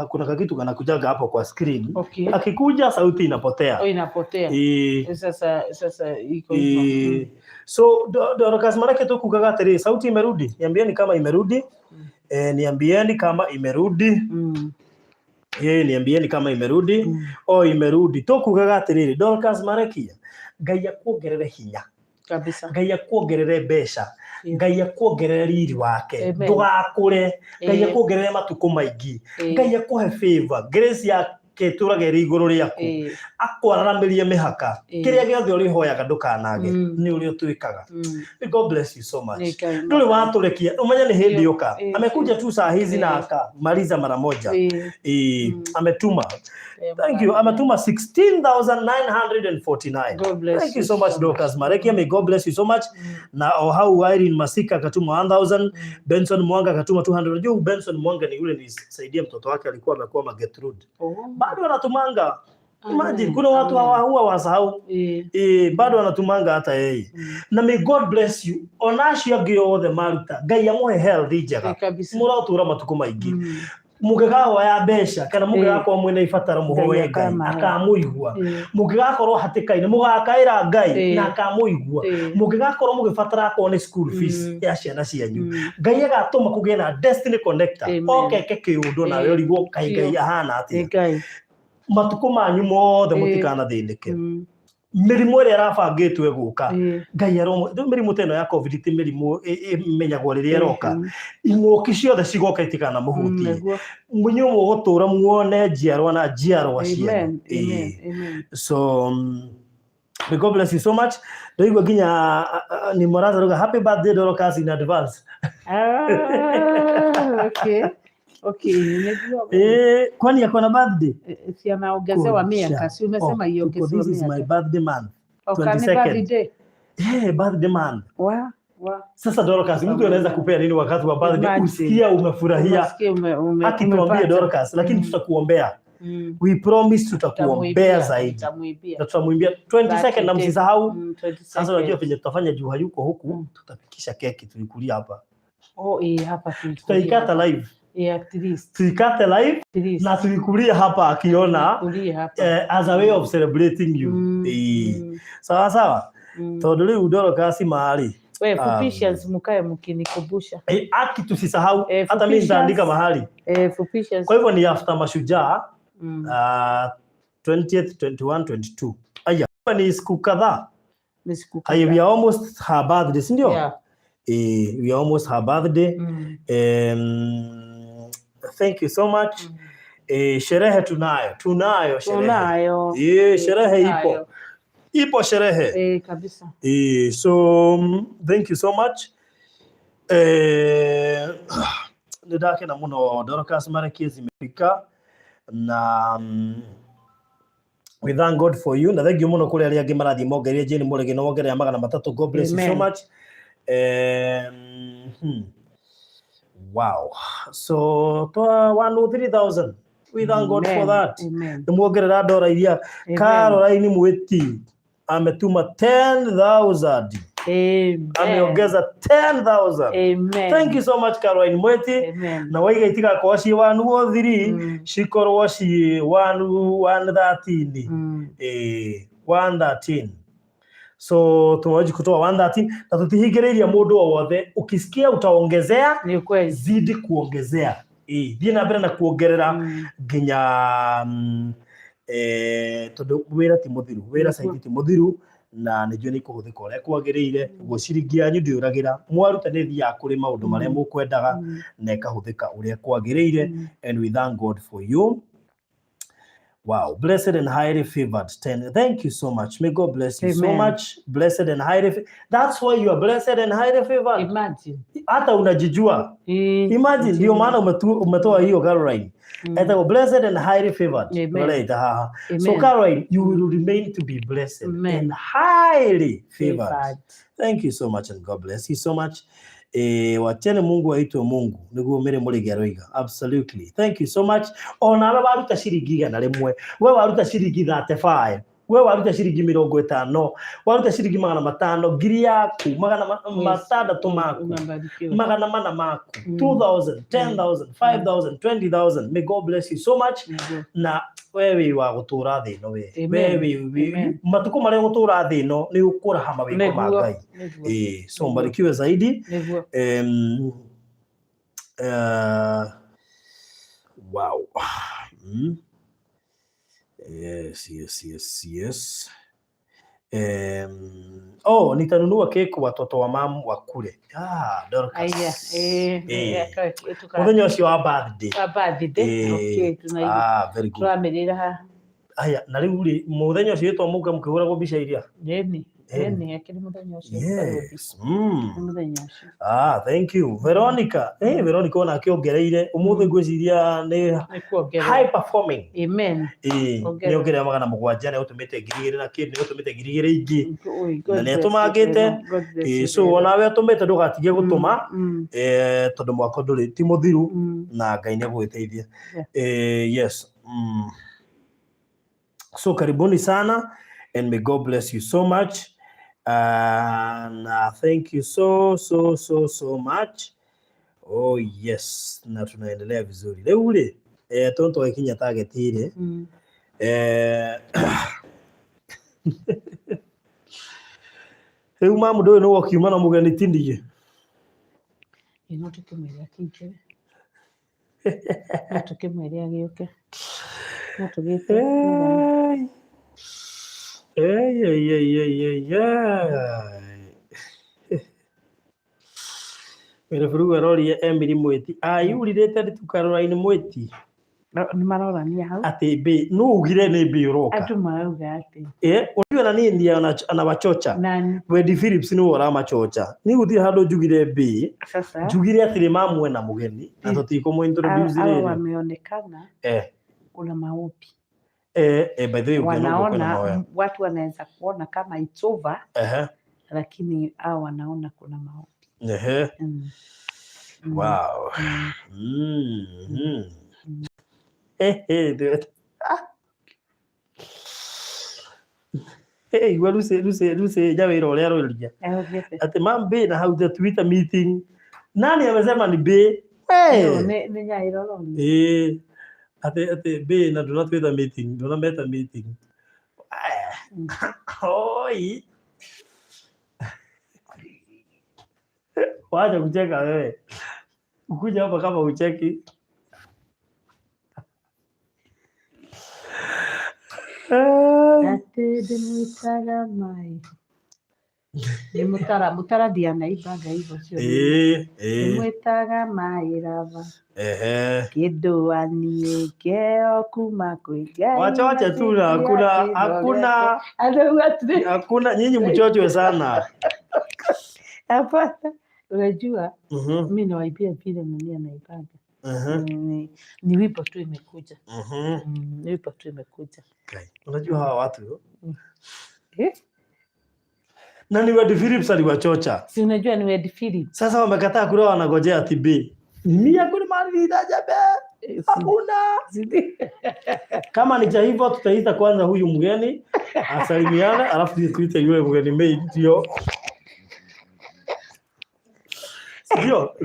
Kuna kakitu kanakujaga hapo kwa screen. Akikuja sauti inapotea. Inapotea. Sasa iko hivyo. So Dorcas, manake tu kugaga atiri sauti imerudi. Niambieni kama imerudi. Niambieni kama imerudi. Niambieni kama imerudi. Imerudi. To kugaga atiri Dorcas Marakia. Ngai akuongerere hinya. Kabisa. Ngai akuongerere mbeca. Ngai akuongerere riri wake. Ndugakure. Ngai akuongerere matuko maingi. Ngai akuhe favor. Grace yake turage iguru riaku. Akwararamirie mihaka. Kiria giothe uri hoyaga ndukanage. Ni uri utwikaga. God bless you so much. Nduri waturekia. Umenya ni hindi yoka. Amekuja tu saa hizi na akamaliza mara moja. Ametuma. Thank you. Ametuma 16,949. Thank you so much, Dorcas Marekia. May God bless you so much. Na how Irene Masika akatuma 1,000. Benson Mwanga akatuma 200. Unajua Benson Mwanga ni yule nilisaidia mtoto wake alikuwa amekuwa Gertrude. Bado anatumanga. Imagine kuna watu huwa wasahau. Bado anatumanga hata yeye. Na may God bless you. Onashia giothe maruta. Ngai amuhe health njega. Muratura matuko maingi. Mugegawa ya besha kana mugegakwa mwene ifatara muhoye Ngai akamuigua. Mugegakorwo hatikaine mugakaira Ngai na akamuigua. Mugegakorwo mugifatara akone school fees ya ciana cianyu. Ngai agatuma kugie na destiny connector. Okeke kiundu na yo rigwo Ngai ahana ati. Matuko manyu mothe mutikana thindike. Mirimu ire arabangitwe guka. Ngai aromo mirimu teno ya covid ti mirimu imenyagwo riria roka. Ing'oki ciothe cigoka itikana muhutie. Munyu mugutura muone njiarwa na njiarwa cianyu. So may God bless you so much. Ndoigwa ginya ni moraza ruga happy birthday Dorcas in advance. Okay, kwani yako na birthday? Si anaongezewa miaka, si umesema iongezewa miaka. This is my birthday month. 22nd. Birthday month. Wow. Sasa Dorcas, mtu anaweza kupea nini wakati wa birthday? Usikia umefurahia. Akituambia Dorcas, lakini tutakuombea. We promise tutakuombea zaidi. Na tutamwimbia 22nd na msisahau. Sasa unajua venye tutafanya juu hayuko huku, tutapikisha keki tulikulia hapa. Hapa tutaikata live. At least. Tuikate live na tuikulia hapa akiona as a way of celebrating you. Sawa. Tondu riu Dorcas mahali. Fupishes mukae mkinikumbusha. Aki tusisahau hata mimi nitaandika mahali. Fupishes. Kwa hivyo ni after mashujaa 20th, 21, 22. Aya, ni siku kadhaa. We are almost her birthday, si ndio? We are almost her birthday. Thank you so much. Sherehe tunayo sherehe. Sherehe ipo sherehe. Kabisa. So thank you so much. Ndake na muno Dorcas Marakia zimefika na we thank God for you. Na thank you muno kule aria ngimarathi mongerie jeni murege no wongere magana matatu. God bless you so much. Wow. So to 103,000. We thank God for that. Ndimwongerera ndora iria Caroline Mwiti ametuma 10,000. Ameongeza 10,000. Thank you so much Caroline Mwiti. Na waiga itika kwa shi 103 shikorwo shi 113. 113. So tunawaji kutoa 113 na tutihigiriria mundu wothe ukisikia utaongezea zidi kuongezea thie na mbere na kuongerera nginya tondu wira ti muthiru wira saidi ti muthiru na nijue ni kuhuthika uria kwagiriire guo ciringi yanyu ndiuragira mwarutanithia kuri maundu maria mukwendaga na ikahuthika uria kwagiriire and we thank God for you. Wow, blessed and highly favored 10. Thank you so much. May God bless you. Amen. So much. Blessed and highly. That's why you are blessed and highly favored. Imagine. Hata unajijua. Imagine ndio maana umetoa hiyo Caroline. Eta blessed and highly favored. Amen. So Caroline, you will remain to be blessed and highly favored. Thank you so much and God bless you so much. Wachene Mungu aitwe Mungu niguo mere muri geroiga. Absolutely. Thank you so much. Ona waruta ciringi 100, we waruta ciringi 35, we waruta ciringi 50, waruta ciringi 500, ngiri yaku 600 maku, 400 maku, 2,000, 10,000, 5,000, 20,000. May God bless you so much. Na wewe wa gutura thi no we wewe matuko mare gutura thi no ni ukura hama wiko magai so mbarikiwe zaidi. Wow. Yes. Nitanunua keki watoto wa mamu wakule. Dorcas. Muthenya ucio wa birthday. Okay, very good. Turamerera. Aya, na riu ri muthenya ucio twamuka mukihuragwo mbica iria. Akiri muthenya ucio. Yes. Muthenya ucio. Thank you. Veronica. Veronica ona akiongereire umuthi ngwiciria ni high performing. Amen. Ni ongerera 700 ni utumite 2,000 na kindi ni utumite 2,000 ingi. Na ni atumangite. So ona we atumite ndugatige gutuma tondu mwako nduri ti muthiru na Ngai ni gwiteithia. Yes. So karibuni sana and may God bless you so much. And thank you so much. Oh yes, na tunaendelea vizuri. Leo ule tonto ikinya target ile. Mamu ndo no wakiumana mugani tindije. Inotoke mweli akinje. Inotoke mweli agioke. Notugite. Mere furuga rori Emily Mweti. Yurire tu Caroline Mweti. Ni marora ni hau. Ati be no ugire ni be uroka. Atu marauga ati. Uliona ni ndia anawachocha. Nani? Wedi Phillips ni wora machocha. Ni uthi hado jugire be. Sasa. Jugire ati mamwe na mugeni. Na tutiko mu introduce ile. Wameonekana. Kuna maombi. By the way, wanaona watu wanaweza kuona kama it's over. Lakini hao wanaona kuna maombi. Wow. Luce jawe ilo leo lilia. Ati mambe na how the Twitter meeting. Nani amesema ni be? Ni nyairo. Ate be na do not Twitter meeting, do not meta meeting. Oi. Wacha kucheka wewe. Ukuja hapa kama ucheki. Ate demutara mai. Mutara Diana ibaga hivyo sio. Demutara mai rava. Kido aniekeo kuma kuiga. Wacha tu hakuna nyinyi mchochwe sana. Hapana. Unajua mimi nawaibia vile mimi anaibaga. Ni wipo tu imekuja. Ni wipo tu imekuja. Unajua hawa watu na ni Wedi Phillips aliwachocha. Si unajua ni Wedi Phillips. Sasa wamekataa kula wanagojea TB. Mimi hakuna mali jabe. Hakuna. Kama ni cha hivyo tutaita kwanza huyu mgeni asalimiane alafu tuite yule mgeni made ndio. Ndio.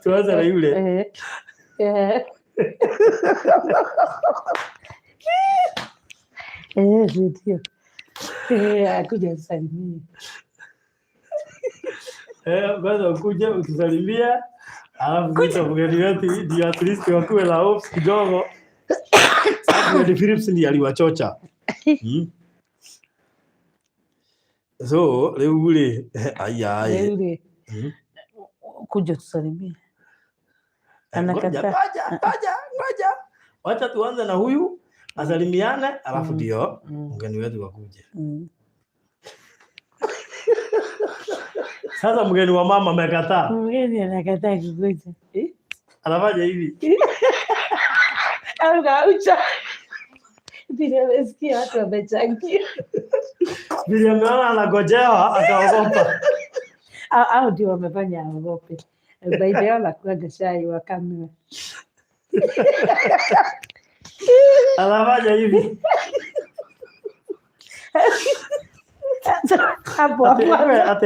Tuanze na yule. Ndio. Akuja salimia. Kwanza ukuja utusalimia, alafu kuja mgeni wetu ndio at least wakuwe la hope kidogo. Sasa Wedi Phillips ndiye aliwachocha. So leo ule aya. Kuja tusalimia. Anakataa. Ngoja. Wacha tuanze na huyu. asalimiane alafu ndio mgeni wetu wakuje. Sasa mgeni wa mama amekataa. Mgeni anakataa kukuja. Anafanya hivi. Anaucha. Bila wasikia watu wamechangia. Bila maana anagojewa akaogopa. Au ndio wamefanya aogope. Baadaye anakuaga shai wa kamera. Anafanya hivi.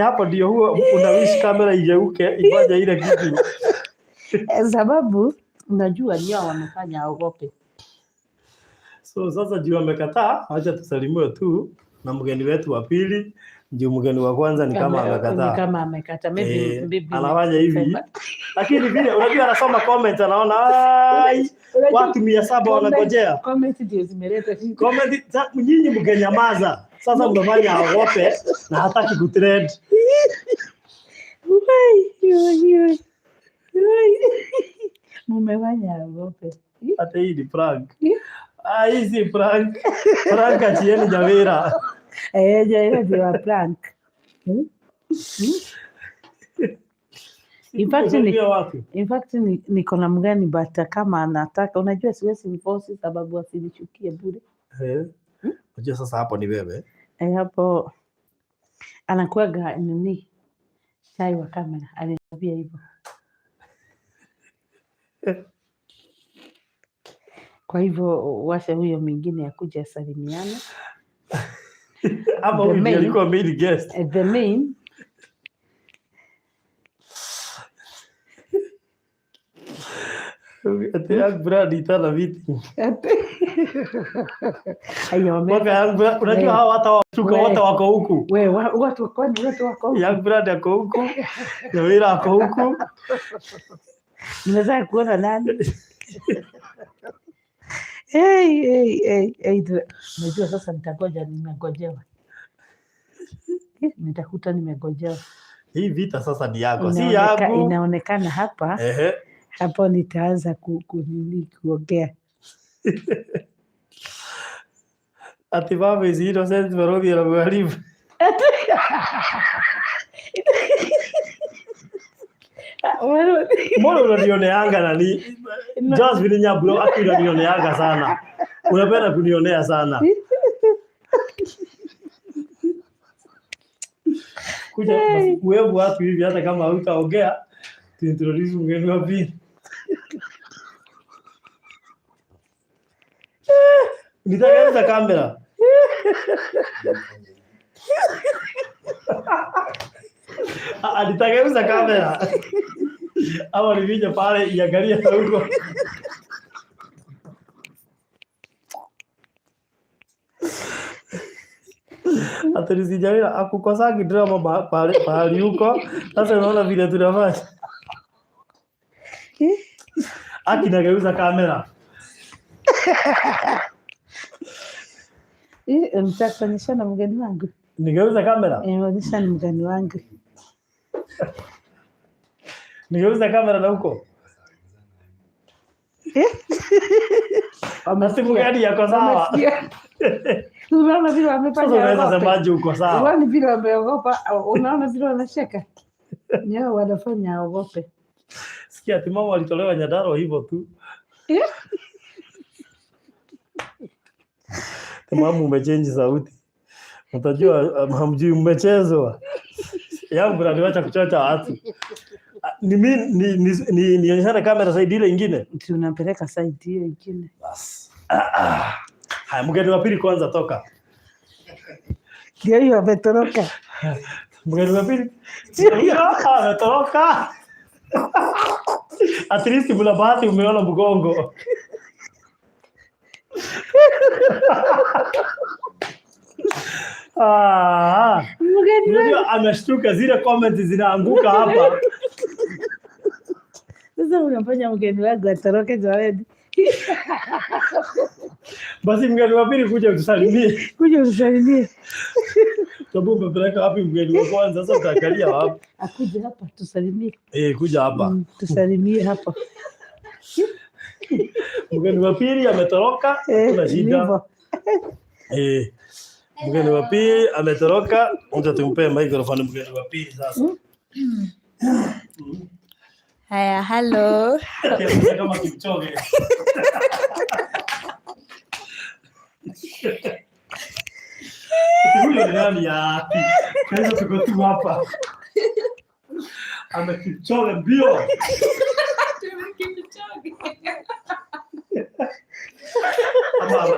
Hapo ndio huo unawish kamera igeuke ifanye ile kitu. Sababu unajua ndio wamefanya aogope. So sasa juu amekataa, acha tusalimue tu na mgeni wetu wa pili. Ndio mgeni wa kwanza ni kama amekataa. Ni kama amekataa. Maybe anafanya hivi. Lakini vile unajua anasoma comment anaona watu 700 wanagojea. Comment ndio zimeleta. Comment nyinyi mgenyamaza. Sasa mnafanya aogope na hataki kutrend. Mumefanya aogope. Hata hii ni prank. Hii si prank. Prank achieni Javera. Javera ndio prank. In fact niko na mgani but kama anataka unajua siwezi mforce sababu asinichukie bure. Unajua sasa hapo ni wewe. Hapo anakuaga nini? Shai wa kamera aliniambia hivyo. Kwa hivyo washa huyo mwingine akuja salimiana. Hapo huyo alikuwa main guest. The main ate yangu brand itana viti. Ayo unajua hawa hata washuka wote wako huku. Wewe watu wako huku. Yangu brand yako huku. Javera yako huku. Unaweza kuona nani? Unajua sasa nitagoja nimegojewa. Nitakuta nimegojewa. Hii vita sasa ni yako, si yangu. Inaonekana hapa. Hapo nitaanza kuongea. Ati baba is innocent Barodi ya mwalimu. Mbona unanioneanga nani? Just vile nyablo ati unanioneanga sana. Unapenda kunionea sana. Kuja basi wewe watu hivi hata kama hutaongea tuintroduce mgeni wa pili. Nitageuza kamera. Nitageuza kamera. Ama nivije pale iangalia huko. Hata nisijawira akukosagi drama pale huko. Sasa unaona vile tunafanya. Nageuza kamera. Mtakuonyesha na mgeni wangu. Nigeuza kamera? Onyesha na mgeni wangu. Nigeuza kamera na huko. Amasi mgeni yako sawa. Unaona vile wamefanya. Sasa unaweza semaje uko sawa? Unaona vile wameogopa, unaona vile wanacheka. Nyao wanafanya aogope. Sikia ati mama walitolewa Nyandarua hivyo tu. Mama umechange sauti. Utajua hamjui mmechezwa. Yangu ndio kuchocha watu. Ni mimi nionyeshane kamera side ile nyingine. Tunapeleka side ile nyingine. Bas. Haya mgeni wa pili kwanza toka. Hiyo ametoroka. Mgeni wa pili. Hiyo ametoroka. At least bila bahati umeona mgongo. Mgeni ameshtuka zile comments zinaanguka hapa. Sasa unafanya mgeni wangu atoroke zaidi. Basi mgeni wa pili kuja utusalimie. Kuja utusalimie. Sababu umepeleka wapi mgeni wa kwanza sasa utaangalia wapi? Akuje hapa tusalimie. Kuja hapa. Tusalimie hapa. Mgeni wa pili ametoroka, kuna shida. Mgeni wa pili ametoroka, ngoja tumpe microphone mgeni wa pili sasa. Haya, hello. Kama Kipchoge. Huyo ni nani ya? Kaisa tuko tu hapa. Kipchoge mbio. Kipchoge.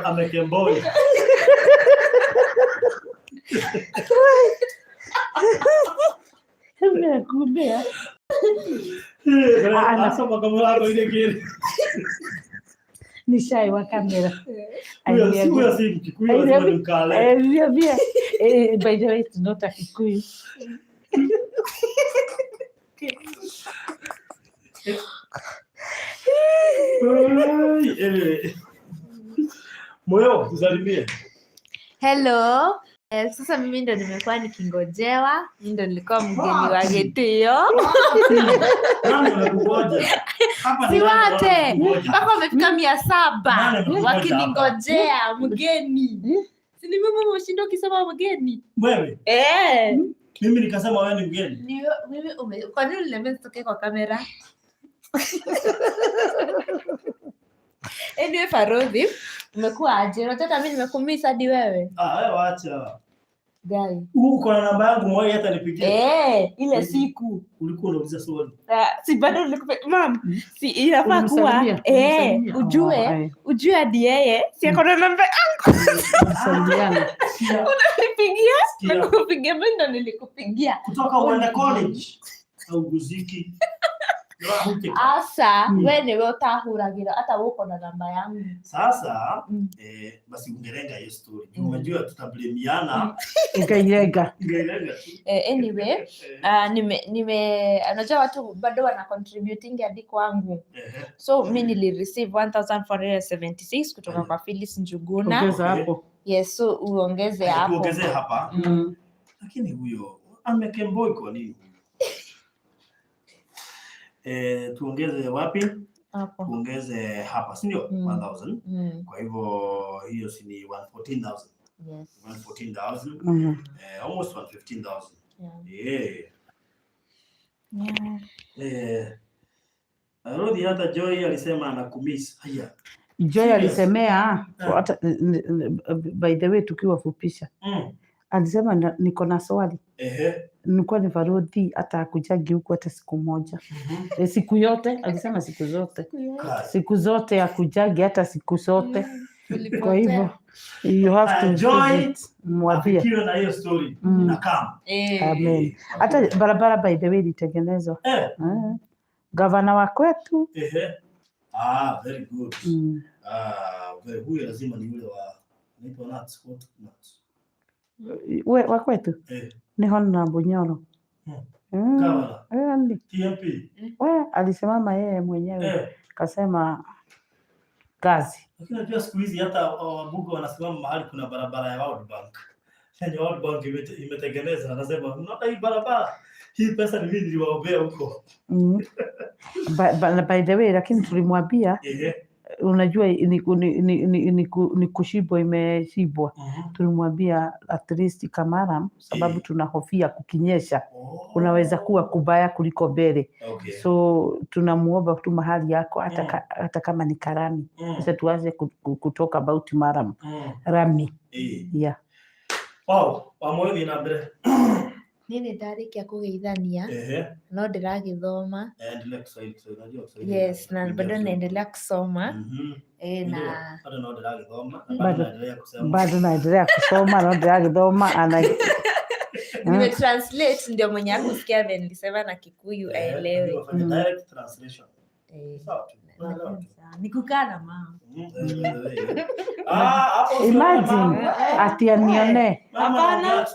Ama Kemboi. Kumbe. Anasoma kama hapo ile kile. Ni shy wa kamera. Huyo si Kikuyu, ni Mkale. By the way, it's not a Kikuyu. Moyo, tusalimie. Hello. Sasa mimi ndo nimekuwa nikingojewa. Mimi ndo nilikuwa mgeni wa Getio. Nani anakungoja? Hapa Si wote. Mpaka wamefika 700 wakiningojea mgeni. Si ni mimi mshindo ukisema mgeni? Wewe? Mimi nikasema wewe ni mgeni. Mimi kwa nini uliniambia nitoke kwa kamera? Anyway, Farodhi, umekuwa aje? Unataka mimi nimekumisa hadi wewe? Wewe acha. Gani? Uko na namba yangu moja hata nipigie. Ile siku ulikuwa unauliza swali. Si bado nilikupa mama. Si inafaa kuwa ujue hadi yeye si ako na namba yangu. Msaliana. Unanipigia? Nikupigia mimi ndo nilikupigia. Kutoka uende college au guziki. Asa, wewe ni wewe utahuragira hata uko na namba yangu. Sasa basi ungelenga hiyo story. Unajua tutablemiana. Ungelenga. Anyway, unajua watu bado wana contributing hadi kwangu. So mimi nilireceive 1476 kutoka kwa Phyllis Njuguna. Ongeza hapo. Yes, so uongeze hapo. Uongeze hapa. Lakini huyo Kemboi kwa nini? Tuongeze wapi? Hapo. Tuongeze hapa, si ndio? 1000. Kwa hivyo hiyo si ni 114,000. Yes. 114,000. Almost 115,000. Rodi hata Joy alisema anakumiss. Haya. Joy alisemea hata by the way tukiwafupisha. Alisema niko na swali. Nilikuwa ni Farodhi hata akujagi huko hata siku moja. Siku yote alisema siku zote. Siku zote akujagi hata siku zote. Kwa hivyo you have to Joy mwambie akiwa na hiyo story na kama. Amen. Hata barabara by the way ilitengenezwa. Gavana wa kwetu. Very good. Huyo lazima ni yule wa anaitwa Nuts. Wa kwetu ni Hona Bunyoro. TMP. Alisimama yeye mwenyewe kasema kazi. Lakini unajua siku hizi hata wabunge wanasimama mahali kuna barabara ya World Bank. Yani World Bank imetengeneza, anasema unaona hii barabara, hii pesa ni mimi niliwaombea huko. By the way, lakini tulimwambia unajua ni kushibwa imeshibwa. Tulimwambia at least Kamara sababu tunahofia kukinyesha unaweza kuwa kubaya kuliko mbele. So tunamuomba tu mahali yako hata kama ni Karami. Sasa tuanze kutoka about Maram. Rami. Yeah. Wow, pamoja na mbele. Nini tariki ya kugeithania? No ndiragithoma. Yes, na bado naendelea kusoma. Bado naendelea kusoma. Bado naendelea kusoma, no ndiragithoma Nimetranslate ndio mwenye akusikia vile nilisema na Kikuyu aelewe. Direct translation. Nikukana mama. Imagine ati anione. Hapana.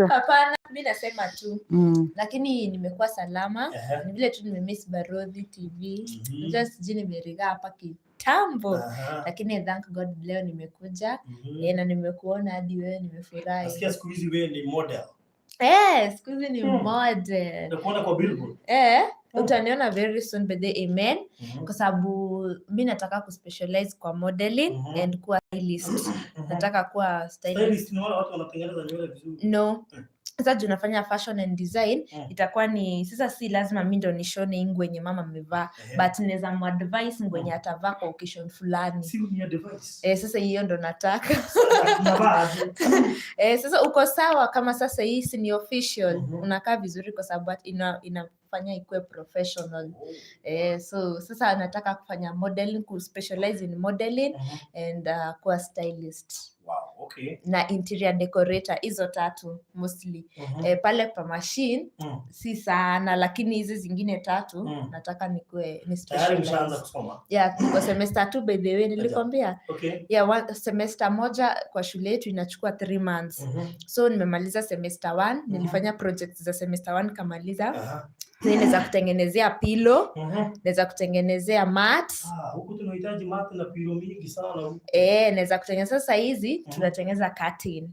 Hapana, mimi nasema tu. Lakini nimekuwa salama. Ni vile tu nimemiss Barodhi TV. Just sijui nimeriga hapa kitambo. Lakini thank God leo nimekuja. Na nimekuona hadi wewe nimefurahi. Nasikia siku hizi wewe ni model. Siku hizi ni modern. Utakuona kwa billboard. Utaniona very soon by the amen. Kwa sababu mimi nataka kuspecialize kwa modeling and kuwa stylist. Nataka kuwa Stylist ni wale watu wanatengeneza nywele vizuri. No. Sasa tunafanya fashion and design, itakuwa ni sasa si lazima mimi ndo nishone nguo yenye mama amevaa, but naweza advice nguo yenye atavaa kwa occasion fulani. Si ni advice. Sasa hiyo ndo nataka. Sasa uko sawa kama sasa hii si ni official, unakaa vizuri kwa sababu inafanya ikuwe professional. So sasa nataka kufanya modeling, ku specialize in modeling and kuwa stylist. Wow, okay. Na interior decorator, hizo 3 mostly. Pale kwa machine si sana, lakini hizi zingine 3 nataka nikuwe ni specialize. Tayari mshaanza kusoma? Kwa semester 2 by the way nilikwambia. Okay. Semester moja kwa shule yetu inachukua 3 months. So nimemaliza semester 1, nilifanya projects za semester 1 kamaliza. Naweza kutengenezea pillow, naweza kutengenezea mat. Huku tunahitaji mat na pillow mingi sana. Naweza kutengeneza sasa hizi tunatengeneza curtain.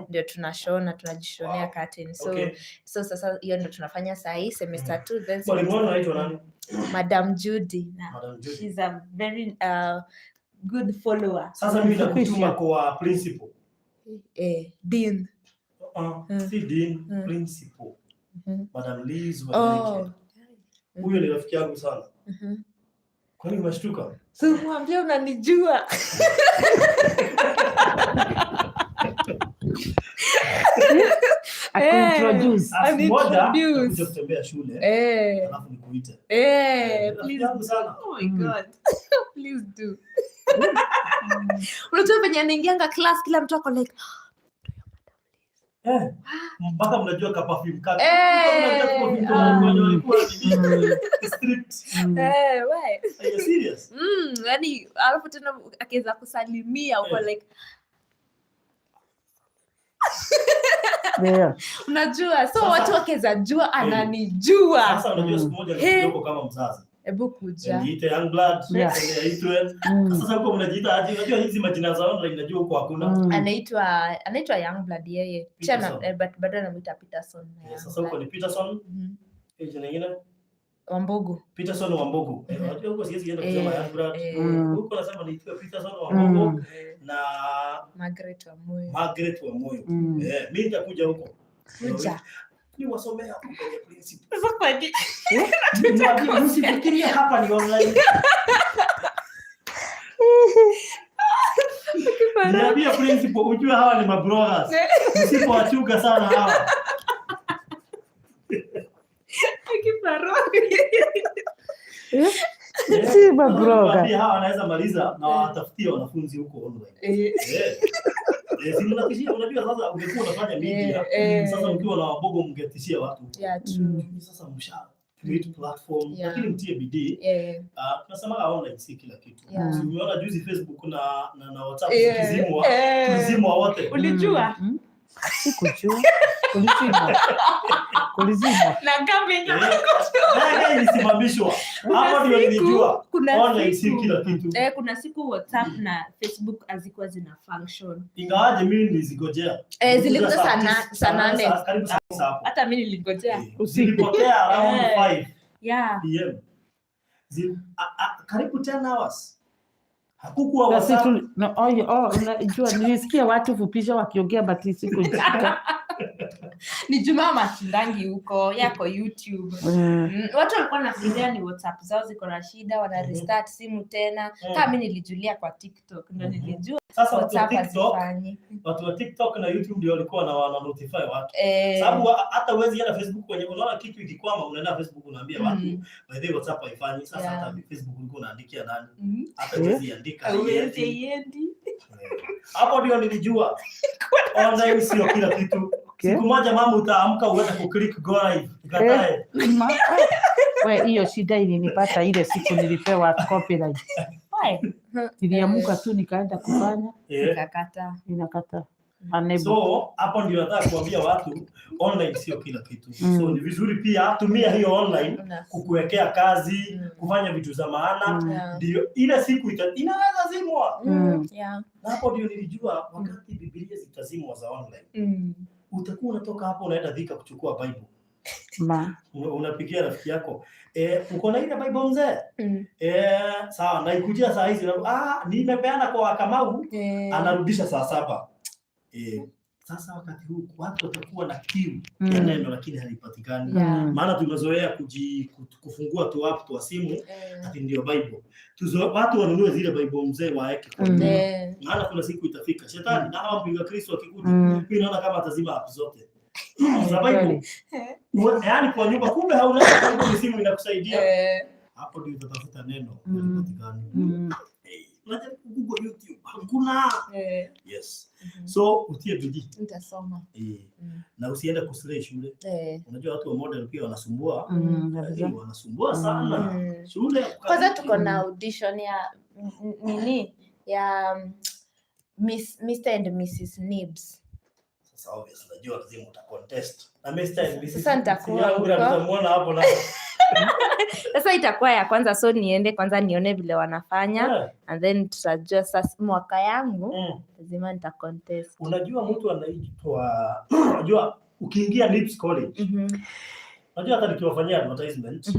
Ndio tunashona, tunajishonea curtain. So sasa hiyo ndio tunafanya saa hii semester 2 then. Mwalimu anaitwa nani? Madam Judy. She's a very good follower. Sasa mimi nakutuma kwa principal. Dean. Si dean, principal. Madam Liz wa huyo ni rafiki yangu sana. Kwa nini umeshtuka? So mwambie unanijua. Introduce. Kuja kutembea shule. Alafu nikuite. Please sana. Oh my God. Please do. Unajua venye anaingianga class kila mtu ako like mpaka mnajua ka perfume kaka. Walikuwa strict. Why? Are you serious? Yani alafu tena akiweza kusalimia uko like unajua, so watu wakiweza jua ananijua. Sasa unajua siku moja nilikuwa kama mzazi. Hebu kuja. Niite young blood, aitwe. Sasa huko mnajiita aje? Unajua hizi majina za online najua huko hakuna. Anaitwa young blood yeye. Chana but bado anamuita Peterson. Sasa huko ni Peterson. Jina nyingine? Wambogo. Peterson Wambogo. Unajua huko siwezi enda kusema young blood. Huko nasema niitwe Peterson Wambogo na Margaret Wamoyo. Mimi nitakuja huko. Kuja. Ni wasomea hapo kwenye principal. Sasa kwa nini? Usifikirie hapa ni online. Niambia principal ujue hawa ni mabloggers. Msipowachuga sana hawa. Si mabloggers. Hawa wanaweza maliza na watafutie wanafunzi huko online. Unajua sasa ungekuwa unafanya media, sasa ukiwa na Wambogo mngetishia watu. Sasa mshahara create platform, lakini mtie bidii. Tunasema online si kila kitu. Umeona juzi Facebook na WhatsApp tulizimwa wote. Ulijua? Sikujua. Kulizimwa. Na kamera ilisimamishwa. Hapo ndio nilijua. Online si kila kitu. Kuna siku WhatsApp na Facebook hazikuwa zina function. Ingawaje mimi nilizigojea. Zilikuwa sana 8. Karibu saa hapo. Hata mimi niligojea. Usipotea around 5. PM. Karibu 10 hours. Hakukuwa WhatsApp. Unajua nilisikia watu fupisha wakiongea but sikujua. Ni Juma Machindangi huko yako YouTube. Watu walikuwa nafikiria ni WhatsApp zao ziko na shida, wana restart simu tena. Kama mimi nilijulia kwa TikTok ndio nilijua sasa WhatsApp hazifanyi. Watu wa TikTok na YouTube ndio walikuwa na wana notify watu. Sababu hata uwezi yana Facebook kwenye unaona kitu ikikwama unaenda Facebook unaambia watu by the way WhatsApp haifanyi. Sasa hata Facebook ulikuwa unaandikia nani? Hata uwezi andika yendi. Hapo ndio nilijua online sio kila kitu. Siku moja mama utaamka uweze ku-click go live. Ikatae. Wewe hiyo shida ilinipata ile siku nilipewa copyright. Niliamuka tu nikaenda kufanya. Nikakata. So hapo ndio nataka kuambia watu online sio kila kitu. So ni vizuri pia tumia hiyo online kukuwekea kazi, kufanya vitu za maana. Ndio ile siku inaweza zimwa. Na hapo ndio nilijua wakati Biblia zitazimwa za online. utakuwa unatoka hapo unaenda Thika kuchukua Bible. Unapigia rafiki yako, uko na ile Bible mzee? Sawa, naikujia saa hizi, nimepeana kwa Kamau, anarudisha saa 7. Sasa wakati huu watu watakuwa na kiu ya neno lakini halipatikani. Maana tumezoea kufungua tu app tu simu ati ndio Bible. Watu wanunue zile Bible mzee waeke kwa maana kuna siku itafika shetani na hawa mpinga Kristo akikuja mimi naona kama atazima app zote za Bible. Yaani kwa nyumba kumbe hauna Bible, simu inakusaidia. Hapo ndio utatafuta neno halipatikani. Unajaribu Google, YouTube, hakuna. Yes. So utie bidii. Nitasoma. Na usiende kusile shule. Unajua watu wa model pia wanasumbua. Wanasumbua sana. Shule. Kwanza tuko na audition ya ya Mr. and Mrs. Nibs. Sasa obviously unajua lazima uta contest. Na Mr. and Mrs. Sasa nitakuwa tutamuona hapo na sasa itakuwa ya kwanza, so niende kwanza nione vile wanafanya and then tutajua sasa mwaka yangu lazima nita contest. Unajua mtu anaitwa unajua ukiingia Nibs College unajua hata nikiwafanyia advertisement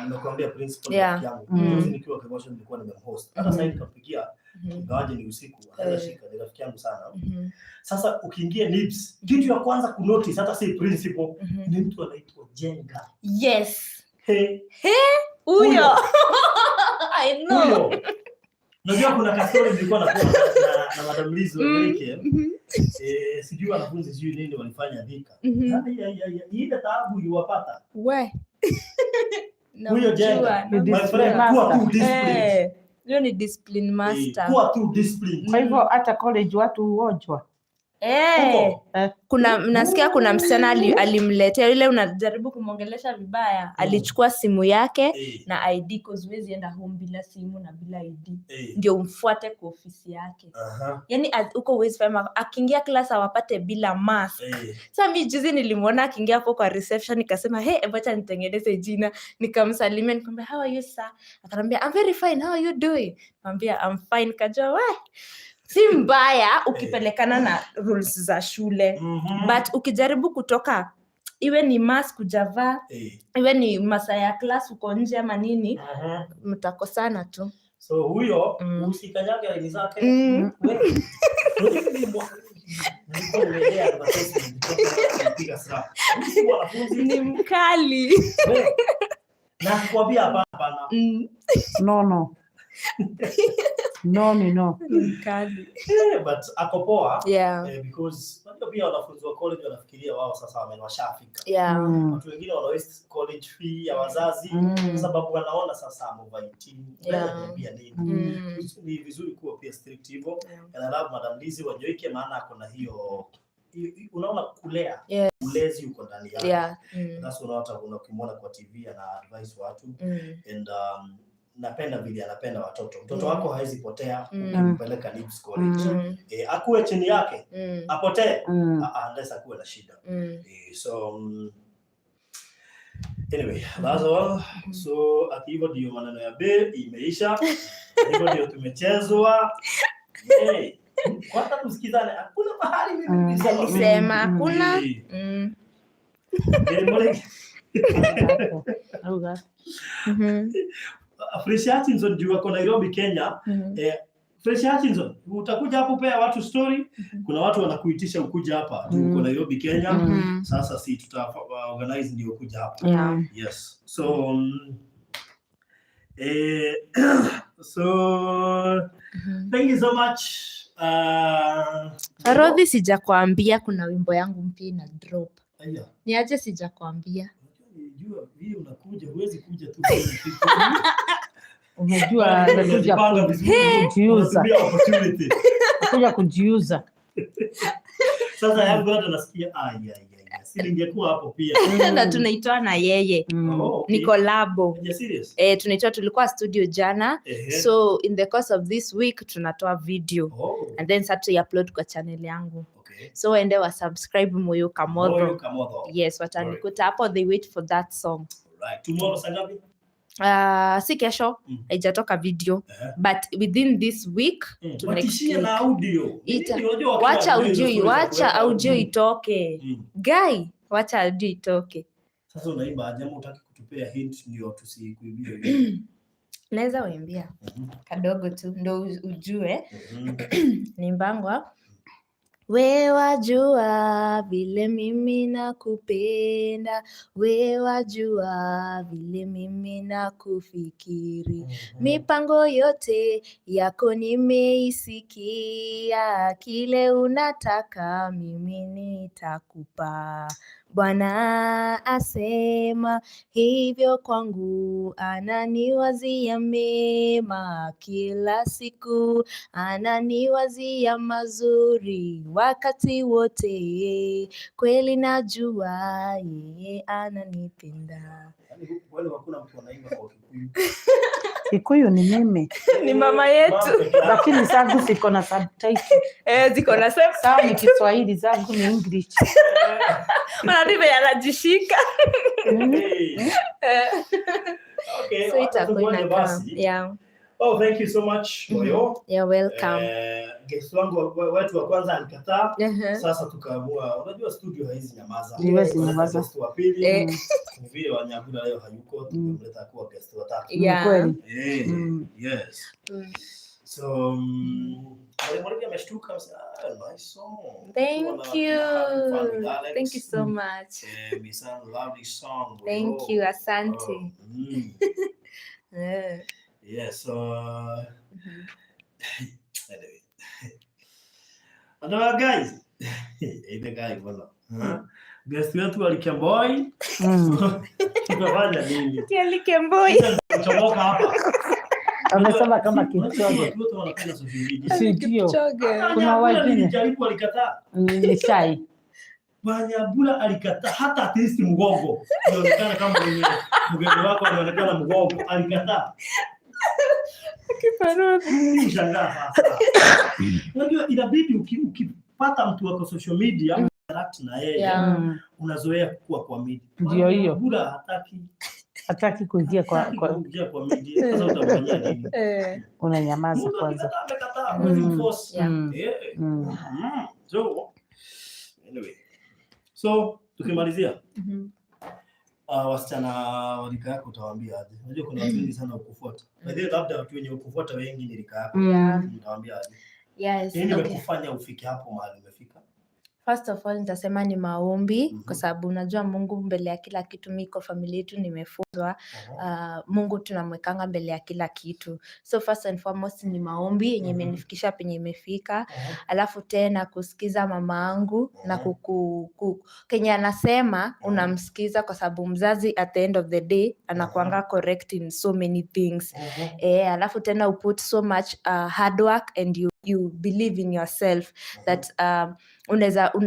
nimekuambia principal yangu nikiwa Kamotho nilikuwa nimemhost hata sasa nikampigia ingawaje ni usiku anashika ni rafiki yangu sana. Sasa ukiingia Nibs kitu ya kwanza kunotice hata si principal ni mtu anaitwa Jenga. Yes. Huyo. I know. Unajua kuna kasoro nilikuwa na Madam Liz wake. Sijui wanafunzi sijui nini walifanya Thika. Ile taabu iwapata. We. Huyo Jenga. My friend kuwa tu discipline. Hiyo ni discipline master. Kuwa tu discipline. Kwa hivyo hata college watu huojwa. Kuna mnasikia kuna msichana alimletea ile unajaribu kumongelesha vibaya, alichukua simu yake na ID cause huwezi enda home bila simu na bila ID. Ndio umfuate kwa ofisi yake. Yaani uko huwezi fema akiingia class awapate bila mask. Sasa mimi juzi nilimuona akiingia hapo kwa reception nikasema acha nitengeneze jina, nikamsalimia nikamwambia how are you sir? Akaniambia I'm very fine, how are you doing? Nikamwambia I'm fine. Kajua si mbaya ukipelekana na rules za shule. But ukijaribu kutoka iwe ni mask kujavaa iwe ni masaa ya class uko nje ama nini mtakosana tu. So huyo usikanyage line zake. Ni mkali. Na kuambia hapana. No. No. Mkali. But ako poa. Because pia wanafunzi wa college wanafikiria wao sasa wamewashafika. Watu wengine wana waste college fee ya wazazi kwa sababu wanaona sasa over 18 pia nini. Ni vizuri kuwa pia strict hivyo. Na love Madam Liz wajoike maana ako na hiyo unaona kulea. Ulezi uko ndani yake. That's unaona ukimwona kwa TV na advice watu and napenda vile anapenda watoto. Mtoto wako haizi potea ukimpeleka Nibs College. Akuwe chini yake apotee unless akuwe na shida. So anyway, that's all. So hivyo ndio maneno ya B imeisha. Hivyo ndio tumechezwa. Kwanza tusikizane. Hakuna mahali mimi nilisema hakuna. Fresh Hutchinson juu wako Nairobi Kenya. Fresh Hutchinson utakuja hapo pea watu story. Kuna watu wanakuitisha ukuja hapa juu uko Nairobi Kenya. Sasa si tuta organize ndio kuja hapa. Yes. So thank you so much. Rodhi sijakwambia kuna wimbo yangu mpya ina drop. Ni aje sijakwambia. Unajua vile unakuja huwezi kuja tu. Unajua nakuja kujiuza. Kuja kujiuza. Sasa yangu hata nasikia si ningekuwa hapo pia. Na tunaitoa na yeye. Ni collabo. Tunaitoa tulikuwa studio jana. So in the course of this week tunatoa video. And then sasa upload kwa channel yangu. So ende wa subscribe Moyo Kamotho. Yes, watanikuta hapo, they wait for that song. Right. Tomorrow sangapi? si kesho haijatoka video but within this week to next week na audio. wacha audio itoke guy, wacha audio itoke. Sasa unaimba aje? Unataka kutupea hint ndio tusikuibie? Naweza uimbia kadogo tu ndo ujue. Nimbangwa we wajua vile mimi nakupenda, we wajua vile mimi nakufikiri, mipango yote yako nimeisikia, kile unataka mimi nitakupa. Bwana asema hivyo kwangu, ananiwazia mema kila siku, ananiwazia mazuri wakati wote, kweli najua yeye ananipenda. Wale hakuna mtu anaimba kwa Kikuyu. Kikuyu ni meme. Ni mama yetu. Lakini zangu ziko na subtitle. Ziko na subtitle. Sawa ni Kiswahili, zangu ni English. Manadive yanajishika. Okay. So itakuwa inakaa. Yeah. Oh, thank you so much, Moyo. You're welcome. Guest wangu wetu wa kwanza alikataa. Sasa tukaamua, unajua studio haizi nyamaza. Niwezi nyamaza. Guest wa pili. Ni vile Wanyagula leo hayuko, tumemleta kuwa guest wa tatu. Kweli. Yes. So, Mwalimu ameshtuka msema, nice song. Thank you. Thank you so much. We sang a lovely song. Thank you, asante. Yes, anyway. Hello guys. The guy bwana. Guest wetu alikemboi. Tunafanya nini? Alikemboi. Chomoka hapa. Amesema kama Kipchoge. Watu wanapenda social media. Sio. Kuna wengine alijaribu alikataa. ni shy. Wanyabula alikataa hata artist mgongo. Inaonekana kama mgongo wako unaonekana mgongo, alikataa. Kifaruti. Shangaa sasa. Unajua inabidi ukipata mtu wako social media interact na yeye, unazoea kukua kwa media. Ndio hiyo. Bula hataki kuingia kwa media. Sasa utafanya nini? Unanyamaza kwanza. So anyway. So tukimalizia. Wasichana walika yako utawaambia aje? Unajua kuna watu wengi sana ukufuata. Baadhi labda watu wenye ukufuata wengi ni rika yako. Utawaambia aje? Yes. Nini imekufanya ufike hapo mahali umefika? First of all nitasema ni maombi kwa sababu unajua Mungu mbele ya kila kitu. Mimi kwa familia yetu nimefunzwa Mungu tunamwekanga mbele ya kila kitu. So first and foremost ni maombi yenye imenifikisha penye imefika. Alafu tena kusikiza mama yangu na Kenya anasema unamsikiza kwa sababu mzazi at the end of the day anakuanga correct in so many things. Alafu tena you put so much hard work and you believe in yourself that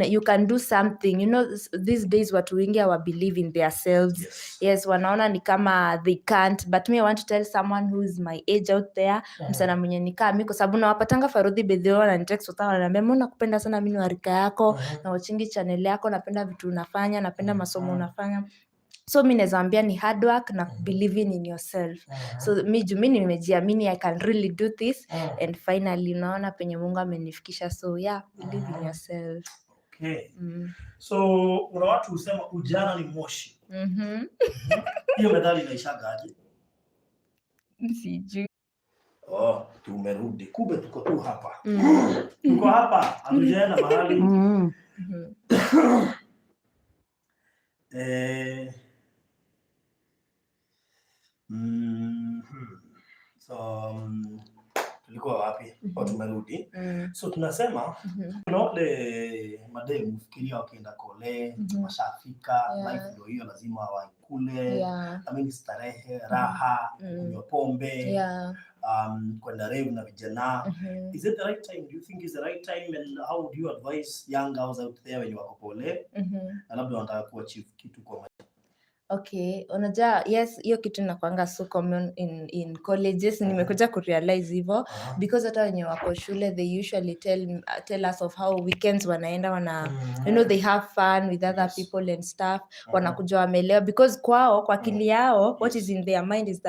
you can do something. You know, these days watu wengi hawa believe in themselves. Yes, wanaona ni kama they can't, but me I want to tell someone who is my age out there, msana mwenye nikaa mimi kwa sababu nawapatanga Farudhi bedheo na text wata wananiambia mbona nakupenda sana mimi wa rika yako na watchingi channel yako, napenda vitu unafanya, napenda masomo unafanya. So mimi nazaambia ni hard work na believing in yourself. So mimi nimejiamini I can really do this and finally naona penye Mungu amenifikisha. So yeah, believe in yourself. Okay. So una watu husema ujana ni moshi. Hiyo methali inaishaga aje? Sijui. Tumerudi. Kumbe tuko tu hapa. Tuko hapa, hatujaenda mahali. So tulikuwa wapi? Tumerudi. So tunasema kuna wale mademu fikiria wakienda kole, mashafika, life ndio hiyo lazima waikule. I mean starehe, raha, kunywa pombe, kwenda rave na vijana. Is it the right time? Do you think is the right time, and how would you advise young girls out there when you wako pole? Na labda wanataka kuachieve kitu kwa maisha? Okay, unajua yes, hiyo kitu inakuanga so common in colleges. Nimekuja kurealize hivyo because hata wenye wako shule they usually tell us of how weekends wanaenda you know, they have fun with other people and stuff. Wanakuja wamelewa because kwa akili yao what is in their mind is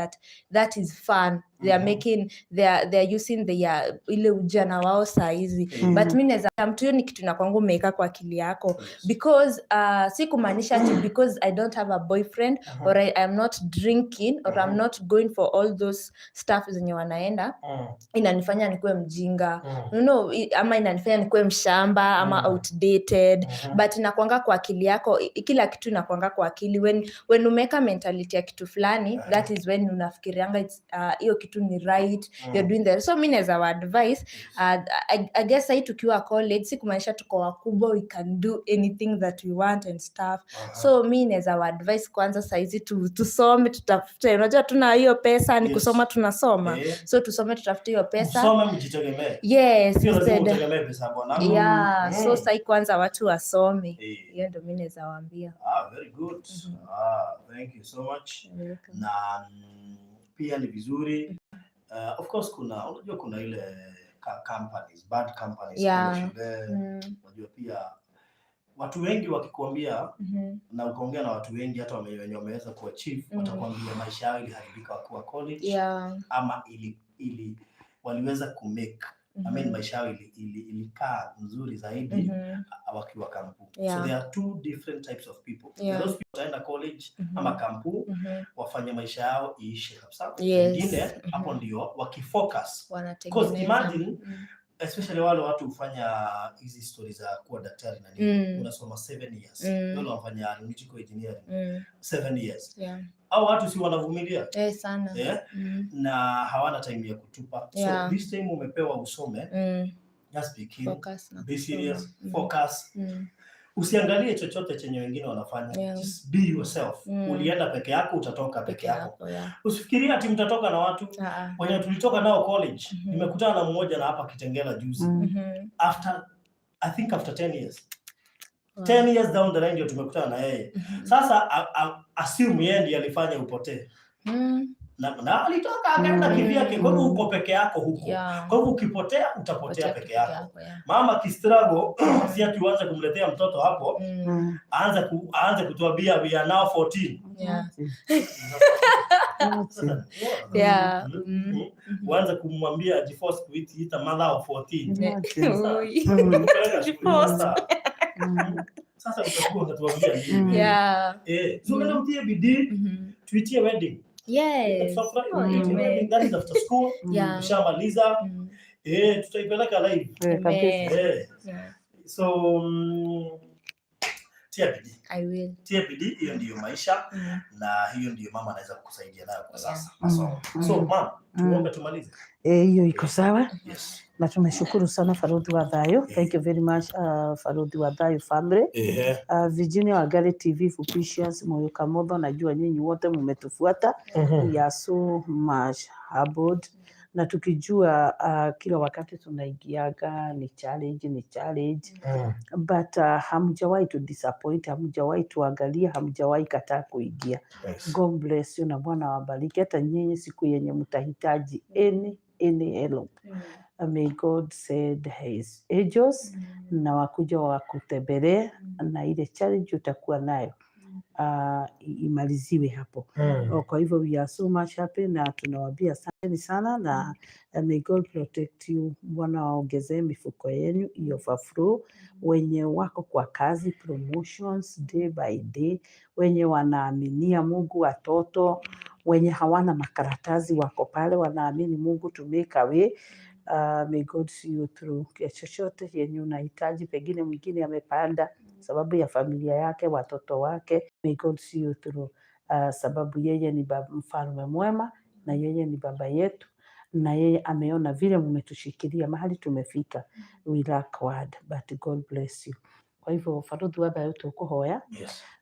that is fun. They are making they are using ile ujana wao saa hizi. But mimi naweza mtu, hiyo ni kitu na kwangu umeweka kwa akili yako because si kumaanisha ati because I don't have a boyfriend or I am not drinking or I'm not going for all those stuff zenye wanaenda inanifanya nikuwe mjinga, you know, ama inanifanya nikuwe mshamba ama outdated. But inakuanga kwa akili yako, kila kitu inakuanga kwa akili. When umeka mentality ya kitu fulani, that is when unafikirianga hiyo kitu ni right, you're doing that. So mimi naweza advise I guess hii tukiwa college si kumaanisha tuko wakubwa, we can do anything that we want and stuff. So mimi naweza advise kwanza saizi tusome, tutafute. Unajua tuna hiyo pesa ni kusoma, tunasoma. So tusome, tutafute hiyo pesa. Tusome mjitegemee. Yes, sio lazima utegemee pesa bwana. So sai kwanza watu wasome. Hiyo ndio mimi naweza waambia. Very good. Thank you so much. Na pia ni vizuri of course unajua kuna ile companies, bad companies shule. Unajua pia watu wengi wakikuambia na ukaongea na watu wengi hata wenye wameweza kuachieve watakwambia maisha yao iliharibika wakiwa college ama ili waliweza kumake I mean maisha yao ilikaa nzuri zaidi wakiwa kampu. So there are two different types of people. Those people wataenda college ama kampu wafanye maisha yao iishe kabisa. Wengine hapo ndio wakifocus. Because imagine especially wale watu hufanya hizi stories za kuwa daktari na nini, unasoma 7 years. Wale wanafanya aeronautical engineering 7 years. Au watu si wanavumilia sana. Na hawana time ya kutupa. So this time umepewa usome, just be keen, be serious, focus. Usiangalie chochote chenye wengine wanafanya. Just be yourself. Ulienda peke yako, utatoka peke yako. Usifikirie ati mtatoka na watu. Wenye tulitoka nao college, nimekutana na mmoja na hapa Kitengela juzi. After 10 years. 10 years down the line ndio tumekutana na yeye. Sasa assume yeye ndiye alifanya upotee. Na alitoka akaenda kivyake. Kwa hivyo uko peke yako huko. Kwa hivyo ukipotea utapotea peke yako. Mama kistrago si ati uanze kumletea mtoto hapo. Aanze kutuambia we are now 14. Uanze kumwambia jiforce kuita mother of 14. Sasa utakuwa unatuambia nini? So kama utie bidii tuitie wedding. That is after school. Ushamaliza. Tutaipeleka live. So tia bidii. I will. Tia bidii, hiyo ndiyo maisha na hiyo ndiyo mama anaweza kukusaidia nayo kwa sasa. So mama, tuombe tumalize. Hiyo iko sawa. Yes. Na tumeshukuru sana Faruthi wa Thayo. Thank you very much Faruthi wa Thayo family. Virginia Wangari TV Suprised, Moyo Kamotho, najua nyinyi wote mmetufuata. We are so much humbled. Na tukijua kila wakati tunaingiaga ni challenge. But hamjawahi to disappoint, hamjawahi tuangalia, hamjawahi kataa kuingia. God bless you na Bwana wabariki. Hata nyinyi siku yenye mtahitaji any help. May God send his angels na wakuja wakutembelee na ile challenge utakuwa nayo imaliziwe hapo. Kwa hivyo we are so much happy na tunawaambia asante sana na may God protect you. Bwana waongezee mifuko yenu hiyo overflow. Wenye wako kwa kazi promotions day by day, wenye wanaaminia Mungu watoto, wenye hawana makaratasi wako pale wanaamini Mungu to make a way. May God see you through. Chochote yenye unahitaji, pengine mwingine amepanda sababu ya familia yake, watoto wake. May God see you through. Sababu yeye ni mfalme mwema na yeye ni baba yetu na yeye ameona vile mmetushikilia mahali tumefika. We lack word, but God bless you. Kwa hivyo Faruthi wa Thayo tukuhoya.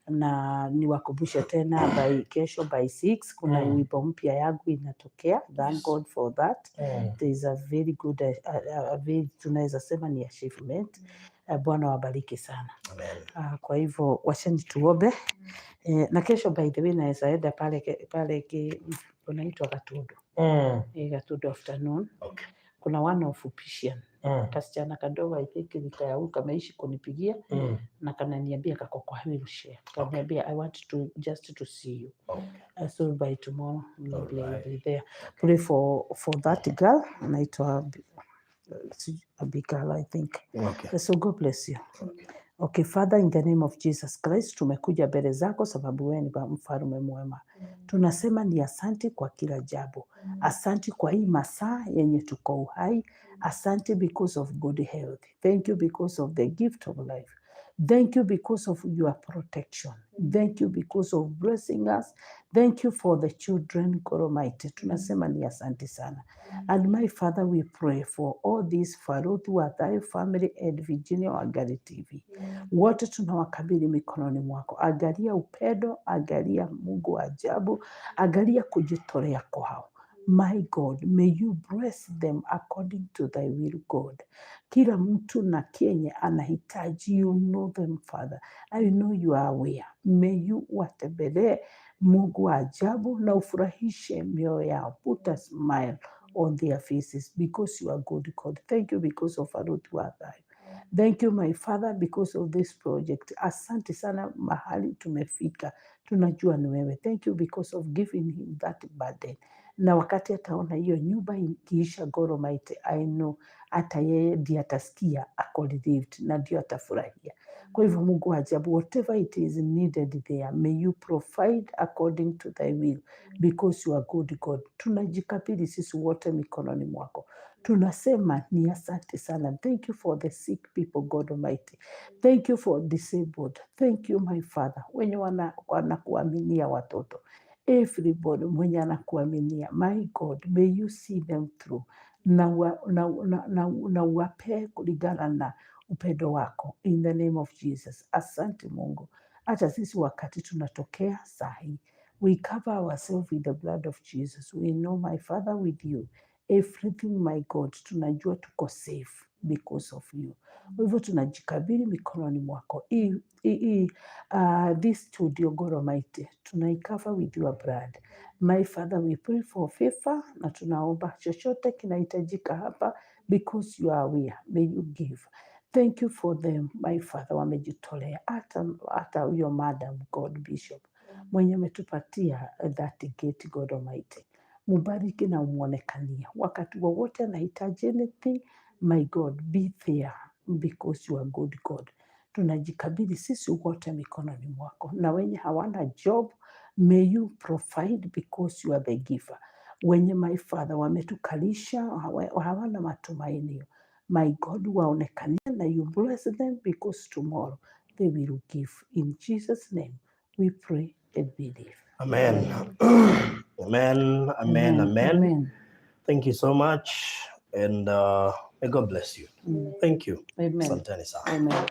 Na niwakumbushe tena kesho by 6 kuna wimbo mpya yangu inatokea. Thank God for that. There is a very good tunaweza sema ni achievement. Bwana wabariki sana. Kwa hivyo wacheni tuombe. Na kesho by the way naweza enda pale kunaitwa Gatundu. Gatundu afternoon. Okay. Kuna one of Opician. Kasichana kadogo I think nikayau kameishi kunipigia na kananiambia kako kwa wheelchair. Kananiambia I want to just to see you. Okay. So by tomorrow maybe I will be there. Pray for that girl anaitwa Abigail I think. Okay. So God bless you. Okay, Father, in the name of Jesus Christ, tumekuja mbele zako sababu wewe ni mfalme mwema. Tunasema ni asante kwa kila jambo. Asante kwa hii masaa yenye tuko uhai. Asante because of good health. Thank you because of the gift of life. Thank you because of your protection. Thank you because of blessing us. Thank you for the children, God Almighty. Tunasema ni asante sana. And my Father, we pray for all these Faruthi Wathai family and Virginia Wangari TV. Wote tunawakabidhi mikononi mwako. Angalia upendo, angalia Mungu wa ajabu, angalia kujitolea kwao. My God, may you bless them according to thy will, God. Kila mtu na kenye anahitaji, you know them, Father. I know you are aware. May you watembelee Mungu wa ajabu na ufurahishe mioyo yao. Put a smile on their faces because you are good, God. Thank you because of Faruthi Wathai. Thank you, my Father, because of this project. Asante sana mahali tumefika. Tunajua ni wewe. Thank you because of giving him that burden. Na wakati ataona hiyo nyumba ikiisha, God Almighty, I know hata yeye ndiye atasikia ako relieved na ndio atafurahia. Kwa hivyo Mungu wa ajabu, whatever it is needed there, may you provide according to thy will because you are good God. Tunajikabidhi sisi wote mikononi mwako. Tunasema ni asante sana. Thank you for the sick people, God Almighty. Thank you for disabled. Thank you, my Father. Wenye wanakuaminia watoto. Everybody mwenye anakuaminia. My God, may you see them through. Na uwape kulingana na upendo wako. In the name of Jesus. Asante Mungu. Hata sisi wakati tunatokea sahi. We cover ourselves with the blood of Jesus. We know, my Father, with you. Everything, my God, tunajua tuko safe because of you. Hivyo tunajikabili mikononi mwako. This studio, God Almighty, tunaikava with your blood. My Father, we pray for favor na tunaomba chochote kinahitajika hapa because you are aware. May you give. Thank you for them, my Father, wamejitolea. Hata huyo Madam God Bishop mwenye ametupatia that gate, God Almighty. Mubariki na umuonekania. Wakati wowote anahitaji anything, my God, be there because you are good God. Tunajikabidhi sisi wote mikononi mwako. Na wenye hawana job, may you provide because you are the giver. Wenye, my Father, wametukalisha, hawana matumaini, my God, waonekania na you bless them because tomorrow they will give. In Jesus' name we pray and believe. Amen. Amen. Amen. Amen. Thank you so much, and may God bless you. Thank you. Amen. Asanteni sana. Amen.